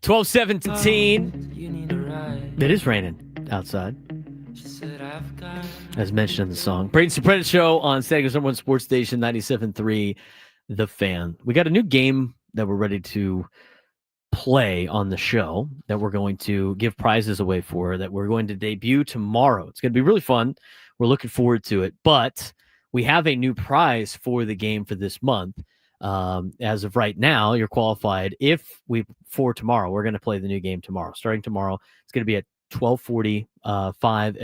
12:17. It is raining outside, as mentioned in the song. Braden Surprenant Show on San Diego's #1 sports station, 97.3 The Fan. We got a new game that we're ready to play on the show that we're going to give prizes away for, that we're going to debut tomorrow. It's going to be really fun. We're looking forward to it. But we have a new prize for the game for this month. As of right now, you're qualified. For tomorrow, we're going to play the new game tomorrow. Starting tomorrow, it's going to be at 12:45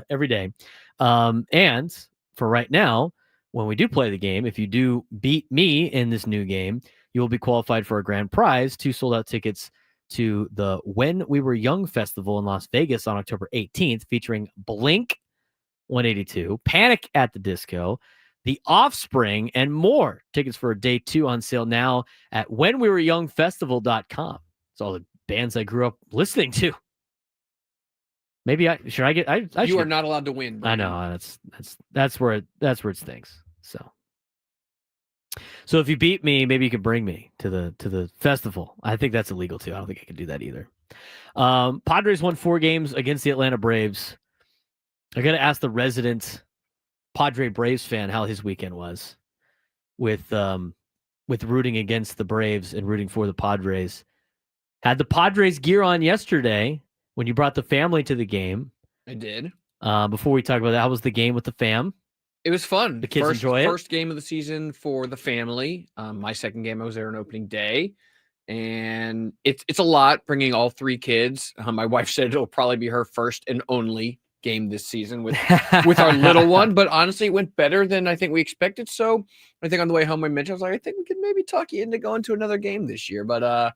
every day. And for right now, when we do play the game, if you do beat me in this new game, you will be qualified for a grand prize, 2 sold-out tickets to the When We Were Young Festival in Las Vegas on October 18th, featuring Blink 182, Panic at the Disco, The Offspring, and more. Tickets for day 2 on sale now at whenwewereyoungfestival.com. It's all the bands I grew up listening to. Maybe I you are not allowed to win, Brandon. I know that's where it stinks. So if you beat me, maybe you can bring me to the festival. I think that's illegal too. I don't think I can do that either. Padres won 4 games against the Atlanta Braves. I got to ask the resident Padre Braves fan how his weekend was with rooting against the Braves and rooting for the Padres. Had the Padres gear on yesterday when you brought the family to the game. I did. Before we talk about that, how was the game with the fam? It was fun. The kids enjoy it? First game of the season for the family. My second game, I was there on opening day. And it's a lot bringing all 3 kids. My wife said it'll probably be her first and only game this season with our little one. But honestly, it went better than I think we expected. So I think on the way home, I mentioned, I was like, I think we could maybe talk you into going to another game this year. But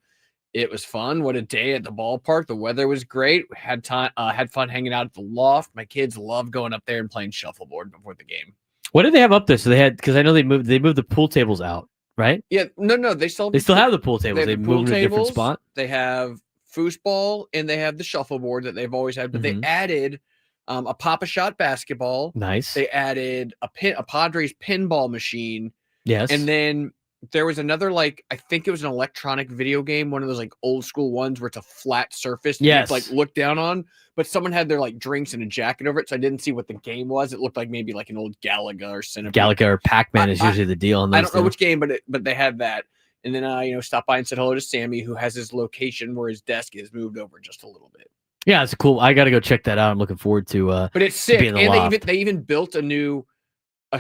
it was fun. What a day at the ballpark. The weather was great. We had fun hanging out at the loft. My kids love going up there and playing shuffleboard before the game. What did they have up there? So they had, because I know they moved the pool tables out, right? Yeah, no, they still have the pool tables. They moved to a different spot. They have foosball and they have the shuffleboard that they've always had, but they added a Pop-A-Shot basketball. Nice. They added a Padres pinball machine. Yes. And then there was another, like, I think it was an electronic video game, one of those like old school ones where it's a flat surface that you have to, like, look down on. But someone had their like drinks and a jacket over it, so I didn't see what the game was. It looked like maybe like an old Galaga or Centipede. Galaga or Pac-Man is usually the deal on those. I don't know which game, but they had that. And then stopped by and said hello to Sammy, who has his location where his desk is moved over just a little bit. Yeah, it's cool. I got to go check that out. I'm looking forward to. But it's sick, and they even built a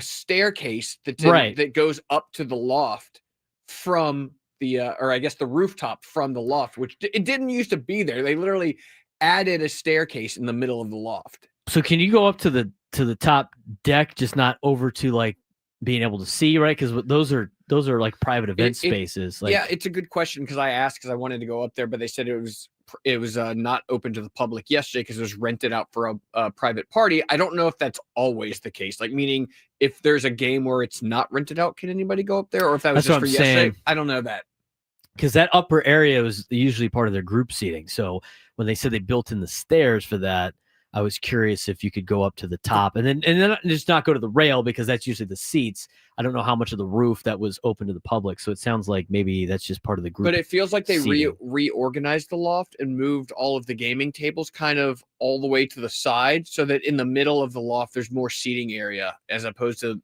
staircase that goes up to the loft from the or I guess the rooftop from the loft, which it didn't used to be there. They literally added a staircase in the middle of the loft. So can you go up to the top deck, just not over to like being able to see, right? Because those are like private event spaces. Yeah, it's a good question because I asked because I wanted to go up there, but they said it was not open to the public yesterday because it was rented out for a private party. I don't know if that's always the case. Like, meaning if there's a game where it's not rented out, can anybody go up there? Or if that was just for yesterday? I don't know that. Because that upper area was usually part of their group seating. So when they said they built in the stairs for that, I was curious if you could go up to the top and then just not go to the rail because that's usually the seats. I don't know how much of the roof that was open to the public. So it sounds like maybe that's just part of the group. But it feels like they reorganized the loft and moved all of the gaming tables kind of all the way to the side so that in the middle of the loft, there's more seating area as opposed to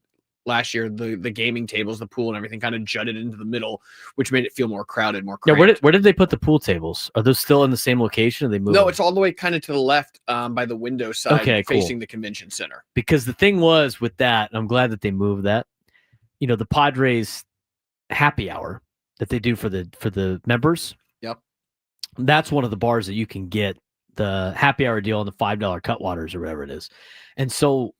last year, the gaming tables, the pool and everything kind of jutted into the middle, which made it feel more crowded, more cramped. Yeah, where did they put the pool tables? Are those still in the same location? Or they moved? No, it's all the way kind of to the left by the window side facing cool. the convention center. Because the thing was with that, and I'm glad that they moved that, the Padres happy hour that they do for the members. Yep. That's one of the bars that you can get the happy hour deal on the $5 Cutwaters or whatever it is. And so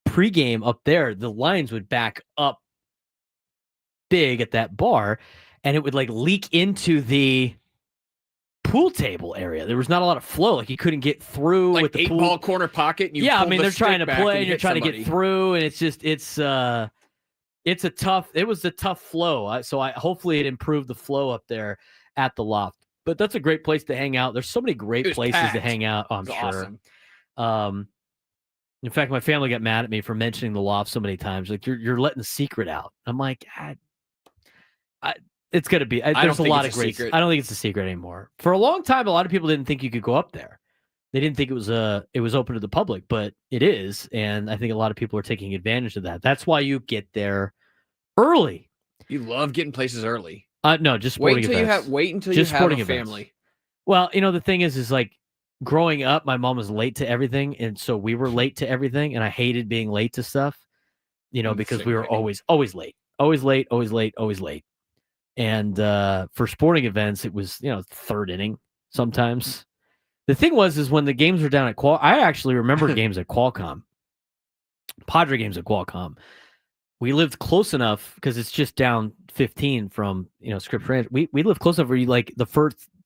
pregame up there, the lines would back up big at that bar and it would like leak into the pool table area. There was not a lot of flow. Like you couldn't get through like with the 8-ball corner pocket. Yeah, I mean, they're trying to play and you're trying to get through and it was a tough flow. So hopefully it improved the flow up there at the loft. But that's a great place to hang out. There's so many great places to hang out. I'm sure. Awesome. In fact, my family got mad at me for mentioning the loft so many times. Like you're letting the secret out. I'm like, It's going to be. There's a lot of great. Secret. I don't think it's a secret anymore. For a long time, a lot of people didn't think you could go up there. They didn't think it was open to the public, but it is, and I think a lot of people are taking advantage of that. That's why you get there early. You love getting places early. No, just sporting events. Wait until you have a family. Well, the thing is like growing up, my mom was late to everything, and so we were late to everything, and I hated being late to stuff. Because we were always late, always late. And for sporting events, it was third inning sometimes. The thing is when the games were down at I actually remember games at Qualcomm, Padre games at Qualcomm. We lived close enough because it's just down 15 from Scripps Ranch. We lived close enough where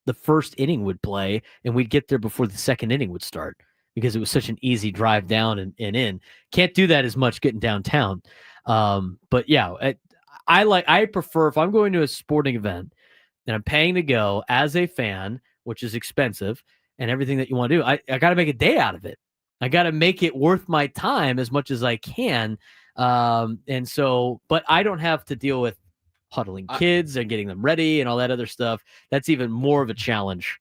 the first inning would play, and we'd get there before the second inning would start because it was such an easy drive down and in. Can't do that as much getting downtown. But yeah, I prefer if I'm going to a sporting event and I'm paying to go as a fan, which is expensive and everything that you want to do, I got to make a day out of it. I got to make it worth my time as much as I can. And so, but I don't have to deal with huddling kids and getting them ready and all that other stuff. That's even more of a challenge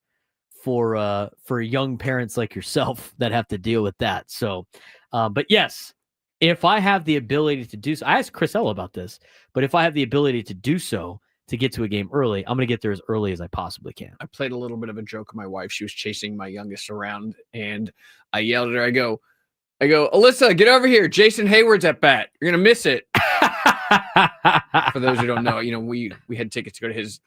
for young parents like yourself that have to deal with that. So, but yes, if I have the ability to do so, I asked Chris Ella about this, but if I have the ability to do so, to get to a game early, I'm going to get there as early as I possibly can. I played a little bit of a joke with my wife. She was chasing my youngest around, and I yelled at her. I go, Alyssa, get over here. Jason Hayward's at bat. You're going to miss it. For those who don't know, we had tickets to go to his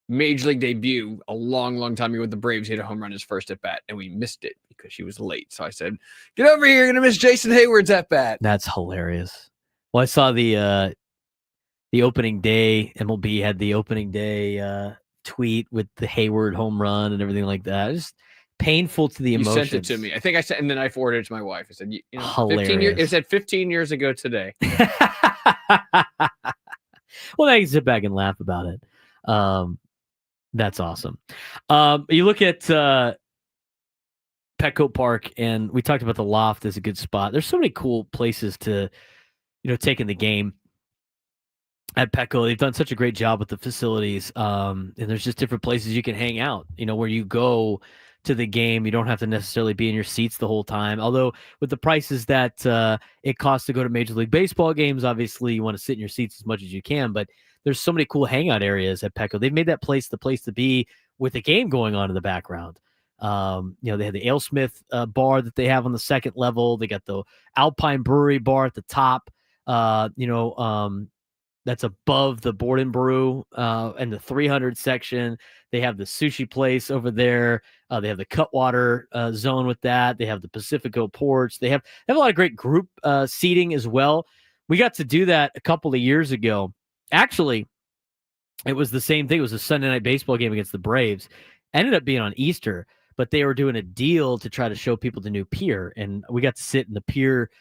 major league debut a long, long time ago with the Braves. He hit a home run his first at bat, and we missed it because she was late. So I said, get over here. You're going to miss Jason Hayward's at bat. That's hilarious. Well, I saw the opening day. MLB had the opening day tweet with the Hayward home run and everything like that. Just painful to the emotions. You sent it to me. I think I sent, and then I forwarded it to my wife. I said, hilarious. 15 years. It said 15 years ago today. Well, now you can sit back and laugh about it. That's awesome. You look at Petco Park, and we talked about the loft as a good spot. There's so many cool places to, take in the game at Petco. They've done such a great job with the facilities. And there's just different places you can hang out, where you go to the game. You don't have to necessarily be in your seats the whole time. Although with the prices that it costs to go to Major League Baseball games, obviously you want to sit in your seats as much as you can, but there's so many cool hangout areas at Petco. They've made that place the place to be with a game going on in the background. They have the AleSmith bar that they have on the second level. They got the Alpine Brewery bar at the top. That's above the Board and Brew and the 300 section. They have the sushi place over there. They have the Cutwater zone with that. They have the Pacifico porch. They have a lot of great group seating as well. We got to do that a couple of years ago. Actually, it was the same thing. It was a Sunday night baseball game against the Braves. Ended up being on Easter, but they were doing a deal to try to show people the new pier, and we got to sit in the pier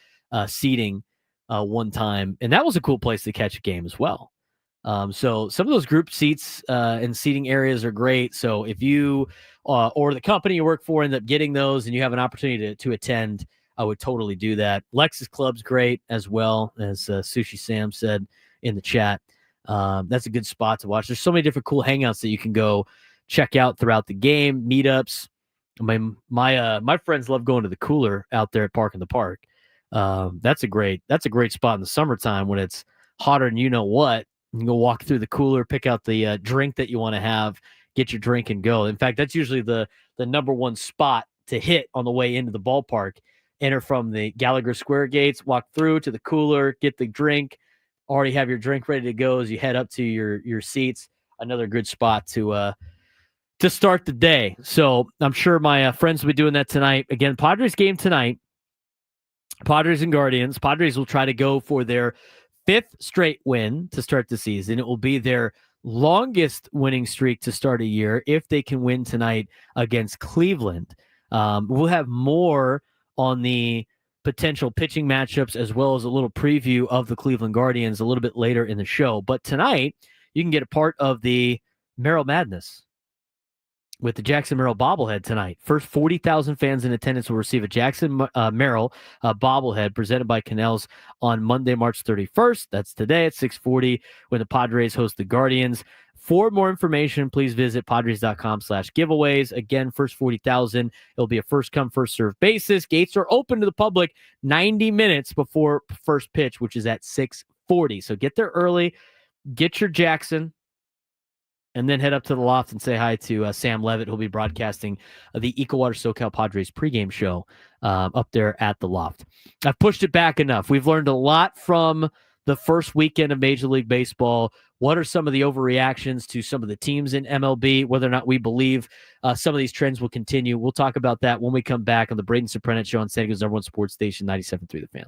seating one time, and that was a cool place to catch a game as well. So some of those group seats and seating areas are great. So if you or the company you work for end up getting those and you have an opportunity to attend, I would totally do that. Lexus Club's great as well, as Sushi Sam said in the chat. That's a good spot to watch. There's so many different cool hangouts that you can go check out throughout the game, meetups. My friends love going to the cooler out there at Park in the Park. That's a great spot in the summertime when it's hotter than you know what. You can go walk through the cooler, pick out the drink that you want to have, get your drink and go. In fact, that's usually the number one spot to hit on the way into the ballpark. Enter from the Gallagher Square gates, walk through to the cooler, get the drink, already have your drink ready to go as you head up to your seats. Another good spot to start the day. So I'm sure my friends will be doing that tonight. Again, Padres game tonight. Padres and Guardians. Padres will try to go for their 5th straight win to start the season. It will be their longest winning streak to start a year if they can win tonight against Cleveland. We'll have more on the potential pitching matchups as well as a little preview of the Cleveland Guardians a little bit later in the show. But tonight, you can get a part of the Merrill Madness. with the Jackson Merrill bobblehead tonight. First 40,000 fans in attendance will receive a Jackson Merrill bobblehead presented by Canals on Monday, March 31st. That's today at 6:40 when the Padres host the Guardians. For more information, please visit padres.com/giveaways. Again, first 40,000. It'll be a first come, first served basis. Gates are open to the public 90 minutes before first pitch, which is at 6:40. So get there early, get your Jackson, and then head up to the loft and say hi to Sam Levitt, who'll be broadcasting the Ecowater SoCal Padres pregame show up there at the loft. I've pushed it back enough. We've learned a lot from the first weekend of Major League Baseball. What are some of the overreactions to some of the teams in MLB, whether or not we believe some of these trends will continue? We'll talk about that when we come back on the Braden Surprenant Show on San Diego's #1 sports station, 97.3 The Fan.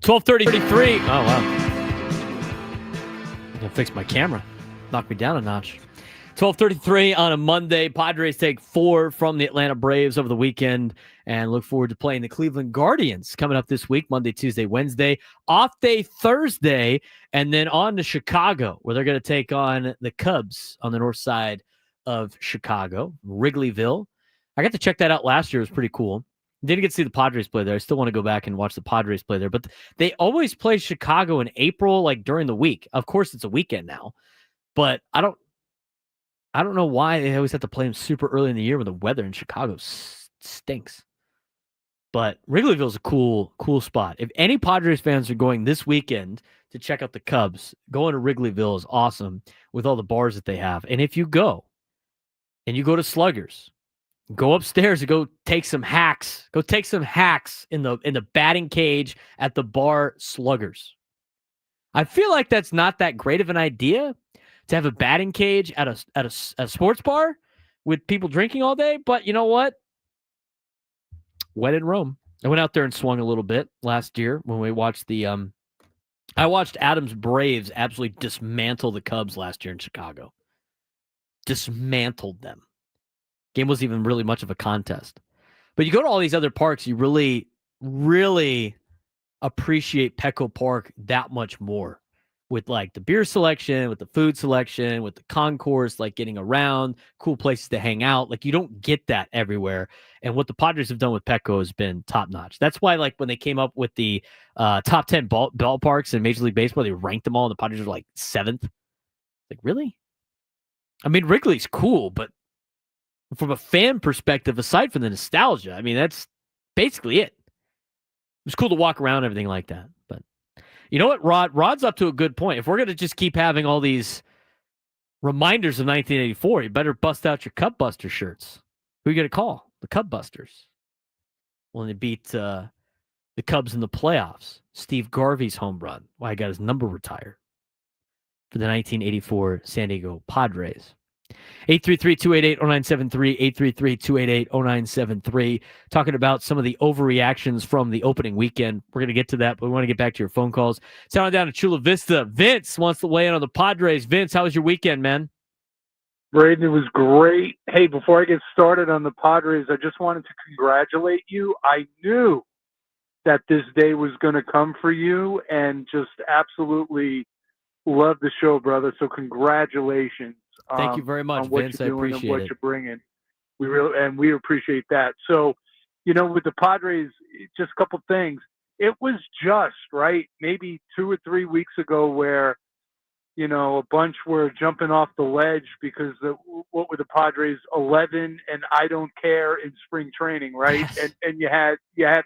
12:33. Oh, wow. I'm going to fix my camera. Knock me down a notch. 12:33 on a Monday. Padres take 4 from the Atlanta Braves over the weekend and look forward to playing the Cleveland Guardians coming up this week, Monday, Tuesday, Wednesday. Off day Thursday, and then on to Chicago, where they're going to take on the Cubs on the north side of Chicago, Wrigleyville. I got to check that out last year. It was pretty cool. Didn't get to see the Padres play there. I still want to go back and watch the Padres play there. But they always play Chicago in April, like during the week. Of course, it's a weekend now. But I don't know why they always have to play them super early in the year when the weather in Chicago stinks. But Wrigleyville is a cool spot. If any Padres fans are going this weekend to check out the Cubs, going to Wrigleyville is awesome with all the bars that they have. And if you go and you go to Sluggers, go upstairs and go take some hacks. Go take some hacks in the batting cage at the bar Sluggers. I feel like that's not that great of an idea to have a batting cage at a sports bar with people drinking all day. But you know what? When in Rome. I went out there and swung a little bit last year when we watched I watched Adams Braves absolutely dismantle the Cubs last year in Chicago. Dismantled them. Game wasn't even really much of a contest. But you go to all these other parks, you really, really appreciate Petco Park that much more. With like the beer selection, with the food selection, with the concourse, like getting around, cool places to hang out. Like you don't get that everywhere. And what the Padres have done with Petco has been top notch. That's why, like when they came up with the top 10 ballparks in Major League Baseball, they ranked them all, and the Padres were like 7th. Like really? I mean, Wrigley's cool, but from a fan perspective, aside from the nostalgia, I mean, that's basically it. It was cool to walk around, everything like that. But you know what, Rod? Rod's up to a good point. If we're going to just keep having all these reminders of 1984, you better bust out your Cub Buster shirts. Who are you going to call? The Cub Busters. When they beat the Cubs in the playoffs. Steve Garvey's home run. Why he got his number retired for the 1984 San Diego Padres. 833-288-0973, 833-288-0973. Talking about some of the overreactions from the opening weekend. We're going to get to that, but we want to get back to your phone calls. Sounding down to Chula Vista. Vince wants to weigh in on the Padres. Vince, how was your weekend, man? Braden, it was great. Hey, before I get started on the Padres, I just wanted to congratulate you. I knew that this day was going to come for you, and just absolutely love the show, brother. So congratulations. Thank you very much, Vince. I appreciate what it. you're bringing. We appreciate that. So, with the Padres, just a couple things. It was just right, maybe 2 or 3 weeks ago, where a bunch were jumping off the ledge because what were the Padres 11 and I don't care in spring training, right? Yes. And you had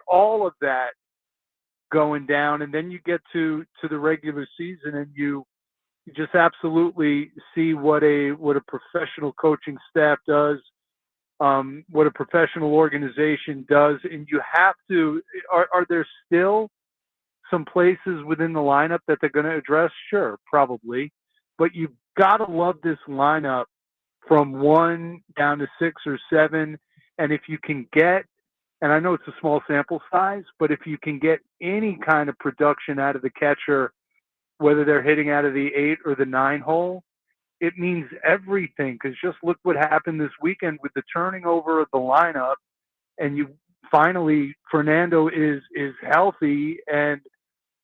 all of that going down, and then you get to the regular season, and you just absolutely see what a professional coaching staff does, what a professional organization does, and you have to. Are there still some places within the lineup that they're going to address? Sure, probably, but you've got to love this lineup from 1 down to 6 or 7, and if you can get, and I know it's a small sample size, but if you can get any kind of production out of the catcher, whether they're hitting out of the 8 or the 9 hole, it means everything. Because just look what happened this weekend with the turning over of the lineup, and you finally, Fernando is healthy, and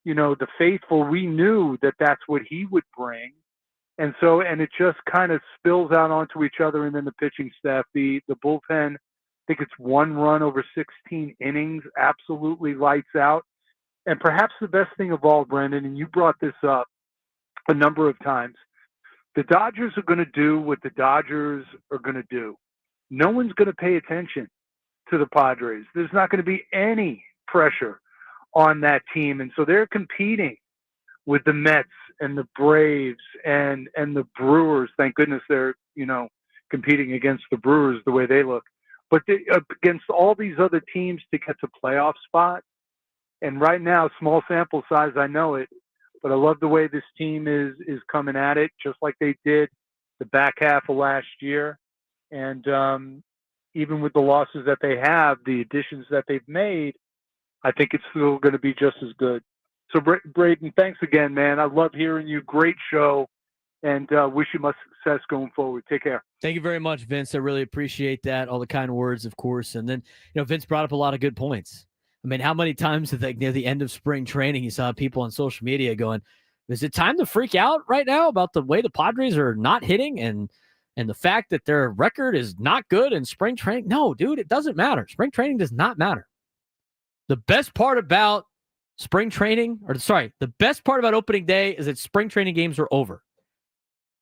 the faithful, we knew that that's what he would bring, and it just kind of spills out onto each other, and then the pitching staff, the bullpen, I think it's 1 run over 16 innings, absolutely lights out. And perhaps the best thing of all, Brendan, and you brought this up a number of times, the Dodgers are going to do what the Dodgers are going to do. No one's going to pay attention to the Padres. There's not going to be any pressure on that team. And so they're competing with the Mets and the Braves and the Brewers. Thank goodness they're, competing against the Brewers the way they look. But against all these other teams to get to playoff spots. And right now, small sample size, I know it, but I love the way this team is coming at it, just like they did the back half of last year. And even with the losses that they have, the additions that they've made, I think it's still going to be just as good. So, Braden, thanks again, man. I love hearing you. Great show, and wish you much success going forward. Take care. Thank you very much, Vince. I really appreciate that. All the kind words, of course. And then, Vince brought up a lot of good points. I mean, how many times near the end of spring training, you saw people on social media going, is it time to freak out right now about the way the Padres are not hitting and the fact that their record is not good in spring training? No, dude, it doesn't matter. Spring training does not matter. The best part about the best part about opening day is that spring training games are over.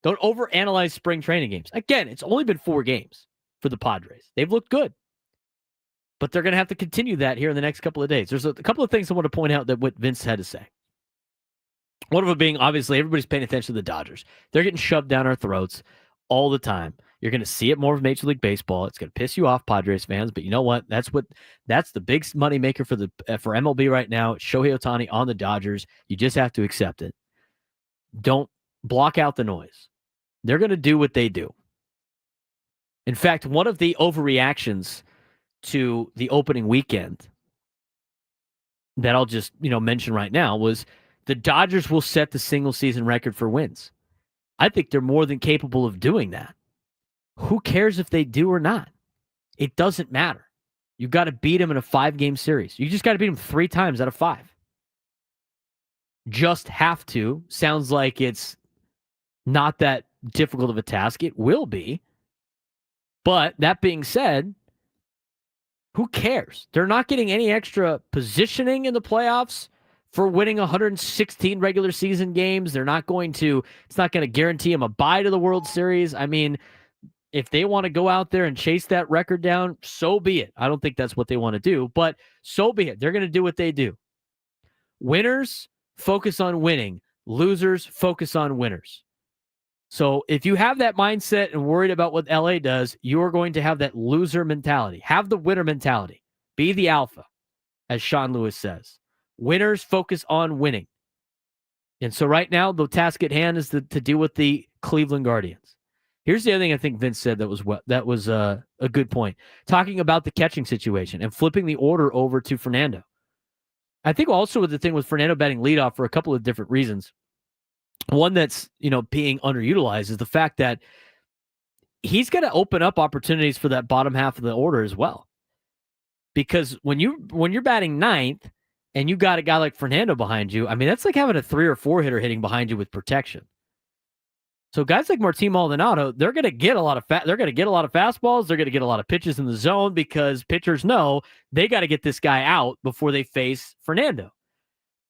Don't overanalyze spring training games. Again, it's only been 4 games for the Padres. They've looked good. But they're going to have to continue that here in the next couple of days. There's a couple of things I want to point out that what Vince had to say. One of them being, obviously, everybody's paying attention to the Dodgers. They're getting shoved down our throats all the time. You're going to see it more of Major League Baseball. It's going to piss you off, Padres fans. But you know what? That's the big money maker for MLB right now. Shohei Ohtani on the Dodgers. You just have to accept it. Don't block out the noise. They're going to do what they do. In fact, one of the overreactions to the opening weekend that I'll just mention right now was the Dodgers will set the single season record for wins. I think they're more than capable of doing that. Who cares if they do or not? It doesn't matter. You've got to beat them in a 5-game series. You just got to beat them 3 times out of 5. Just have to. Sounds like it's not that difficult of a task. It will be. But that being said, who cares? They're not getting any extra positioning in the playoffs for winning 116 regular season games. It's not going to guarantee them a bye to the World Series. I mean, if they want to go out there and chase that record down, so be it. I don't think that's what they want to do, but so be it. They're going to do what they do. Winners focus on winning. Losers focus on winners. So if you have that mindset and worried about what LA does, you're going to have that loser mentality. Have the winner mentality. Be the alpha, as Sean Lewis says. Winners focus on winning. And so right now, the task at hand is to deal with the Cleveland Guardians. Here's the other thing I think Vince said that was a good point. Talking about the catching situation and flipping the order over to Fernando. I think also with the thing with Fernando batting leadoff for a couple of different reasons. One that's being underutilized is the fact that he's going to open up opportunities for that bottom half of the order as well. Because when you're batting 9th and you got a guy like Fernando behind you, I mean that's like having a 3 or 4 hitter hitting behind you with protection. So guys like Martin Maldonado, they're going to get a lot of fastballs. They're going to get a lot of pitches in the zone because pitchers know they got to get this guy out before they face Fernando.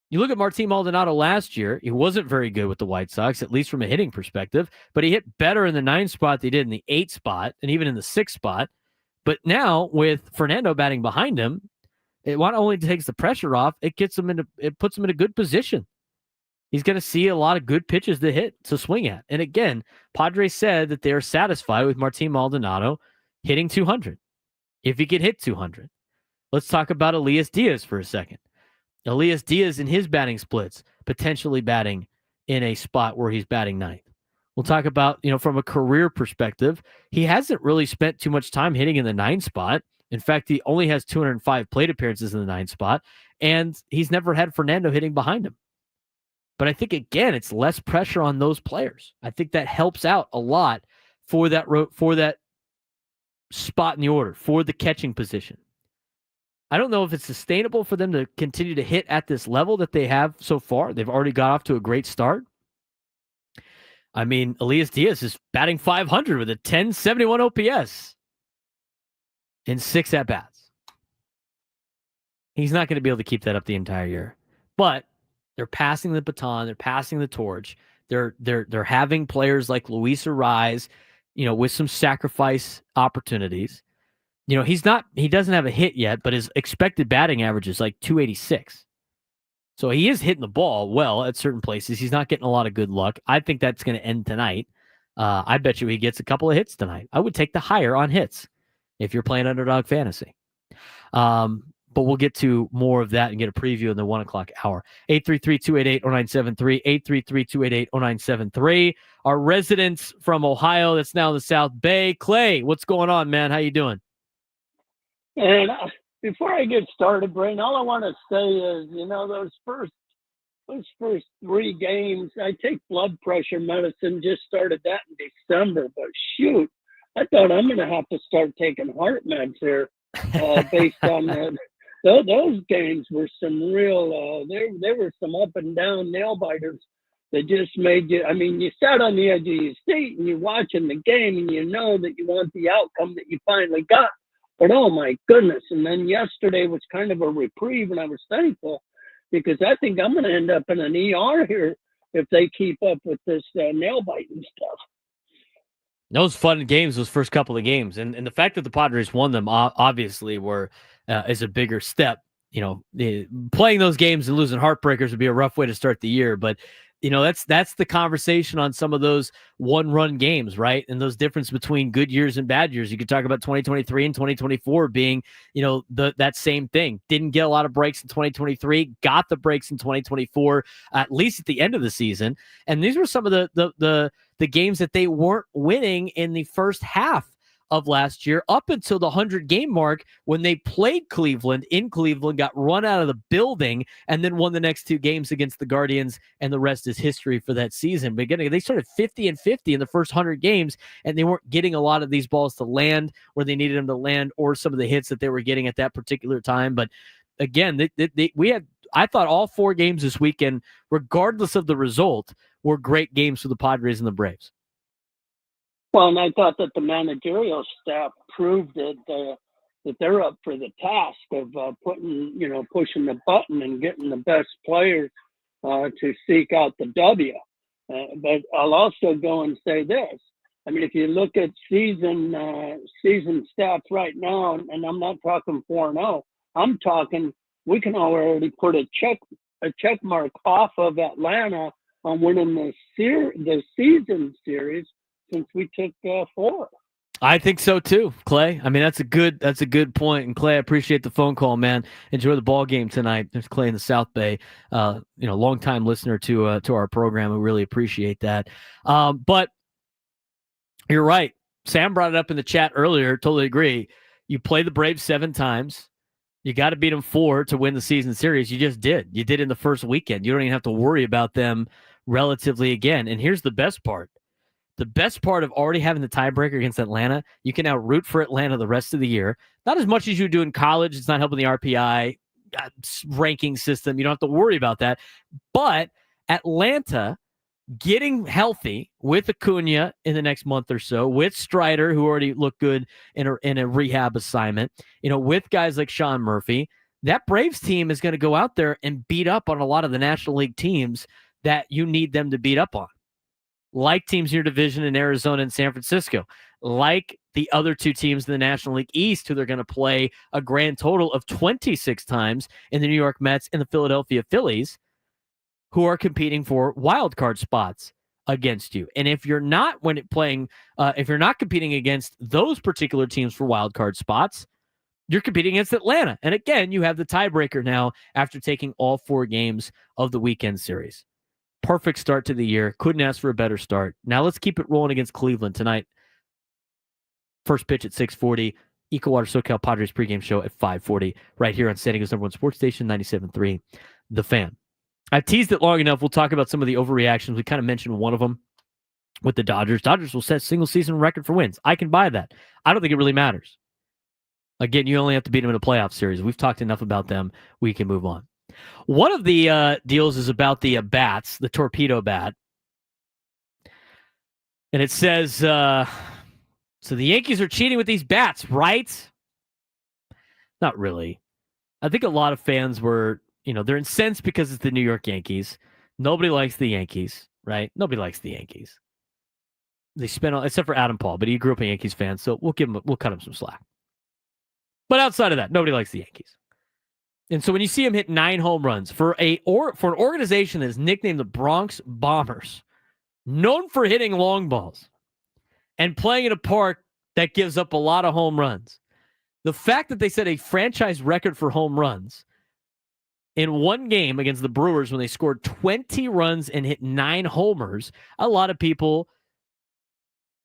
You look at Martin Maldonado last year, he wasn't very good with the White Sox, at least from a hitting perspective, but he hit better in the 9 spot than he did in the 8 spot and even in the 6 spot. But now with Fernando batting behind him, it not only takes the pressure off, it puts him in a good position. He's going to see a lot of good pitches to swing at. And again, Padres said that they are satisfied with Martin Maldonado hitting 200. If he could hit 200. Let's talk about Elias Diaz for a second. Elias Diaz in his batting splits, potentially batting in a spot where he's batting 9th. We'll talk about, from a career perspective, he hasn't really spent too much time hitting in the 9 spot. In fact, he only has 205 plate appearances in the 9 spot, and he's never had Fernando hitting behind him. But I think, again, it's less pressure on those players. I think that helps out a lot for that spot in the order, for the catching position. I don't know if it's sustainable for them to continue to hit at this level that they have so far. They've already got off to a great start. I mean, Elias Diaz is batting 500 with a 1071 OPS in 6 at-bats. He's not going to be able to keep that up the entire year. But they're passing the baton. They're passing the torch. They're having players like Luis Arraez, with some sacrifice opportunities. He doesn't have a hit yet, but his expected batting average is like 286. So he is hitting the ball well at certain places. He's not getting a lot of good luck. I think that's going to end tonight. I bet you he gets a couple of hits tonight. I would take the higher on hits if you're playing Underdog Fantasy. But we'll get to more of that and get a preview in the 1 o'clock hour. 833-288-0973, 833-288-0973. Our residents from Ohio that's now in the South Bay. Clay, what's going on, man? How you doing? And before I get started, Braden, all I want to say is, those first those first 3 games, I take blood pressure medicine, just started that in December, but shoot, I thought I'm going to have to start taking heart meds here based on that. Those games were some real, there were some up and down nail biters that just made you, I mean, you sat on the edge of your seat and you're watching the game and you know that you want the outcome that you finally got. But oh my goodness. And then yesterday was kind of a reprieve, and I was thankful because I think I'm going to end up in an ER here if they keep up with this nail biting stuff. Those fun games, those first couple of games, and the fact that the Padres won them obviously is a bigger step. You know, playing those games and losing heartbreakers would be a rough way to start the year, but you know, that's the conversation on some of those one-run games, right? And those difference between good years and bad years. You could talk about 2023 and 2024 being, you know, that same thing. Didn't get a lot of breaks in 2023, got the breaks in 2024, at least at the end of the season. And these were some of the games that they weren't winning in the first half of last year up until the 100-game mark when they played Cleveland in Cleveland, got run out of the building, and then won the next 2 games against the Guardians, and the rest is history for that season. But again, they started 50-50 in the first 100 games, and they weren't getting a lot of these balls to land where they needed them to land, or some of the hits that they were getting at that particular time. But again, I thought all 4 games this weekend, regardless of the result, were great games for the Padres and the Braves. Well, and I thought that the managerial staff proved that they're up for the task of pushing the button and getting the best players to seek out the W. But I'll also go and say this. I mean, if you look at season stats right now, and I'm not talking 4-0, I'm talking we can already put a check mark off of Atlanta on winning the season series, since we took 4. I think so too, Clay. I mean, that's a good point. And Clay, I appreciate the phone call, man. Enjoy the ball game tonight. There's Clay in the South Bay, longtime listener to our program. We really appreciate that. But you're right. Sam brought it up in the chat earlier. Totally agree. You play the Braves 7 times. You got to beat them 4 to win the season series. You just did. You did in the first weekend. You don't even have to worry about them relatively again. And here's the best part. The best part of already having the tiebreaker against Atlanta, you can now root for Atlanta the rest of the year. Not as much as you do in college. It's not helping the RPI ranking system. You don't have to worry about that. But Atlanta getting healthy with Acuna in the next month or so, with Strider, who already looked good in a rehab assignment, with guys like Sean Murphy, that Braves team is going to go out there and beat up on a lot of the National League teams that you need them to beat up on. Like teams in your division in Arizona and San Francisco, like the other 2 teams in the National League East, who they're going to play a grand total of 26 times in the New York Mets and the Philadelphia Phillies, who are competing for wild card spots against you. And if you're not if you're not competing against those particular teams for wild card spots, you're competing against Atlanta. And again, you have the tiebreaker now after taking all 4 games of the weekend series. Perfect start to the year. Couldn't ask for a better start. Now let's keep it rolling against Cleveland tonight. First pitch at 6:40. EcoWater SoCal Padres pregame show at 5:40. Right here on San Diego's #1 sports station, 97.3 The Fan. I teased it long enough. We'll talk about some of the overreactions. We kind of mentioned one of them with the Dodgers. Dodgers will set single season record for wins. I can buy that. I don't think it really matters. Again, you only have to beat them in a playoff series. We've talked enough about them. We can move on. One of the deals is about the bats, the torpedo bat. And it says, so the Yankees are cheating with these bats, right? Not really. I think a lot of fans were, they're incensed because it's the New York Yankees. Nobody likes the Yankees, right? Nobody likes the Yankees. They spent, except for Adam Paul, but he grew up a Yankees fan, so we'll cut him some slack. But outside of that, nobody likes the Yankees. And so when you see him hit 9 home runs for an organization that is nicknamed the Bronx Bombers, known for hitting long balls and playing in a park that gives up a lot of home runs, the fact that they set a franchise record for home runs in one game against the Brewers when they scored 20 runs and hit 9 homers, a lot of people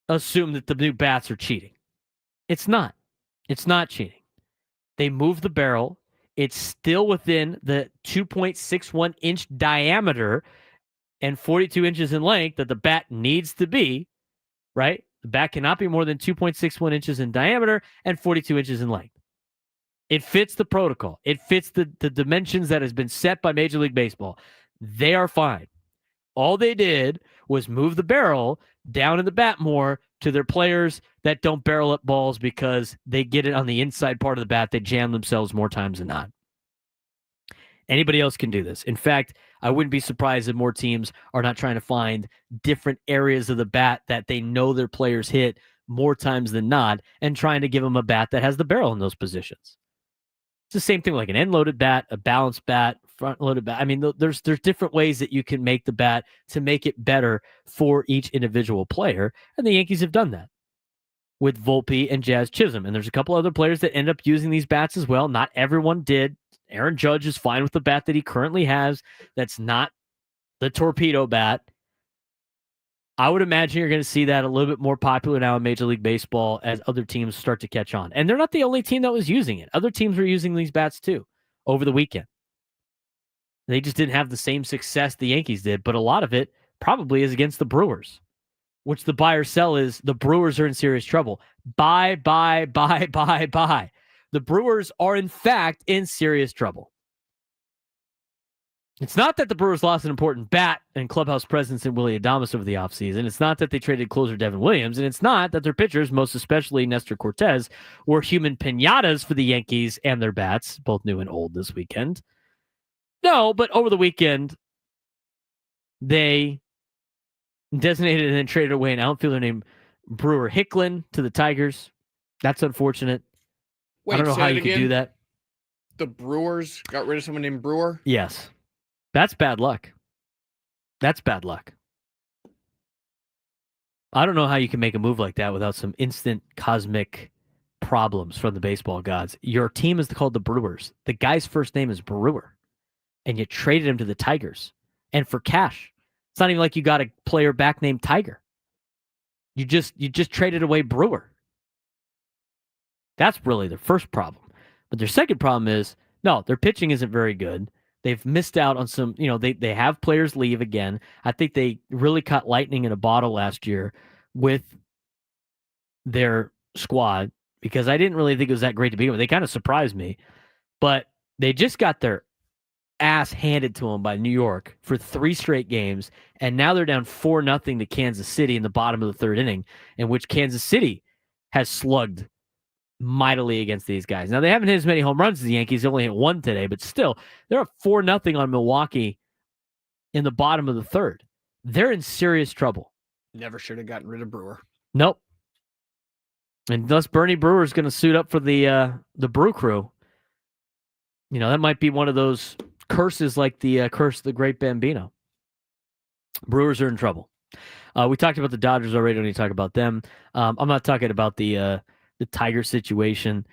assume that the new bats are cheating. It's not. It's not cheating. They move the barrel It's still within the 2.61 inch diameter and 42 inches in length that the bat needs to be, right? The bat cannot be more than 2.61 inches in diameter and 42 inches in length. It fits the protocol. It fits the dimensions that has been set by Major League Baseball. They are fine. All they did was move the barrel down in the bat more to their players that don't barrel up balls because they get it on the inside part of the bat. They jam themselves more times than not. Anybody else can do this. In fact, I wouldn't be surprised if more teams are not trying to find different areas of the bat that they know their players hit more times than not and trying to give them a bat that has the barrel in those positions. It's the same thing like an end-loaded bat, a balanced bat, front-loaded bat. I mean, there's different ways that you can make the bat to make it better for each individual player, and the Yankees have done that with Volpe and Jazz Chisholm. And there's a couple other players that end up using these bats as well. Not everyone did. Aaron Judge is fine with the bat that he currently has. That's not the torpedo bat. I would imagine you're going to see that a little bit more popular now in Major League Baseball as other teams start to catch on. And they're not the only team that was using it. Other teams were using these bats too over the weekend. They just didn't have the same success the Yankees did, but a lot of it probably is against the Brewers, which the buy or sell is the Brewers are in serious trouble. Buy. The Brewers are, in fact, in serious trouble. It's not that the Brewers lost an important bat and clubhouse presence in Willy Adames over the offseason. It's not that they traded closer Devin Williams. And it's not that their pitchers, most especially Nestor Cortez, were human piñatas for the Yankees and their bats, both new and old this weekend. No, but over the weekend, they designated and then traded away an outfielder named Brewer Hicklin to the Tigers. That's unfortunate. Wait, I don't know how you could do that. The Brewers got rid of someone named Brewer? Yes. That's bad luck. That's bad luck. I don't know how you can make a move like that without some instant cosmic problems from the baseball gods. Your team is called the Brewers. The guy's first name is Brewer. And you traded him to the Tigers. And for cash. It's not even like you got a player back named Tiger. You just traded away Brewer. That's really their first problem. But their second problem is, no, their pitching isn't very good. They've missed out on some, they have players leave again. I think they really caught lightning in a bottle last year with their squad because I didn't really think it was that great to begin with. They kind of surprised me. But they just got their ass handed to them by New York for 3 straight games, and now they're down 4-0 to Kansas City in the bottom of the third inning, in which Kansas City has slugged mightily against these guys. Now, they haven't hit as many home runs as the Yankees. They only hit 1 today, but still, they're up 4-0 on Milwaukee in the bottom of the third. They're in serious trouble. Never should have gotten rid of Brewer. Nope. And thus, Bernie Brewer is going to suit up for the Brew Crew. That might be one of those curses like the curse of the Great Bambino. Brewers are in trouble. We talked about the Dodgers already. Don't need to talk about them. I'm not talking about the Tiger situation.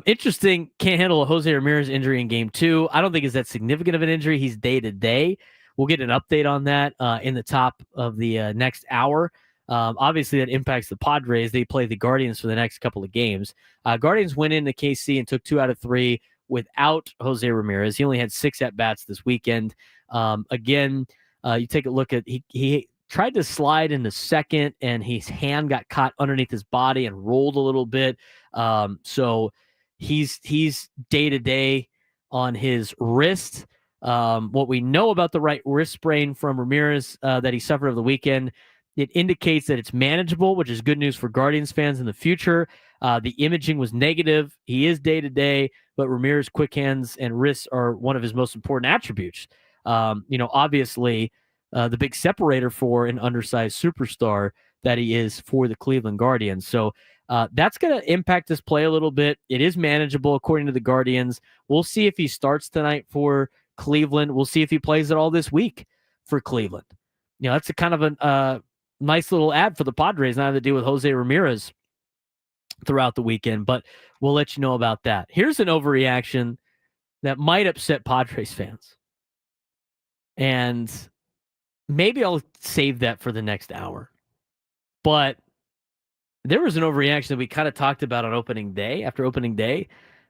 Interesting. Can't handle a Jose Ramirez injury in game 2. I don't think it's that significant of an injury. He's day to day. We'll get an update on that in the top of the next hour. Obviously, that impacts the Padres. They play the Guardians for the next couple of games. Guardians went into KC and took 2 out of 3 without Jose Ramirez. He only had 6 at-bats this weekend. Again, you take a look at he tried to slide in the second, and his hand got caught underneath his body and rolled a little bit. So he's day-to-day on his wrist. What we know about the right wrist sprain from Ramirez that he suffered over the weekend, it indicates that it's manageable, which is good news for Guardians fans in the future. The imaging was negative. He is day-to-day, but Ramirez's quick hands and wrists are one of his most important attributes. Obviously, the big separator for an undersized superstar that he is for the Cleveland Guardians. So that's going to impact his play a little bit. It is manageable according to the Guardians. We'll see if he starts tonight for Cleveland. We'll see if he plays it all this week for Cleveland. That's a kind of a nice little ad for the Padres, not to do with Jose Ramirez throughout the weekend, but we'll let you know about that. Here's an overreaction that might upset Padres fans. And maybe I'll save that for the next hour. But there was an overreaction that we kind of talked about on opening day, after opening day,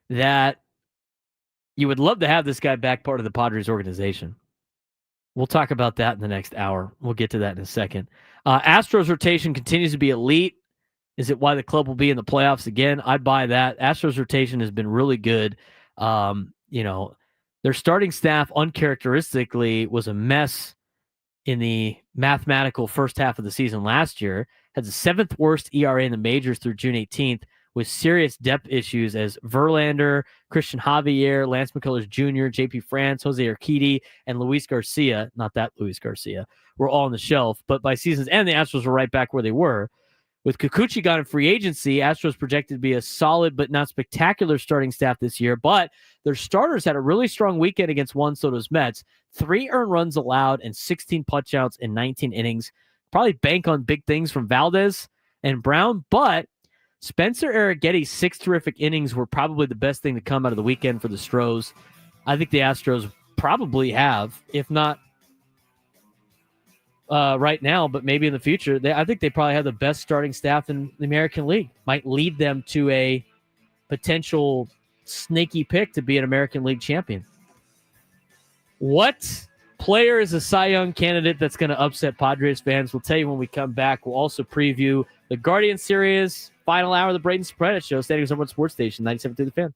that You would love to have this guy back part of the Padres organization. We'll talk about that in the next hour. We'll get to that in a second. Astros rotation continues to be elite. Is it why the club will be in the playoffs again? I buy that. Astros rotation has been really good. Their starting staff uncharacteristically was a mess in the mathematical first half of the season last year. Had the 7th worst ERA in the majors through June 18th with serious depth issues as Verlander, Christian Javier, Lance McCullers Jr., JP France, Jose Urquidy, and Luis Garcia, not that Luis Garcia, were all on the shelf. But by season's end, the Astros were right back where they were. With Kikuchi gone in free agency, Astros projected to be a solid but not spectacular starting staff this year, but their starters had a really strong weekend against Juan Soto's Mets. 3 earned runs allowed and 16 punch-outs in 19 innings. Probably bank on big things from Valdez and Brown, but Spencer Arrighetti's 6 terrific innings were probably the best thing to come out of the weekend for the Stros. I think the Astros probably have, if not right now, but maybe in the future. I think they probably have the best starting staff in the American League. Might lead them to a potential sneaky pick to be an American League champion. What player is a Cy Young candidate that's going to upset Padres fans? We'll tell you when we come back. We'll also preview the Guardian Series, final hour of the Braden Surprenant Show, standing on Sports Station, 97.3 The Fan.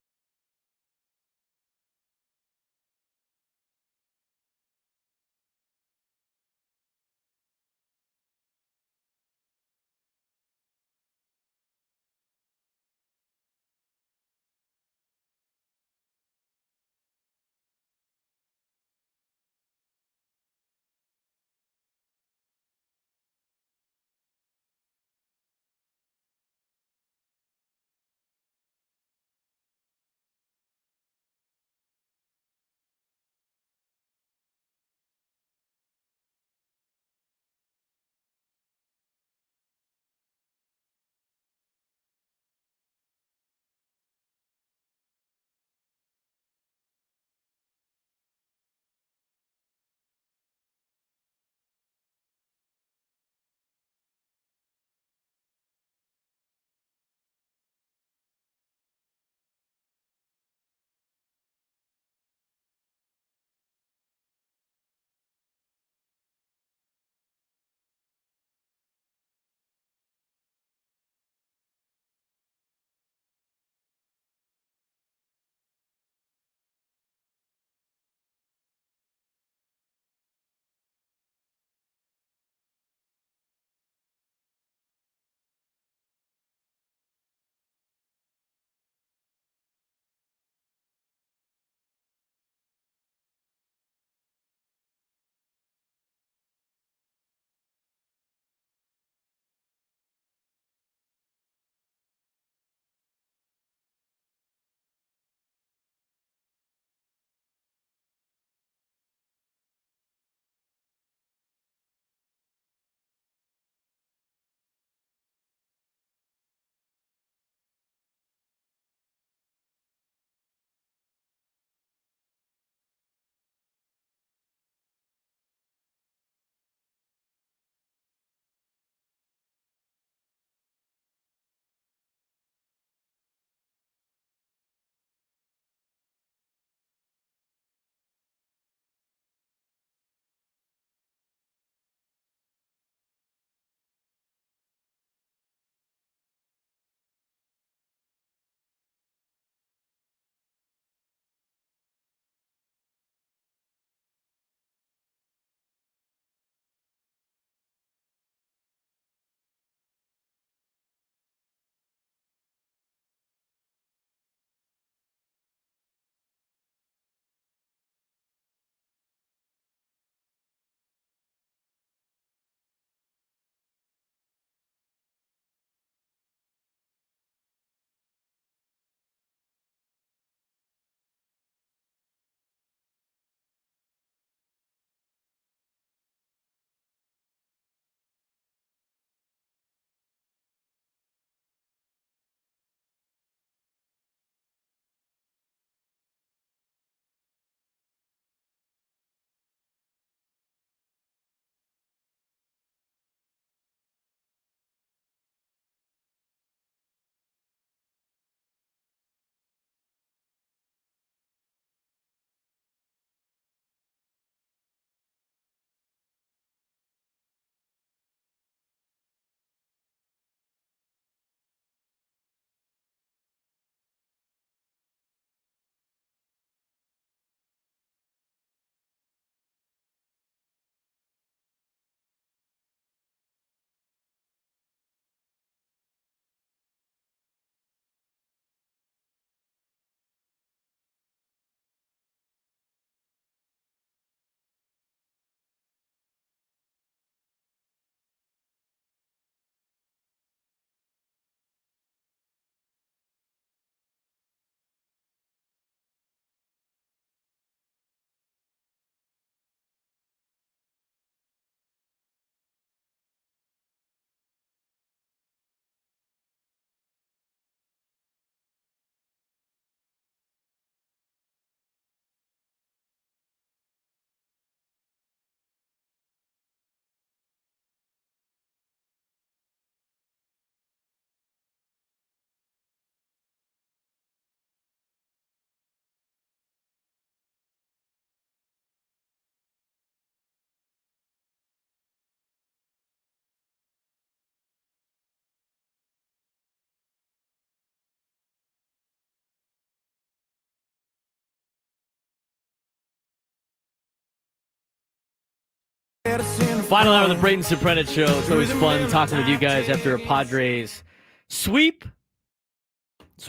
Final hour of the Braden Surprenant Show. It's always fun talking with you guys after a Padres sweep.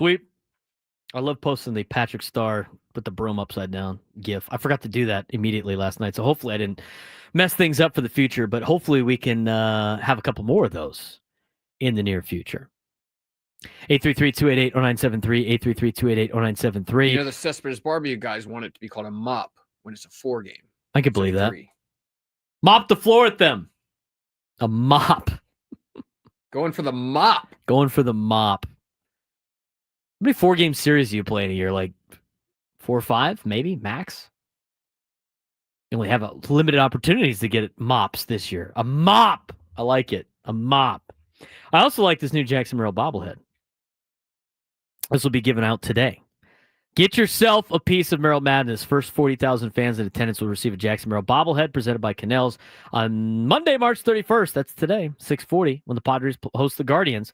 I love posting the Patrick Star with the broom upside down gif. I forgot to do that immediately last night, so hopefully I didn't mess things up for the future, but hopefully we can have a couple more of those in the near future. 833-288-0973, 833-288-0973. You know, the Cespedes Barbecue guys want it to be called a mop when it's a 4 game. I can believe that. Mop the floor at them. A mop. Going for the mop. Going for the mop. How many 4-game series do you play in a year? Like 4 or 5, maybe, max? You only have limited opportunities to get mops this year. A mop. I like it. A mop. I also like this new Jackson Merrill bobblehead. This will be given out today. Get yourself a piece of Merrill Madness. First 40,000 fans in attendance will receive a Jackson Merrill bobblehead presented by Canals on Monday, March 31st. That's today, 6:40, when the Padres host the Guardians.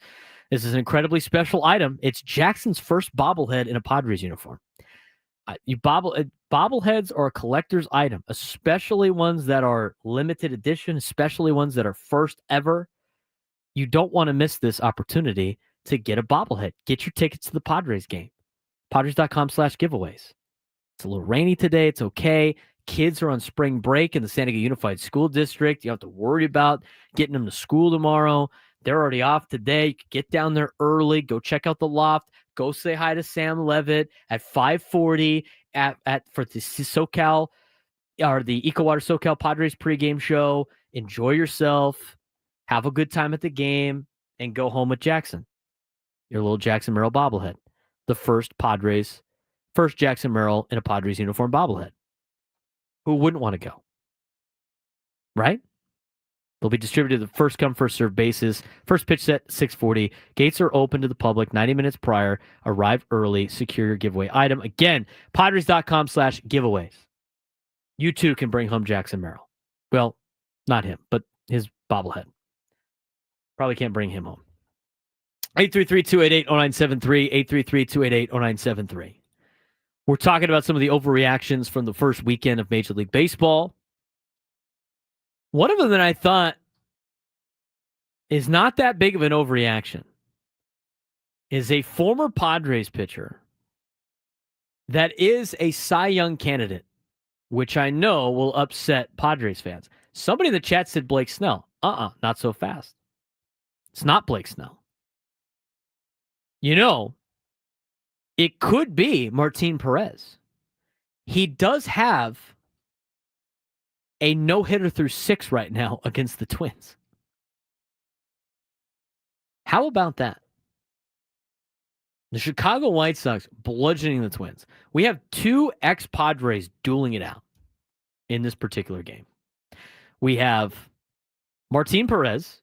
This is an incredibly special item. It's Jackson's first bobblehead in a Padres uniform. Bobbleheads are a collector's item, especially ones that are limited edition, especially ones that are first ever. You don't want to miss this opportunity to get a bobblehead. Get your tickets to the Padres game. Padres.com/giveaways. It's a little rainy today. It's okay. Kids are on spring break in the San Diego Unified School District. You don't have to worry about getting them to school tomorrow. They're already off today. You can get down there early. Go check out the loft. Go say hi to Sam Levitt at 5:40 for the SoCal or the EcoWater SoCal Padres pregame show. Enjoy yourself. Have a good time at the game and go home with Jackson. Your little Jackson Merrill bobblehead. The first Jackson Merrill in a Padres uniform bobblehead. Who wouldn't want to go? Right? They'll be distributed the first come, first served basis. First pitch set, 6:40. Gates are open to the public 90 minutes prior. Arrive early. Secure your giveaway item. Again, Padres.com/giveaways. You too can bring home Jackson Merrill. Well, not him, but his bobblehead. Probably can't bring him home. 833-288-0973, 833-288-0973. We're talking about some of the overreactions from the first weekend of Major League Baseball. One of them that I thought is not that big of an overreaction is a former Padres pitcher that is a Cy Young candidate, which I know will upset Padres fans. Somebody in the chat said Blake Snell. Not so fast. It's not Blake Snell. You know, it could be Martin Perez. He does have a no-hitter through 6 right now against the Twins. How about that? The Chicago White Sox bludgeoning the Twins. We have 2 ex-Padres dueling it out in this particular game. We have Martin Perez,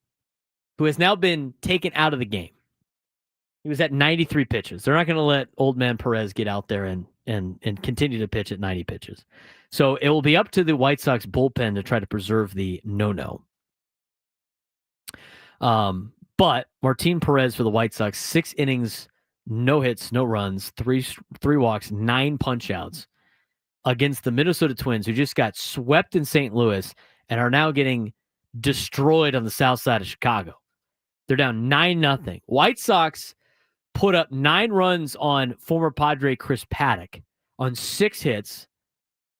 who has now been taken out of the game. He was at 93 pitches. They're not going to let old man Perez get out there and continue to pitch at 90 pitches. So it will be up to the White Sox bullpen to try to preserve the no-no. But Martin Perez for the White Sox, 6 innings, no hits, no runs, 3 walks, 9 punch-outs against the Minnesota Twins, who just got swept in St. Louis and are now getting destroyed on the south side of Chicago. They're down 9-0. White Sox put up 9 runs on former Padre Chris Paddock on 6 hits,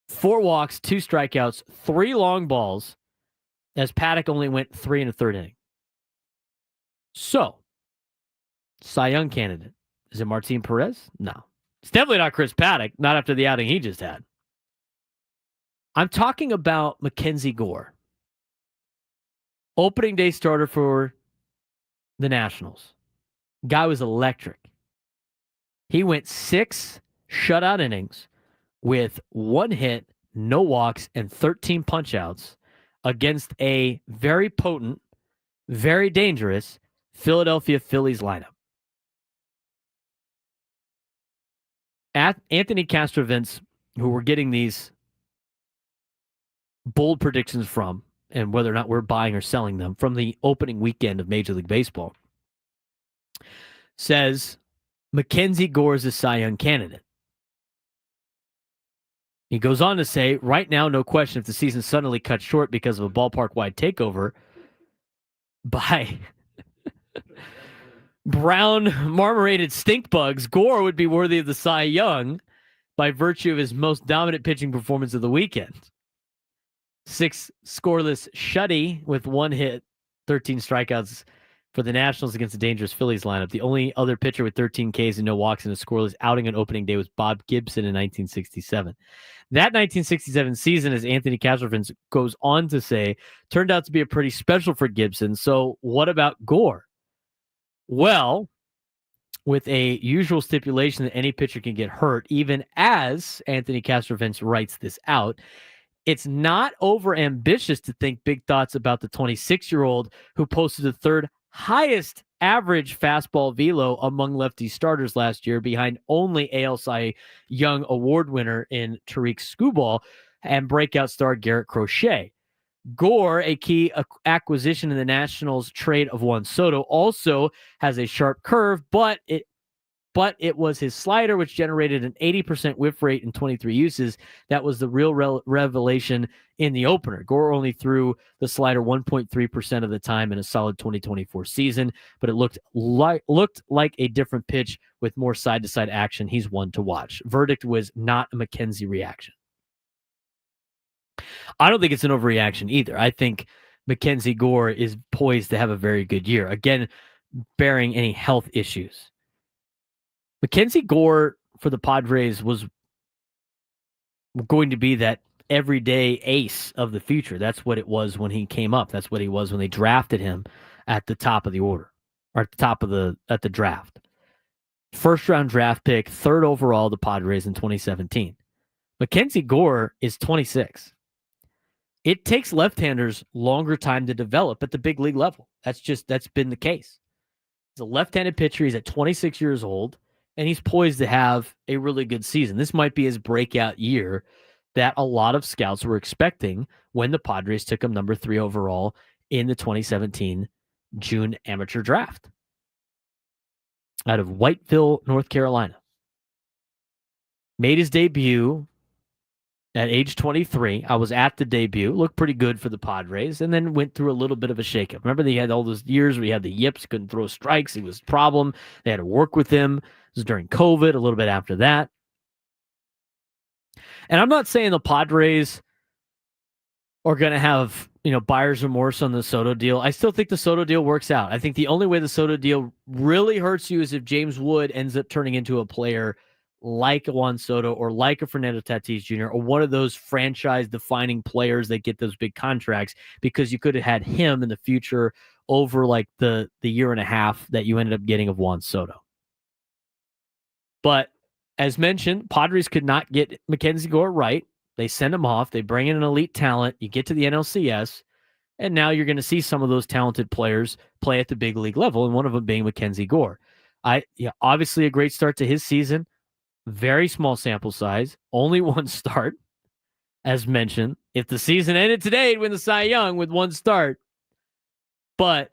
4 walks, 2 strikeouts, 3 long balls, as Paddock only went 3 1/3 inning. So, Cy Young candidate. Is it Martin Perez? No. It's definitely not Chris Paddock, not after the outing he just had. I'm talking about Mackenzie Gore. Opening day starter for the Nationals. Guy was electric. He went 6 shutout innings with 1 hit, no walks, and 13 punch-outs against a very potent, very dangerous Philadelphia Phillies lineup. Anthony Castrovince, who we're getting these bold predictions from, and whether or not we're buying or selling them, from the opening weekend of Major League Baseball, says Mackenzie Gore is a Cy Young candidate. He goes on to say, right now, no question, if the season suddenly cut short because of a ballpark-wide takeover by brown marmorated stink bugs, Gore would be worthy of the Cy Young by virtue of his most dominant pitching performance of the weekend. 6 scoreless shutty with 1 hit, 13 strikeouts for the Nationals against the dangerous Phillies lineup. The only other pitcher with 13 Ks and no walks in a scoreless outing on opening day was Bob Gibson in 1967. That 1967 season, as Anthony Castrovince goes on to say, turned out to be a pretty special for Gibson. So what about Gore? Well, with a usual stipulation that any pitcher can get hurt, even as Anthony Castrovince writes this out, it's not overambitious to think big thoughts about the 26-year-old who posted the 3rd highest average fastball velo among lefty starters last year, behind only AL Cy Young Award winner in Tariq Skubal and breakout star Garrett Crochet. Gore, a key acquisition in the Nationals trade of Juan Soto, also has a sharp curve, but it was his slider which generated an 80% whiff rate in 23 uses. That was the real revelation in the opener. Gore only threw the slider 1.3% of the time in a solid 2024 season, but it looked like a different pitch with more side-to-side action. He's one to watch. Verdict was not a McKenzie reaction. I don't think it's an overreaction either. I think Mackenzie Gore is poised to have a very good year. Again, bearing any health issues. Mackenzie Gore for the Padres was going to be that everyday ace of the future. That's what it was when he came up. That's what he was when they drafted him at the top of the order, or at the top of the draft. First round draft pick, 3rd overall, the Padres in 2017. Mackenzie Gore is 26. It takes left-handers longer time to develop at the big league level. That's been the case. He's a left-handed pitcher. He's at 26 years old, and he's poised to have a really good season. This might be his breakout year that a lot of scouts were expecting when the Padres took him number 3 overall in the 2017 June amateur draft out of Whiteville, North Carolina. Made his debut at age 23. I was at the debut. Looked pretty good for the Padres, and then went through a little bit of a shakeup. Remember, they had all those years where he had the yips, couldn't throw strikes. It was a problem. They had to work with him. It was during COVID, a little bit after that. And I'm not saying the Padres are going to have, buyer's remorse on the Soto deal. I still think the Soto deal works out. I think the only way the Soto deal really hurts you is if James Wood ends up turning into a player like a Juan Soto or like a Fernando Tatis Jr. or one of those franchise-defining players that get those big contracts, because you could have had him in the future over like the year and a half that you ended up getting of Juan Soto. But as mentioned, Padres could not get Mackenzie Gore right. They send him off. They bring in an elite talent. You get to the NLCS, and now you're going to see some of those talented players play at the big league level, and one of them being Mackenzie Gore. Obviously a great start to his season. Very small sample size. Only 1 start, as mentioned. If the season ended today, he'd win the Cy Young with 1 start. But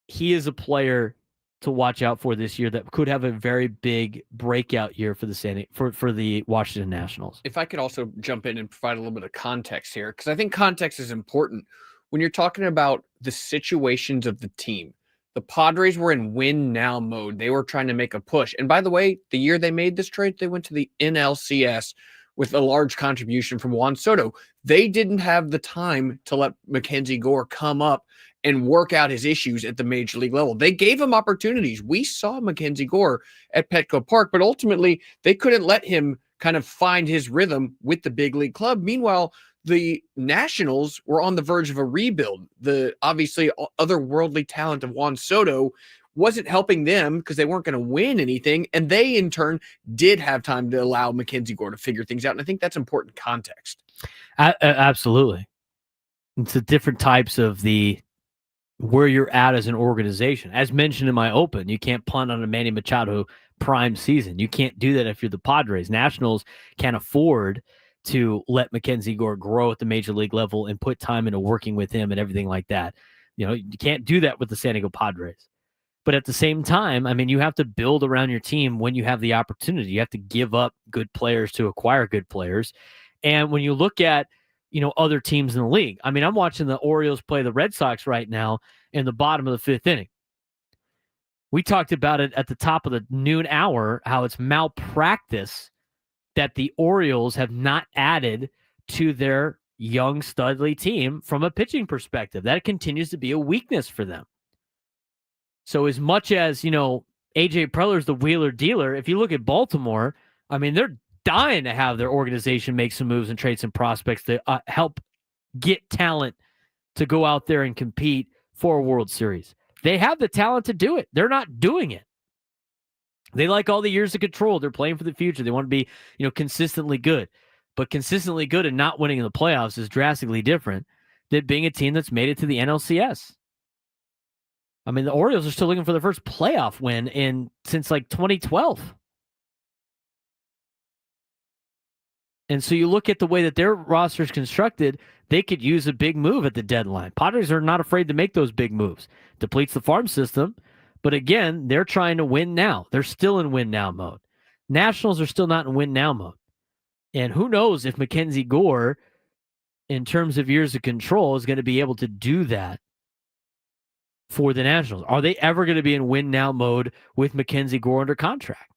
he is a player to watch out for this year that could have a very big breakout year for the Washington Nationals. If I could also jump in and provide a little bit of context here, because I think context is important when you're talking about the situations of the team. The Padres were in win now mode. They were trying to make a push. And by the way, the year they made this trade, they went to the NLCS with a large contribution from Juan Soto. They didn't have the time to let Mackenzie Gore come up and work out his issues at the major league level. They gave him opportunities. We saw Mackenzie Gore at Petco Park, but ultimately they couldn't let him kind of find his rhythm with the big league club. Meanwhile, the Nationals were on the verge of a rebuild. The obviously otherworldly talent of Juan Soto wasn't helping them because they weren't going to win anything. And they, in turn, did have time to allow Mackenzie Gore to figure things out. And I think that's important context. Absolutely. It's the different types of where you're at as an organization. As mentioned in my open, you can't punt on a Manny Machado prime season. You can't do that if you're the Padres. Nationals can't afford to let Mackenzie Gore grow at the major league level and put time into working with him and everything like that. You can't do that with the San Diego Padres. But at the same time, you have to build around your team when you have the opportunity. You have to give up good players to acquire good players. And when you look at, other teams in the league, I mean, I'm watching the Orioles play the Red Sox right now in the bottom of the fifth inning. We talked about it at the top of the noon hour, how it's malpractice that the Orioles have not added to their young Studley team from a pitching perspective. That continues to be a weakness for them. So as much as, A.J. Preller's the wheeler dealer, if you look at Baltimore, I mean, they're dying to have their organization make some moves and trade some prospects to help get talent to go out there and compete for a World Series. They have the talent to do it. They're not doing it. They like all the years of control. They're playing for the future. They want to be, consistently good. But consistently good and not winning in the playoffs is drastically different than being a team that's made it to the NLCS. I mean, the Orioles are still looking for their first playoff win since like 2012. And so you look at the way that their roster is constructed, they could use a big move at the deadline. Padres are not afraid to make those big moves. Depletes the farm system. But again, they're trying to win now. They're still in win now mode. Nationals are still not in win now mode. And who knows if Mackenzie Gore, in terms of years of control, is going to be able to do that for the Nationals. Are they ever going to be in win now mode with Mackenzie Gore under contract?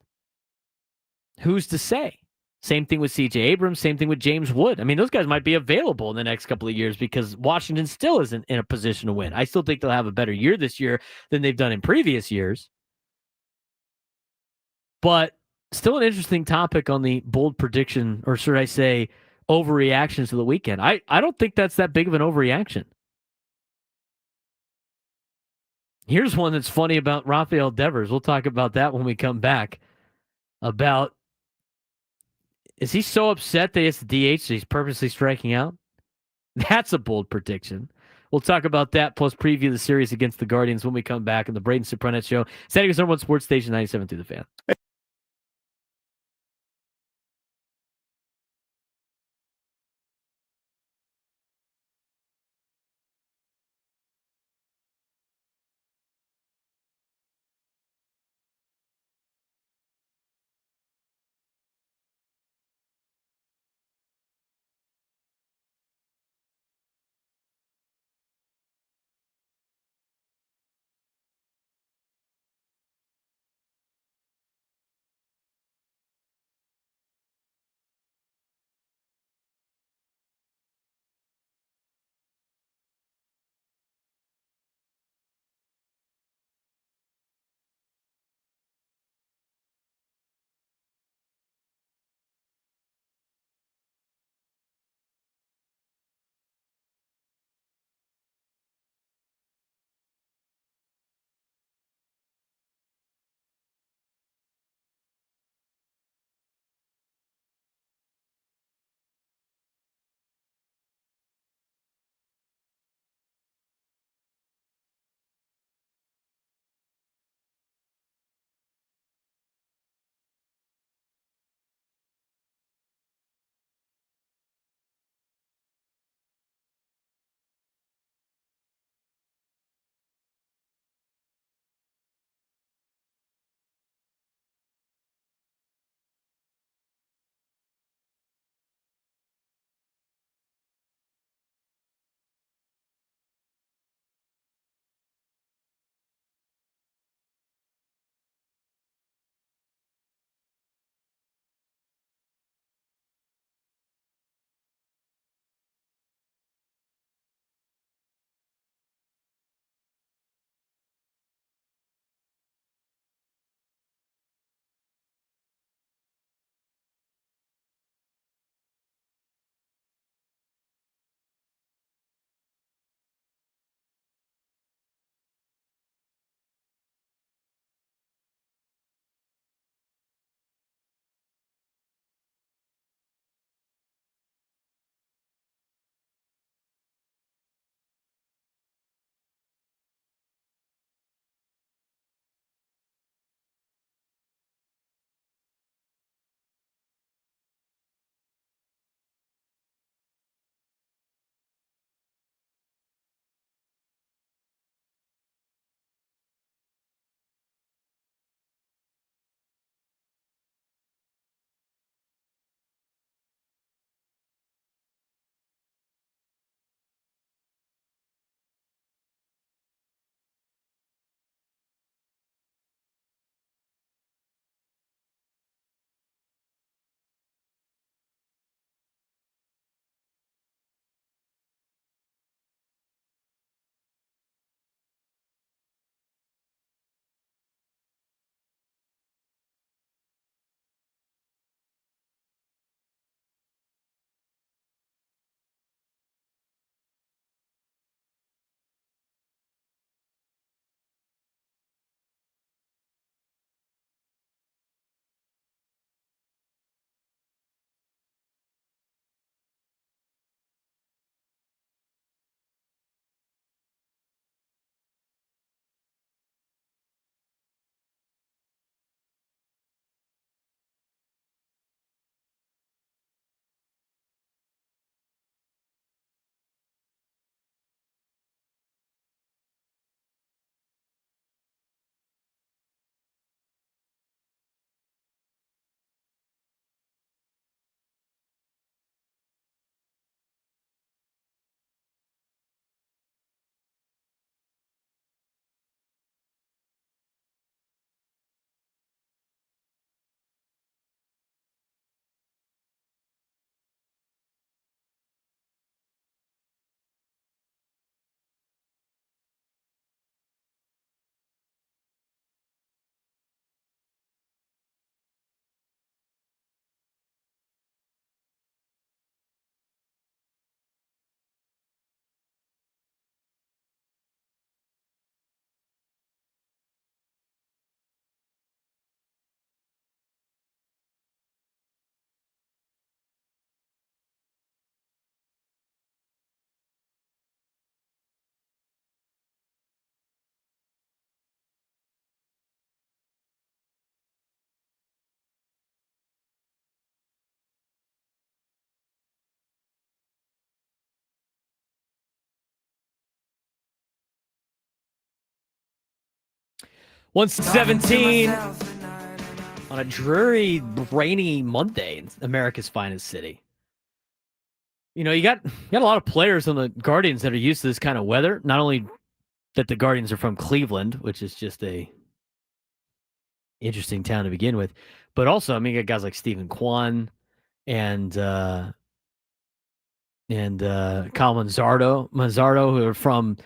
Who's to say? Same thing with C.J. Abrams, same thing with James Wood. I mean, those guys might be available in the next couple of years because Washington still isn't in a position to win. I still think they'll have a better year this year than they've done in previous years. But still an interesting topic on the bold prediction, or should I say overreactions to the weekend. I don't think that's that big of an overreaction. Here's one that's funny about Rafael Devers. We'll talk about that when we come back. Is he so upset that he has to DH that he's purposely striking out? That's a bold prediction. We'll talk about that, plus preview the series against the Guardians when we come back on the Braden Surprenant Show. San Diego's #1 sports station, 97 through the Fan. 117 on a dreary, rainy Monday in America's finest city. You know, you got a lot of players on the Guardians that are used to this kind of weather. Not only that the Guardians are from Cleveland, which is just a interesting town to begin with, but also, I mean, you got guys like Stephen Kwan and Kyle Manzardo, who are from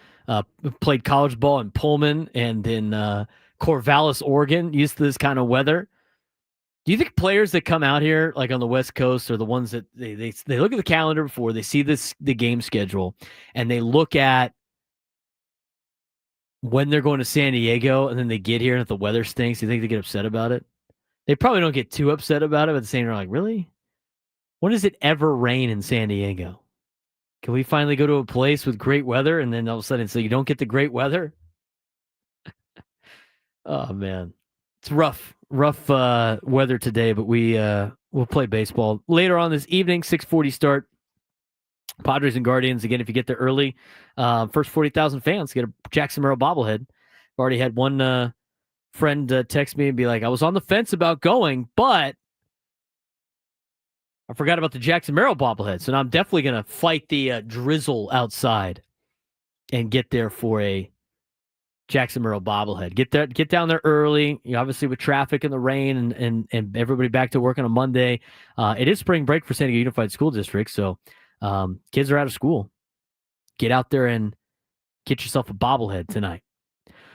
played college ball in Pullman and in Corvallis, Oregon, used to this kind of weather. Do you think players that come out here, like on the West Coast, are the ones that they look at the calendar before they see the game schedule, and they look at when they're going to San Diego, and then they get here and if the weather stinks, do you think they get upset about it? They probably don't get too upset about it, but at the same time, they're like, really? When does it ever rain in San Diego? Can we finally go to a place with great weather, and then all of a sudden, so you don't get the great weather? Oh, man. It's rough weather today, but we'll play baseball. Later on this evening, 6:40 start. Padres and Guardians. Again, if you get there early, first 40,000 fans get a Jackson Merrill bobblehead. I've already had one friend text me and be like, I was on the fence about going, but I forgot about the Jackson Merrill bobblehead. So now I'm definitely going to fight the drizzle outside and get there for a Jackson Merrill bobblehead. Get down there early. You know, obviously with traffic and the rain and everybody back to work on a Monday. It is spring break for San Diego Unified School District, so kids are out of school. Get out there and get yourself a bobblehead tonight.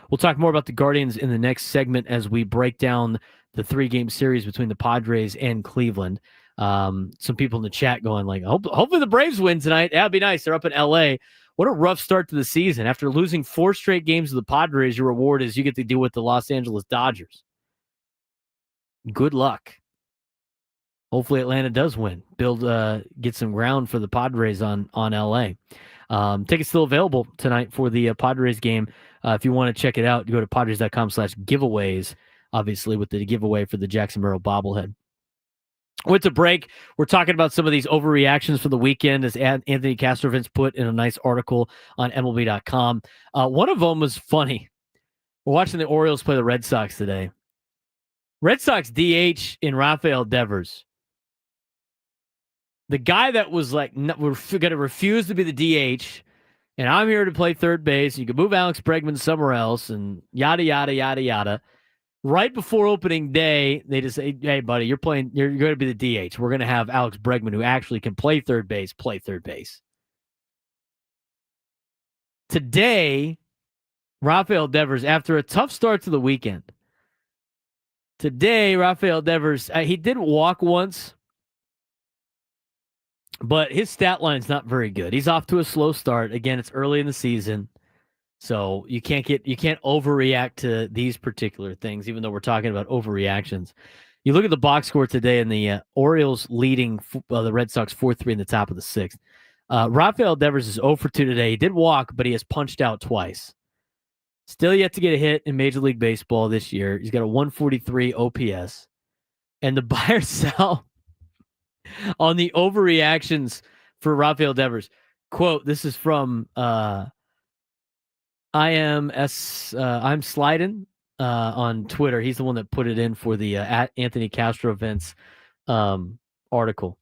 We'll talk more about the Guardians in the next segment as we break down the 3-game series between the Padres and Cleveland. Some people in the chat going like, hopefully the Braves win tonight. That'd be nice. They're up in LA. What a rough start to the season. After losing 4 straight games to the Padres, your reward is you get to deal with the Los Angeles Dodgers. Good luck. Hopefully Atlanta does win. Get some ground for the Padres on LA. Tickets still available tonight for the Padres game. If you want to check it out, go to padres.com/giveaways, obviously, with the giveaway for the Jackson Merrill bobblehead. With the break, we're talking about some of these overreactions for the weekend, as Anthony Castrovins put in a nice article on MLB.com. One of them was funny. We're watching the Orioles play the Red Sox today. Red Sox DH in Rafael Devers. The guy that was like, we're going to refuse to be the DH, and I'm here to play third base. You can move Alex Bregman somewhere else, and yada, yada, yada, yada. Right before opening day, they just say, hey, buddy, you're going to be the DH. We're going to have Alex Bregman, who actually can play third base, play third base. Today, Rafael Devers, after a tough start to the weekend, Rafael Devers, he did walk once, but his stat line's not very good. He's off to a slow start. Again, it's early in the season. So you can't overreact to these particular things, even though we're talking about overreactions. You look at the box score today, and the Orioles leading the Red Sox 4-3 in the top of the 6th. Rafael Devers is 0 for 2 today. He did walk, but he has punched out twice. Still yet to get a hit in Major League Baseball this year. He's got a 143 OPS. And the buy or sell on the overreactions for Rafael Devers. Quote, this is from I'm Sliden on Twitter. He's the one that put it in for the at Anthony Castrovins article.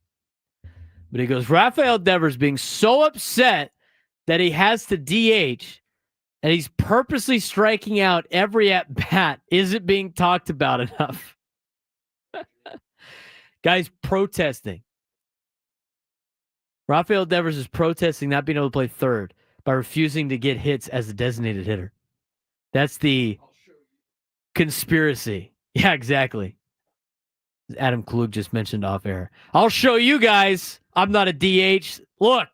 But he goes, Rafael Devers being so upset that he has to DH and he's purposely striking out every at bat isn't being talked about enough. Guys protesting. Rafael Devers is protesting not being able to play third by refusing to get hits as a designated hitter. That's the conspiracy. Yeah, exactly. Adam Klug just mentioned off air. I'll show you guys. I'm not a DH. Look,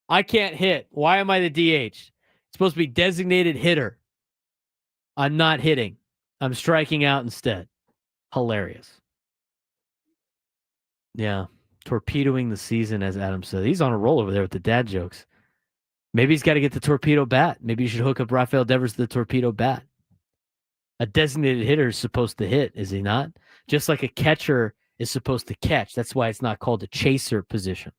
I can't hit. Why am I the DH? It's supposed to be designated hitter. I'm not hitting. I'm striking out instead. Hilarious. Yeah. Torpedoing the season, as Adam said. He's on a roll over there with the dad jokes. Maybe he's got to get the torpedo bat. Maybe you should hook up Rafael Devers to the torpedo bat. A designated hitter is supposed to hit, is he not? Just like a catcher is supposed to catch. That's why it's not called a chaser position.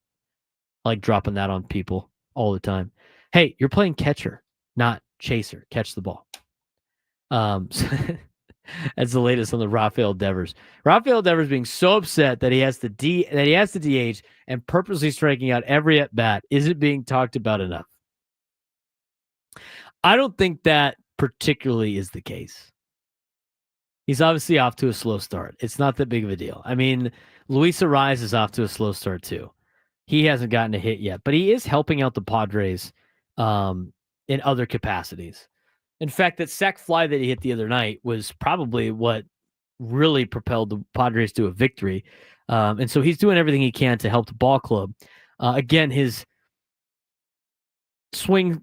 I like dropping that on people all the time. Hey, you're playing catcher, not chaser. Catch the ball. That's the latest on the Rafael Devers. Rafael Devers being so upset that he has to DH and purposely striking out every at bat isn't being talked about enough. I don't think that particularly is the case. He's obviously off to a slow start. It's not that big of a deal. I mean, Luis Arraez is off to a slow start too. He hasn't gotten a hit yet, but he is helping out the Padres in other capacities. In fact, that sac fly that he hit the other night was probably what really propelled the Padres to a victory. And so he's doing everything he can to help the ball club. Again, his swing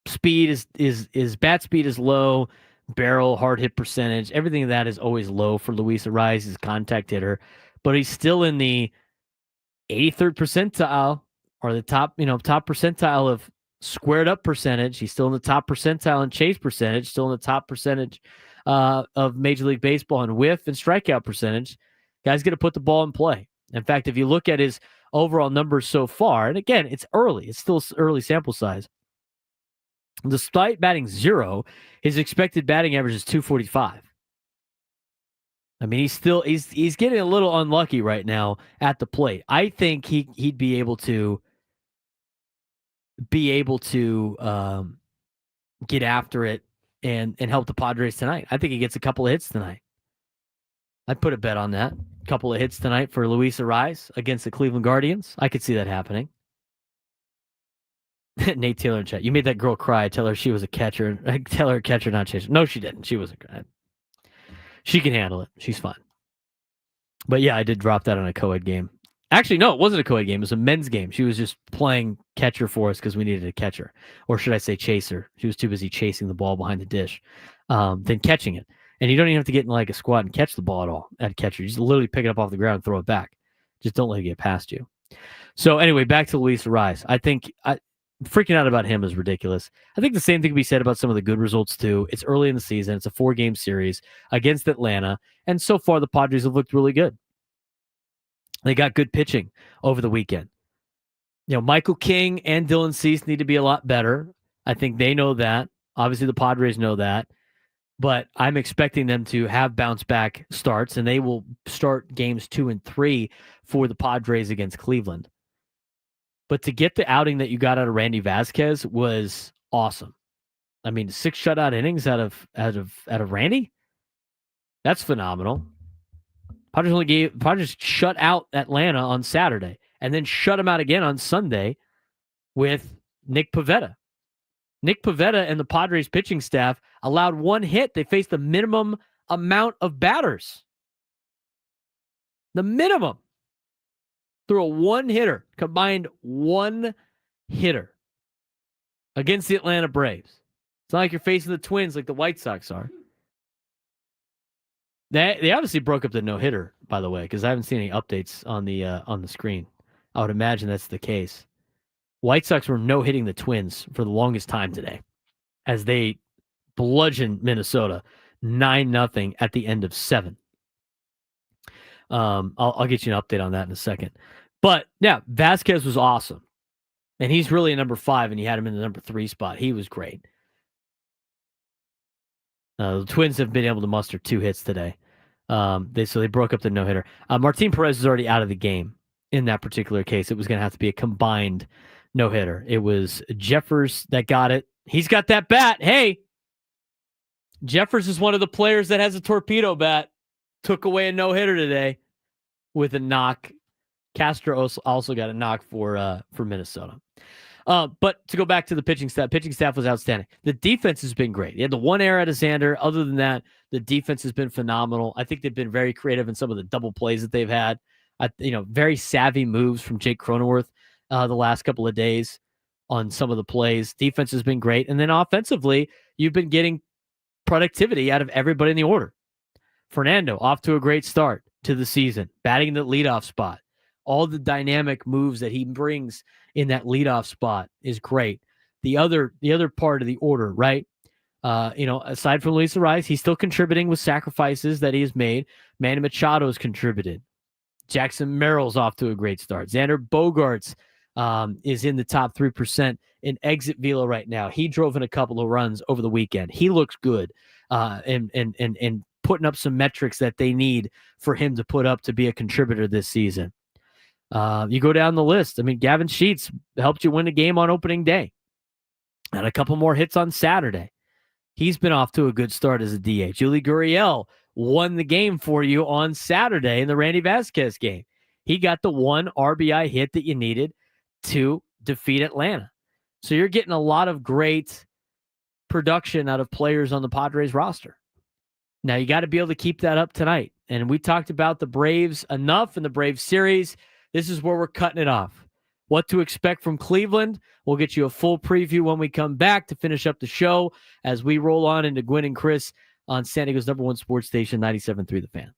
speed is bat speed is low, barrel, hard hit percentage, everything of that is always low for Luis Arraez, his contact hitter, but he's still in the 83rd percentile or the top percentile of squared up percentage. He's still in the top percentile in chase percentage, still in the top percentage of Major League Baseball in whiff and strikeout percentage. Guy's going to put the ball in play. In fact, if you look at his overall numbers so far, and again, it's early, it's still early sample size. Despite batting 0, his expected batting average is 245. I mean, he's getting a little unlucky right now at the plate. I think he'd be able to get after it and help the Padres tonight. I think he gets a couple of hits tonight. I'd put a bet on that. A couple of hits tonight for Luis Arraez against the Cleveland Guardians. I could see that happening. Nate Taylor in chat. You made that girl cry. Tell her she was a catcher. Tell her catcher, not chaser. No, she didn't. She wasn't. She can handle it. She's fine. But yeah, I did drop that on a co-ed game. Actually, no, it wasn't a co-ed game. It was a men's game. She was just playing catcher for us because we needed a catcher. Or should I say chaser? She was too busy chasing the ball behind the dish than catching it. And you don't even have to get in like a squat and catch the ball at all at catcher. You just literally pick it up off the ground and throw it back. Just don't let it get past you. So anyway, back to Luis Arraez. I think freaking out about him is ridiculous. I think the same thing can be said about some of the good results too. It's early in the season. It's a 4-game series against Atlanta. And so far, the Padres have looked really good. They got good pitching over the weekend. You know, Michael King and Dylan Cease need to be a lot better. I think they know that. Obviously, the Padres know that. But I'm expecting them to have bounce back starts, and they will start games 2 and 3 for the Padres against Cleveland. But to get the outing that you got out of Randy Vásquez was awesome. I mean, 6 shutout innings out of Randy? That's phenomenal. Padres shut out Atlanta on Saturday and then shut him out again on Sunday with Nick Pivetta. Nick Pivetta and the Padres pitching staff allowed 1 hit. They faced the minimum amount of batters. The minimum. Through a 1-hitter, combined 1 hitter against the Atlanta Braves. It's not like you're facing the Twins like the White Sox are. They obviously broke up the no-hitter, by the way, because I haven't seen any updates on the screen. I would imagine that's the case. White Sox were no-hitting the Twins for the longest time today as they bludgeoned Minnesota 9-0 at the end of 7. I'll get you an update on that in a second. But, yeah, Vásquez was awesome. And he's really a number 5, and you had him in the number 3 spot. He was great. The Twins have been able to muster 2 hits today. They broke up the no-hitter. Martin Perez is already out of the game in that particular case. It was going to have to be a combined no-hitter. It was Jeffers that got it. He's got that bat. Hey, Jeffers is one of the players that has a torpedo bat. Took away a no-hitter today with a knock. Castro also got a knock for Minnesota. But to go back to the pitching staff was outstanding. The defense has been great. He had the 1 error out of Xander. Other than that, the defense has been phenomenal. I think they've been very creative in some of the double plays that they've had. Very savvy moves from Jake Cronenworth the last couple of days on some of the plays. Defense has been great. And then offensively, you've been getting productivity out of everybody in the order. Fernando off to a great start to the season, batting in the leadoff spot. All the dynamic moves that he brings in that leadoff spot is great. The other part of the order, right? Aside from Luis Arraez, he's still contributing with sacrifices that he has made. Manny Machado's contributed. Jackson Merrill's off to a great start. Xander Bogaerts is in the top 3% in exit velo right now. He drove in a couple of runs over the weekend. He looks good, and putting up some metrics that they need for him to put up to be a contributor this season. You go down the list. I mean, Gavin Sheets helped you win a game on opening day, and a couple more hits on Saturday. He's been off to a good start as a DH. Yuli Gurriel won the game for you on Saturday in the Randy Vásquez game. He got the one RBI hit that you needed to defeat Atlanta. So you're getting a lot of great production out of players on the Padres roster. Now you got to be able to keep that up tonight. And we talked about the Braves enough in the Braves series. This is where we're cutting it off. What to expect from Cleveland. We'll get you a full preview when we come back to finish up the show as we roll on into Gwynn and Chris on San Diego's #1 sports station, 97.3 The Fan.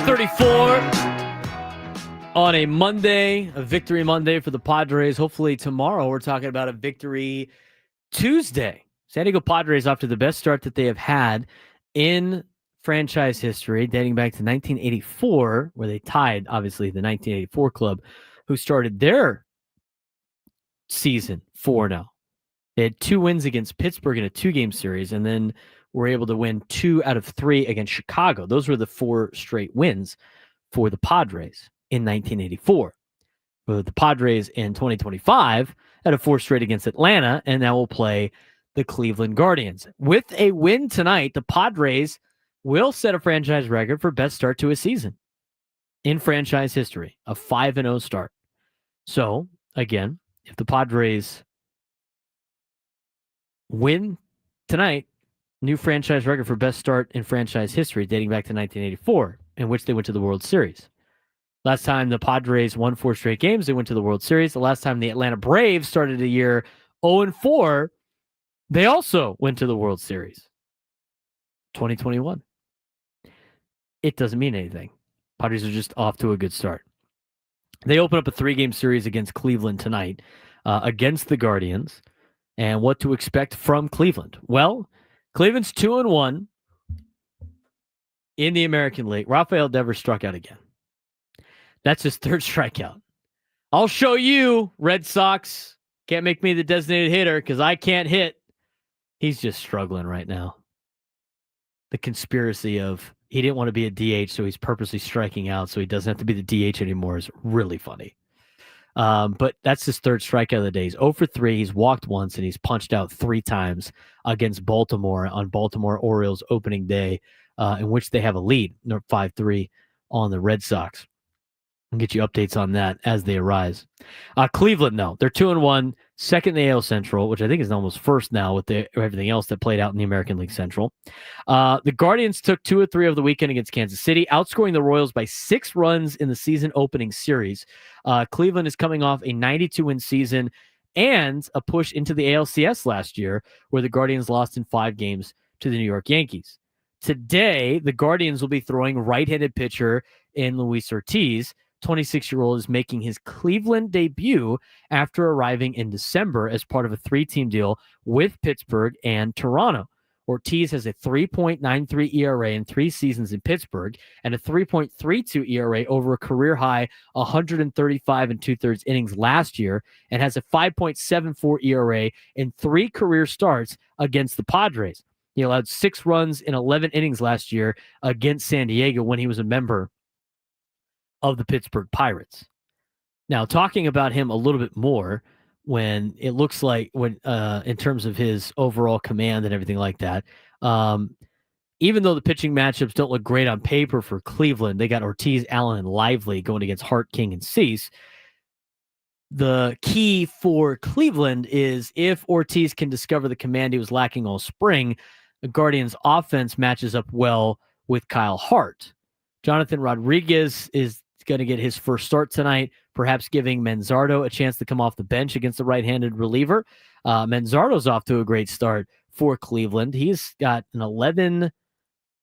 4:34 on a Monday, a victory Monday for the Padres. Hopefully tomorrow we're talking about a victory Tuesday. San Diego Padres off to the best start that they have had in franchise history, dating back to 1984, where they tied, obviously, the 1984 club, who started their season 4-0. They had 2 wins against Pittsburgh in a 2-game series, and then were able to win 2 out of 3 against Chicago. Those were the 4 straight wins for the Padres in 1984. But the Padres in 2025 had a 4 straight against Atlanta, and now will play the Cleveland Guardians. With a win tonight, the Padres will set a franchise record for best start to a season in franchise history, a 5-0 start. So, again, if the Padres win tonight, new franchise record for best start in franchise history dating back to 1984, in which they went to the World Series. Last time the Padres won 4 straight games, they went to the World Series. The last time the Atlanta Braves started a year 0-4, they also went to the World Series. 2021. It doesn't mean anything. Padres are just off to a good start. They open up a 3-game series against Cleveland tonight, against the Guardians. And what to expect from Cleveland? Well, Cleveland's 2-1 in the American League. Rafael Devers struck out again. That's his 3rd strikeout. I'll show you, Red Sox. Can't make me the designated hitter because I can't hit. He's just struggling right now. The conspiracy of he didn't want to be a DH, so he's purposely striking out so he doesn't have to be the DH anymore is really funny. But that's his 3rd strikeout of the day. He's 0 for 3. He's walked once, and he's punched out 3 times against Baltimore on Baltimore Orioles opening day, in which they have a lead, 5-3 on the Red Sox. I'll get you updates on that as they arise. Cleveland, though, they're 2-1, 2nd in the AL Central, which I think is almost 1st now with everything else that played out in the American League Central. The Guardians took 2 of 3 over the weekend against Kansas City, outscoring the Royals by 6 runs in the season opening series. Cleveland is coming off a 92-win season and a push into the ALCS last year, where the Guardians lost in 5 games to the New York Yankees. Today, the Guardians will be throwing right-handed pitcher in Luis Ortiz. 26-year-old is making his Cleveland debut after arriving in December as part of a 3-team deal with Pittsburgh and Toronto. Ortiz has a 3.93 ERA in 3 seasons in Pittsburgh and a 3.32 ERA over a career-high 135 2/3 innings last year, and has a 5.74 ERA in 3 career starts against the Padres. He allowed 6 runs in 11 innings last year against San Diego when he was a member of the Pittsburgh Pirates. Now, talking about him a little bit more, when it looks like in terms of his overall command and everything like that, even though the pitching matchups don't look great on paper for Cleveland, they got Ortiz, Allen, and Lively going against Hart, King, and Cease. The key for Cleveland is if Ortiz can discover the command he was lacking all spring, the Guardians' offense matches up well with Kyle Hart. Jonathan Rodriguez is going to get his first start tonight, perhaps giving Manzardo a chance to come off the bench against the right-handed reliever. Manzardo's off to a great start for Cleveland. He's got an 11.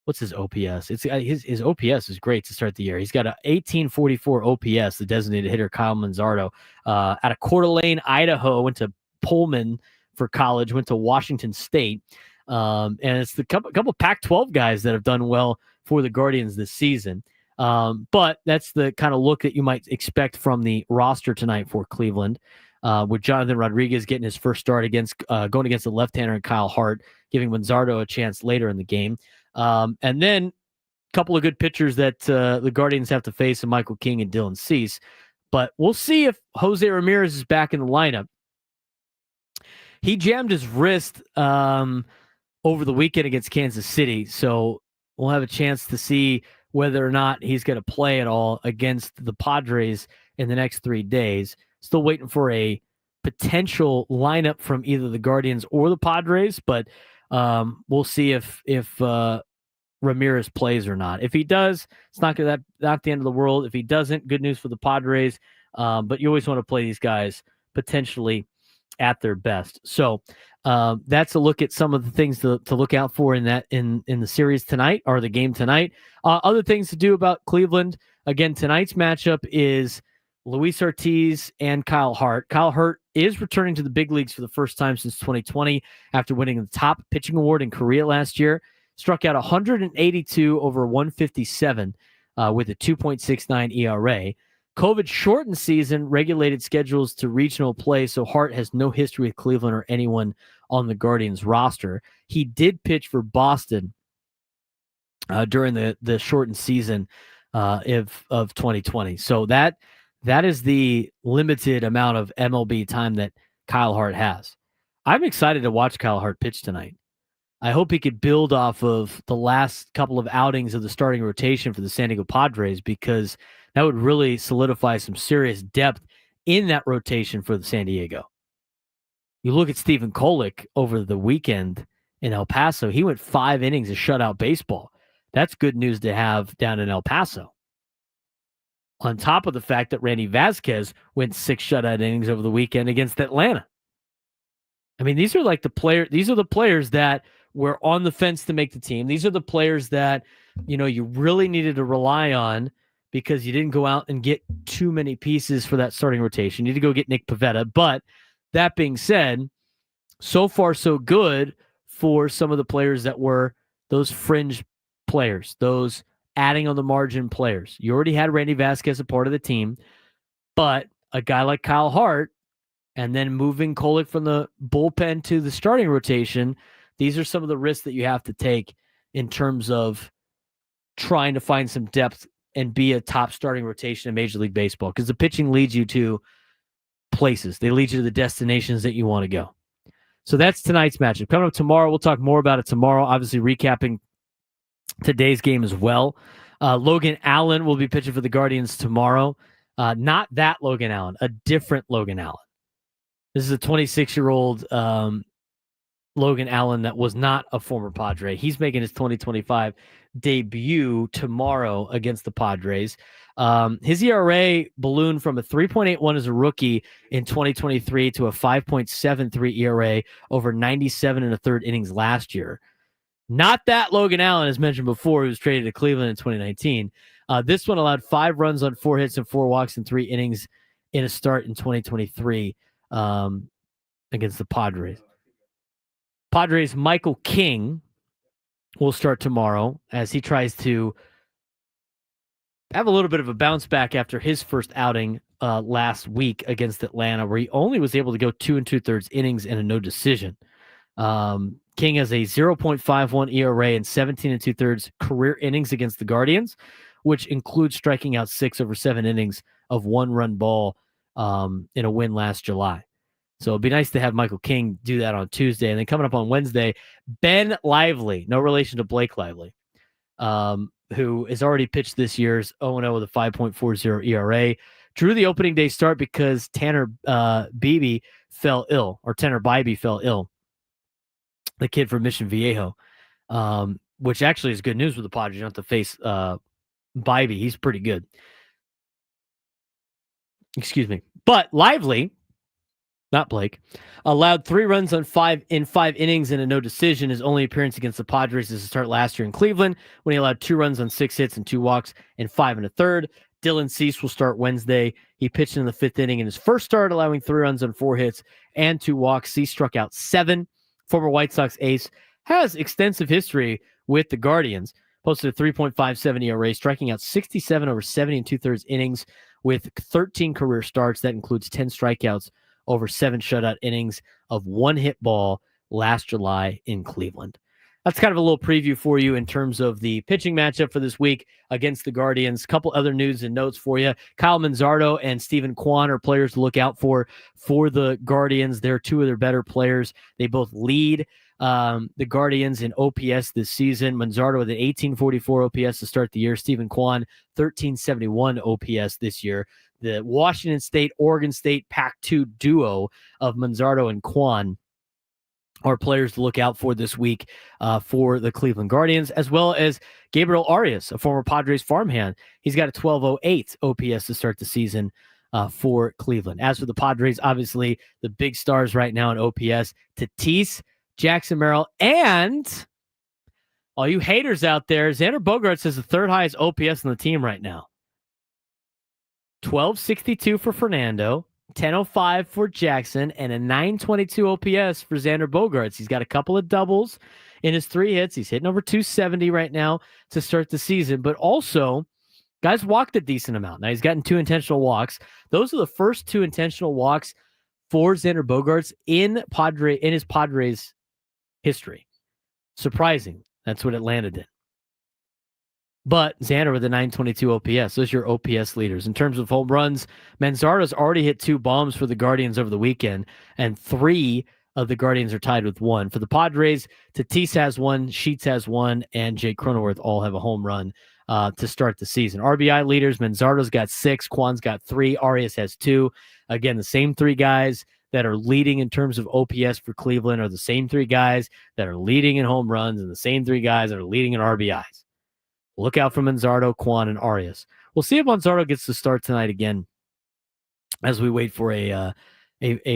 What's his OPS? It's his OPS is great to start the year. He's got an 1844 OPS, the designated hitter Kyle Manzardo, out of Coeur d'Alene, Idaho, went to Pullman for college, went to Washington State. And it's the couple Pac-12 guys that have done well for the Guardians this season. But that's the kind of look that you might expect from the roster tonight for Cleveland, with Jonathan Rodriguez getting his first start going against the left-hander and Kyle Hart, giving Manzardo a chance later in the game. And then a couple of good pitchers that the Guardians have to face, and Michael King and Dylan Cease. But we'll see if Jose Ramirez is back in the lineup. He jammed his wrist over the weekend against Kansas City, so we'll have a chance to see whether or not he's going to play at all against the Padres in the next 3 days. Still waiting for a potential lineup from either the Guardians or the Padres, but we'll see if Ramirez plays or not. If he does, it's not the end of the world. If he doesn't, good news for the Padres. But you always want to play these guys potentially at their best. So that's a look at some of the things to look out for in the series tonight, or the game tonight. Other things to do about Cleveland. Again, tonight's matchup is Luis Ortiz and Kyle Hart. Kyle Hart is returning to the big leagues for the first time since 2020 after winning the top pitching award in Korea last year. Struck out 182 over 157 with a 2.69 ERA. COVID shortened season regulated schedules to regional play, so Hart has no history with Cleveland or anyone on the Guardians roster. He did pitch for Boston during the shortened season of 2020. So that is the limited amount of MLB time that Kyle Hart has. I'm excited to watch Kyle Hart pitch tonight. I hope he could build off of the last couple of outings of the starting rotation for the San Diego Padres, because that would really solidify some serious depth in that rotation for the San Diego. You look at Stephen Kolek over the weekend in El Paso. He went 5 innings of shutout baseball. That's good news to have down in El Paso. On top of the fact that Randy Vásquez went 6 shutout innings over the weekend against Atlanta. I mean, these are the players that were on the fence to make the team. These are the players that, you really needed to rely on because you didn't go out and get too many pieces for that starting rotation. You need to go get Nick Pivetta. But that being said, so far so good for some of the players that were those fringe players, those adding on the margin players. You already had Randy Vásquez a part of the team, but a guy like Kyle Hart, and then moving Kolek from the bullpen to the starting rotation, these are some of the risks that you have to take in terms of trying to find some depth and be a top starting rotation in Major League Baseball, because the pitching leads you to places. They lead you to the destinations that you want to go. So that's tonight's matchup. Coming up tomorrow, we'll talk more about it tomorrow, obviously recapping today's game as well. Logan Allen will be pitching for the Guardians tomorrow. Not that Logan Allen, a different Logan Allen. This is a 26-year-old Logan Allen that was not a former Padre. He's making his 2025 debut tomorrow against the Padres. His ERA ballooned from a 3.81 as a rookie in 2023 to a 5.73 ERA over 97 and a third innings last year. Not that Logan Allen, as mentioned before, who was traded to Cleveland in 2019. This one allowed 5 runs on 4 hits and 4 walks in 3 innings in a start in 2023 against the Padres. Padres' Michael King will start tomorrow as he tries to have a little bit of a bounce back after his first outing last week against Atlanta, where he only was able to go 2 2/3 innings and a no decision. King has a 0.51 ERA and 17 2/3 career innings against the Guardians, which includes striking out 6 over 7 innings of 1-run ball in a win last July. So it'd be nice to have Michael King do that on Tuesday. And then coming up on Wednesday, Ben Lively, no relation to Blake Lively, who has already pitched this year's 0-0 with a 5.40 ERA. Drew the opening day start because Tanner Bibee fell ill, the kid from Mission Viejo, which actually is good news with the Padres. You don't have to face Bibee. He's pretty good. Excuse me. But Lively, not Blake, allowed 3 runs on 5 innings and a no decision. His only appearance against the Padres is to start last year in Cleveland, when he allowed 2 runs on 6 hits and 2 walks and 5 1/3. Dylan Cease will start Wednesday. He pitched in the 5th inning in his first start, allowing 3 runs on 4 hits and 2 walks. Cease struck out 7. Former White Sox ace has extensive history with the Guardians. Posted a 3.57 ERA, striking out 67 over 70 2/3 innings with 13 career starts. That includes 10 strikeouts over 7 shutout innings of 1 hit ball last July in Cleveland. That's kind of a little preview for you in terms of the pitching matchup for this week against the Guardians. A couple other news and notes for you. Kyle Manzardo and Steven Kwan are players to look out for the Guardians. They're 2 of their better players. They both lead the Guardians in OPS this season. Manzardo with an 1844 OPS to start the year. Steven Kwan, 1371 OPS this year. The Washington State, Oregon State Pac-2 duo of Manzardo and Kwan are players to look out for this week for the Cleveland Guardians, as well as Gabriel Arias, a former Padres farmhand. He's got a 1208 OPS to start the season for Cleveland. As for the Padres, obviously the big stars right now in OPS, Tatis, Jackson Merrill, and all you haters out there, Xander Bogaerts has the third highest OPS on the team right now. 1262 for Fernando, 1005 for Jackson, and a 922 OPS for Xander Bogaerts. He's got a couple of doubles in his 3 hits. He's hitting over 270 right now to start the season, but also guys walked a decent amount. Now he's gotten 2 intentional walks. Those are the first 2 intentional walks for Xander Bogaerts in his Padres history. Surprising. That's what it landed in. But Xander with a 922 OPS. Those are your OPS leaders. In terms of home runs, Manzardo's already hit 2 bombs for the Guardians over the weekend, and 3 of the Guardians are tied with 1. For the Padres, Tatis has 1, Sheets has 1, and Jay Cronenworth all have a home run to start the season. RBI leaders, Manzardo's got 6, Kwan's got 3, Arias has 2. Again, the same 3 guys that are leading in terms of OPS for Cleveland are the same 3 guys that are leading in home runs and the same 3 guys that are leading in RBIs. Look out for Manzardo, Kwan, and Arias. We'll see if Manzardo gets to start tonight again as we wait for a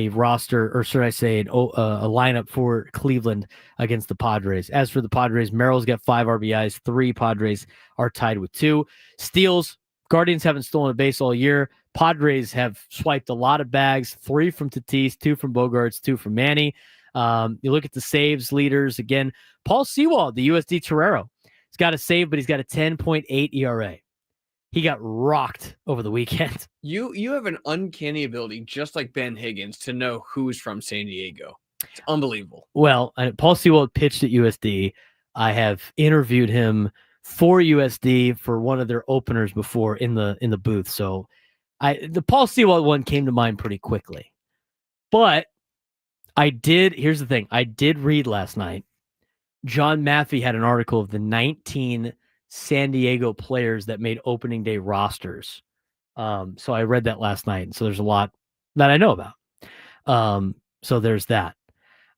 roster, or should I say a lineup for Cleveland against the Padres. As for the Padres, Merrill's got 5 RBIs. 3 Padres are tied with 2. Steals, Guardians haven't stolen a base all year. Padres have swiped a lot of bags, 3 from Tatis, 2 from Bogaerts, 2 from Manny. You look at the saves leaders. Again, Paul Sewald, the USD Torero. He's got a save, but he's got a 10.8 ERA. He got rocked over the weekend. You have an uncanny ability, just like Ben Higgins, to know who's from San Diego. It's unbelievable. Well, Paul Sewald pitched at USD. I have interviewed him for USD for one of their openers before in the booth. So the Paul Sewald one came to mind pretty quickly. But here's the thing. I did read last night. John Maffey had an article of the 19 San Diego players that made opening day rosters. So I read that last night. And so there's a lot that I know about. So there's that.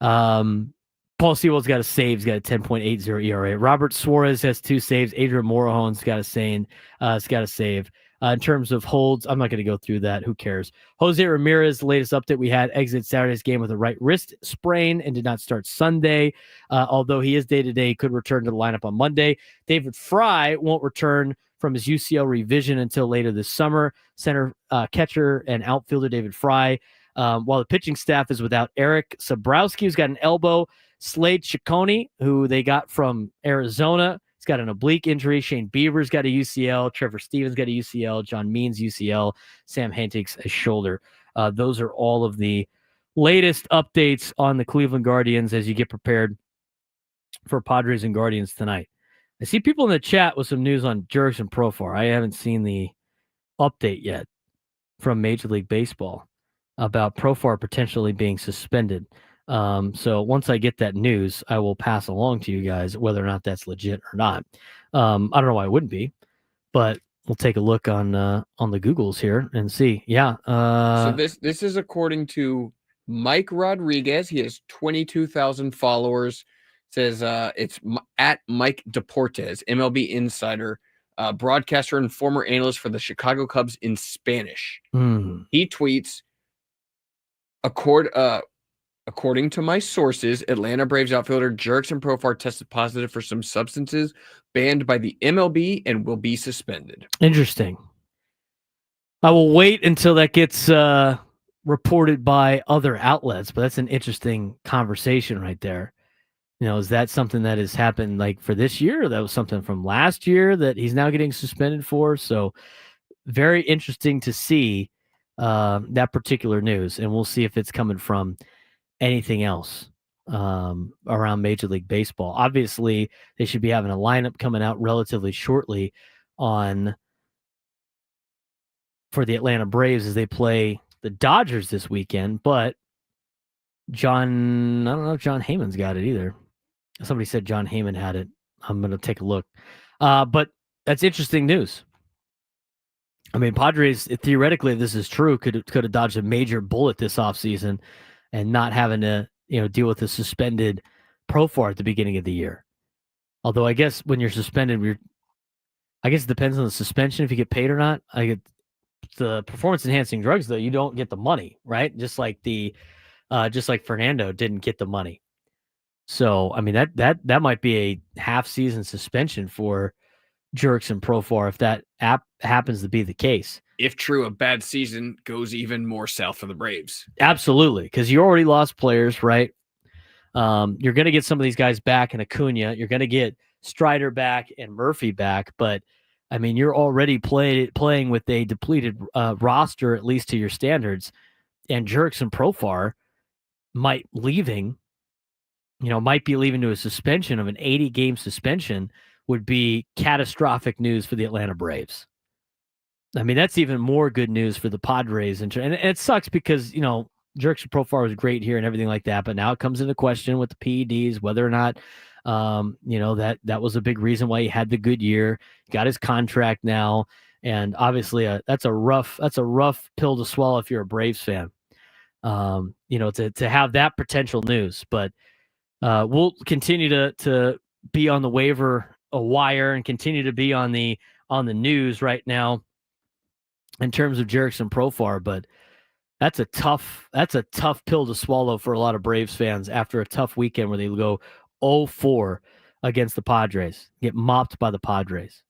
Paul Sewald's got a save. He's got a 10.80 ERA. Robert Suarez has 2 saves. Adrian Morejon's got a save. In terms of holds, I'm not going to go through that. Who cares? Jose Ramirez, the latest update we had, exited Saturday's game with a right wrist sprain and did not start Sunday. Although he is day-to-day, he could return to the lineup on Monday. David Fry won't return from his UCL revision until later this summer. Center catcher and outfielder David Fry. While the pitching staff is without Eric Sabrowski, who's got an elbow. Slade Ciccone, who they got from Arizona, he's got an oblique injury. Shane Bieber's got a UCL. Trevor Stevens got a UCL. John Means UCL. Sam Hentig's a shoulder. Those are all of the latest updates on the Cleveland Guardians as you get prepared for Padres and Guardians tonight. I see people in the chat with some news on Jurickson Profar. I haven't seen the update yet from Major League Baseball about Profar potentially being suspended. So once I get that news, I will pass along to you guys whether or not that's legit or not. I don't know why it wouldn't be, but we'll take a look on the Googles here and see. Yeah. So this is according to Mike Rodriguez. He has 22,000 followers. Says it's at Mike Deportes, MLB insider, broadcaster and former analyst for the Chicago Cubs in Spanish. He tweets, according to my sources, Atlanta Braves outfielder Jurickson Profar tested positive for some substances banned by the MLB and will be suspended. Interesting. I will wait until that gets reported by other outlets, but that's an interesting conversation right there. You know, is that something that has happened like for this year? Or that was something from last year that he's now getting suspended for. So very interesting to see that particular news. And we'll see if it's coming from anything else around Major League Baseball. Obviously, they should be having a lineup coming out relatively shortly for the Atlanta Braves as they play the Dodgers this weekend. But I don't know if John Heyman's got it either. Somebody said John Heyman had it. I'm going to take a look. But that's interesting news. I mean, Padres, theoretically, if this is true, could have dodged a major bullet this offseason and not having to, deal with a suspended Profar at the beginning of the year. Although I guess when you're suspended, I guess it depends on the suspension if you get paid or not. the performance enhancing drugs, though, you don't get the money, right? Just like Fernando didn't get the money. So, I mean, that might be a half season suspension for Jurickson Profar if that happens to be the case. If true, a bad season goes even more south for the Braves. Absolutely, because you already lost players, right? You're going to get some of these guys back in Acuna. You're going to get Strider back and Murphy back, but I mean, you're already playing with a depleted roster, at least to your standards, and Jurickson Profar might be leaving to a suspension of an 80-game suspension would be catastrophic news for the Atlanta Braves. I mean, that's even more good news for the Padres. And it sucks because, Jurickson Profar was great here and everything like that, but now it comes into question with the PEDs, whether or not, that was a big reason why he had the good year, got his contract now. And obviously that's a rough pill to swallow if you're a Braves fan, to have that potential news, but we'll continue to be on the wire and continue to be on the news right now in terms of Jurickson Profar, but that's a tough pill to swallow for a lot of Braves fans after a tough weekend where they go 0-4 against the Padres, get mopped by the Padres.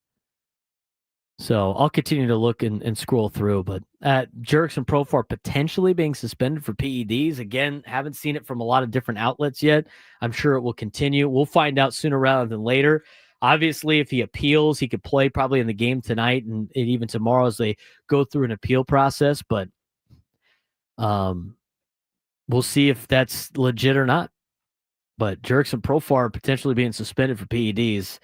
So I'll continue to look and scroll through, but Jurickson Profar potentially being suspended for PEDs. Again, haven't seen it from a lot of different outlets yet. I'm sure it will continue. We'll find out sooner rather than later. Obviously, if he appeals, he could play probably in the game tonight and even tomorrow as they go through an appeal process, but we'll see if that's legit or not. But Jurickson Profar potentially being suspended for PEDs,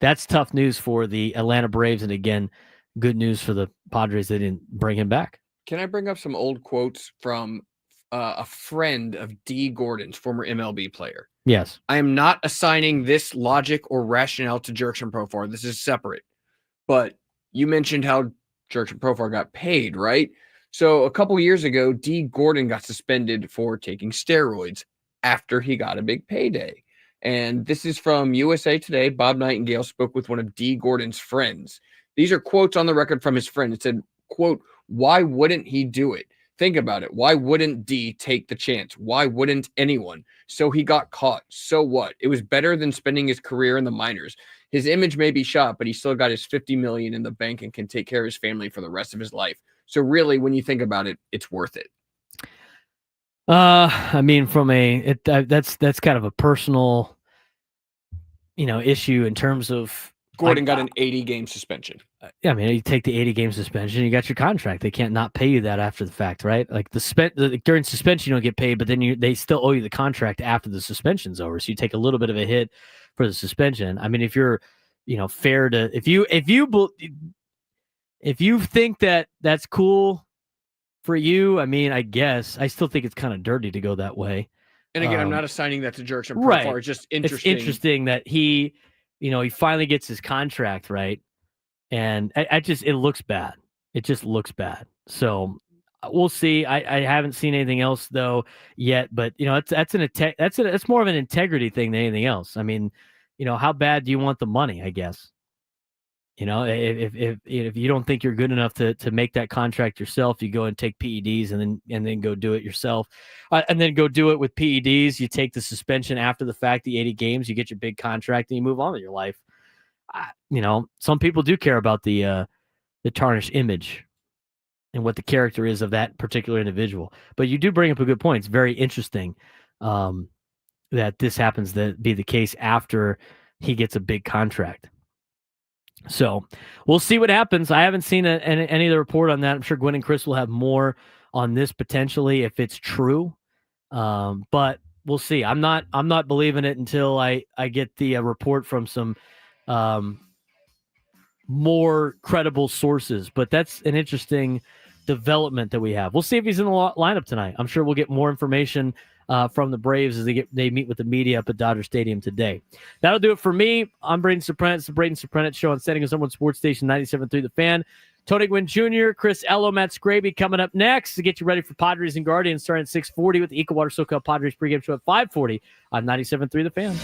that's tough news for the Atlanta Braves. And again, good news for the Padres. They didn't bring him back. Can I bring up some old quotes from a friend of D. Gordon's, former MLB player? Yes. I am not assigning this logic or rationale to Jurickson Profar. This is separate. But you mentioned how Jurickson Profar got paid, right? So a couple years ago, D. Gordon got suspended for taking steroids after he got a big payday. And this is from USA Today. Bob Nightingale spoke with one of D. Gordon's friends. These are quotes on the record from his friend. It said, quote, "Why wouldn't he do it? Think about it. Why wouldn't D take the chance? Why wouldn't anyone? So he got caught. So what? It was better than spending his career in the minors. His image may be shot, but he still got his $50 million in the bank and can take care of his family for the rest of his life. So really, when you think about it, it's worth it." I mean, that's kind of a personal, issue in terms of Gordon got an 80-game suspension. Yeah, I mean, you take the 80-game suspension, you got your contract. They can't not pay you that after the fact, right? Like during suspension, you don't get paid, but then they still owe you the contract after the suspension's over. So you take a little bit of a hit for the suspension. I mean, if you're, fair to if you think that that's cool for you, I mean, I guess I still think it's kind of dirty to go that way. And again, I'm not assigning that to Jurickson Profar. Right. It's just interesting. It's interesting that he finally gets his contract, right? And it looks bad. It just looks bad. So we'll see. I haven't seen anything else though yet, but that's more of an integrity thing than anything else. I mean, how bad do you want the money? I guess. If you don't think you're good enough to make that contract yourself, you go and take PEDs and then go do it yourself, and then go do it with PEDs. You take the suspension after the fact, the 80 games, you get your big contract, and you move on with your life. Some people do care about the tarnished image and what the character is of that particular individual. But you do bring up a good point. It's very interesting that this happens to be the case after he gets a big contract. So we'll see what happens. I haven't seen any of the report on that. I'm sure Gwen and Chris will have more on this potentially if it's true. But we'll see. I'm not believing it until I get the report from some more credible sources. But that's an interesting development that we have. We'll see if he's in the lineup tonight. I'm sure we'll get more information from the Braves as they meet with the media up at Dodger Stadium today. That'll do it for me. I'm Braden Surprenant. It's the Braden Surprenant Show on Setting Us Someone Sports Station 97.3 The Fan. Tony Gwynn Jr., Chris Ello, Matt Scraby coming up next to get you ready for Padres and Guardians starting at 6:40 with the Equal Water SoCal Padres pregame show at 5:40 on 97.3 The Fan.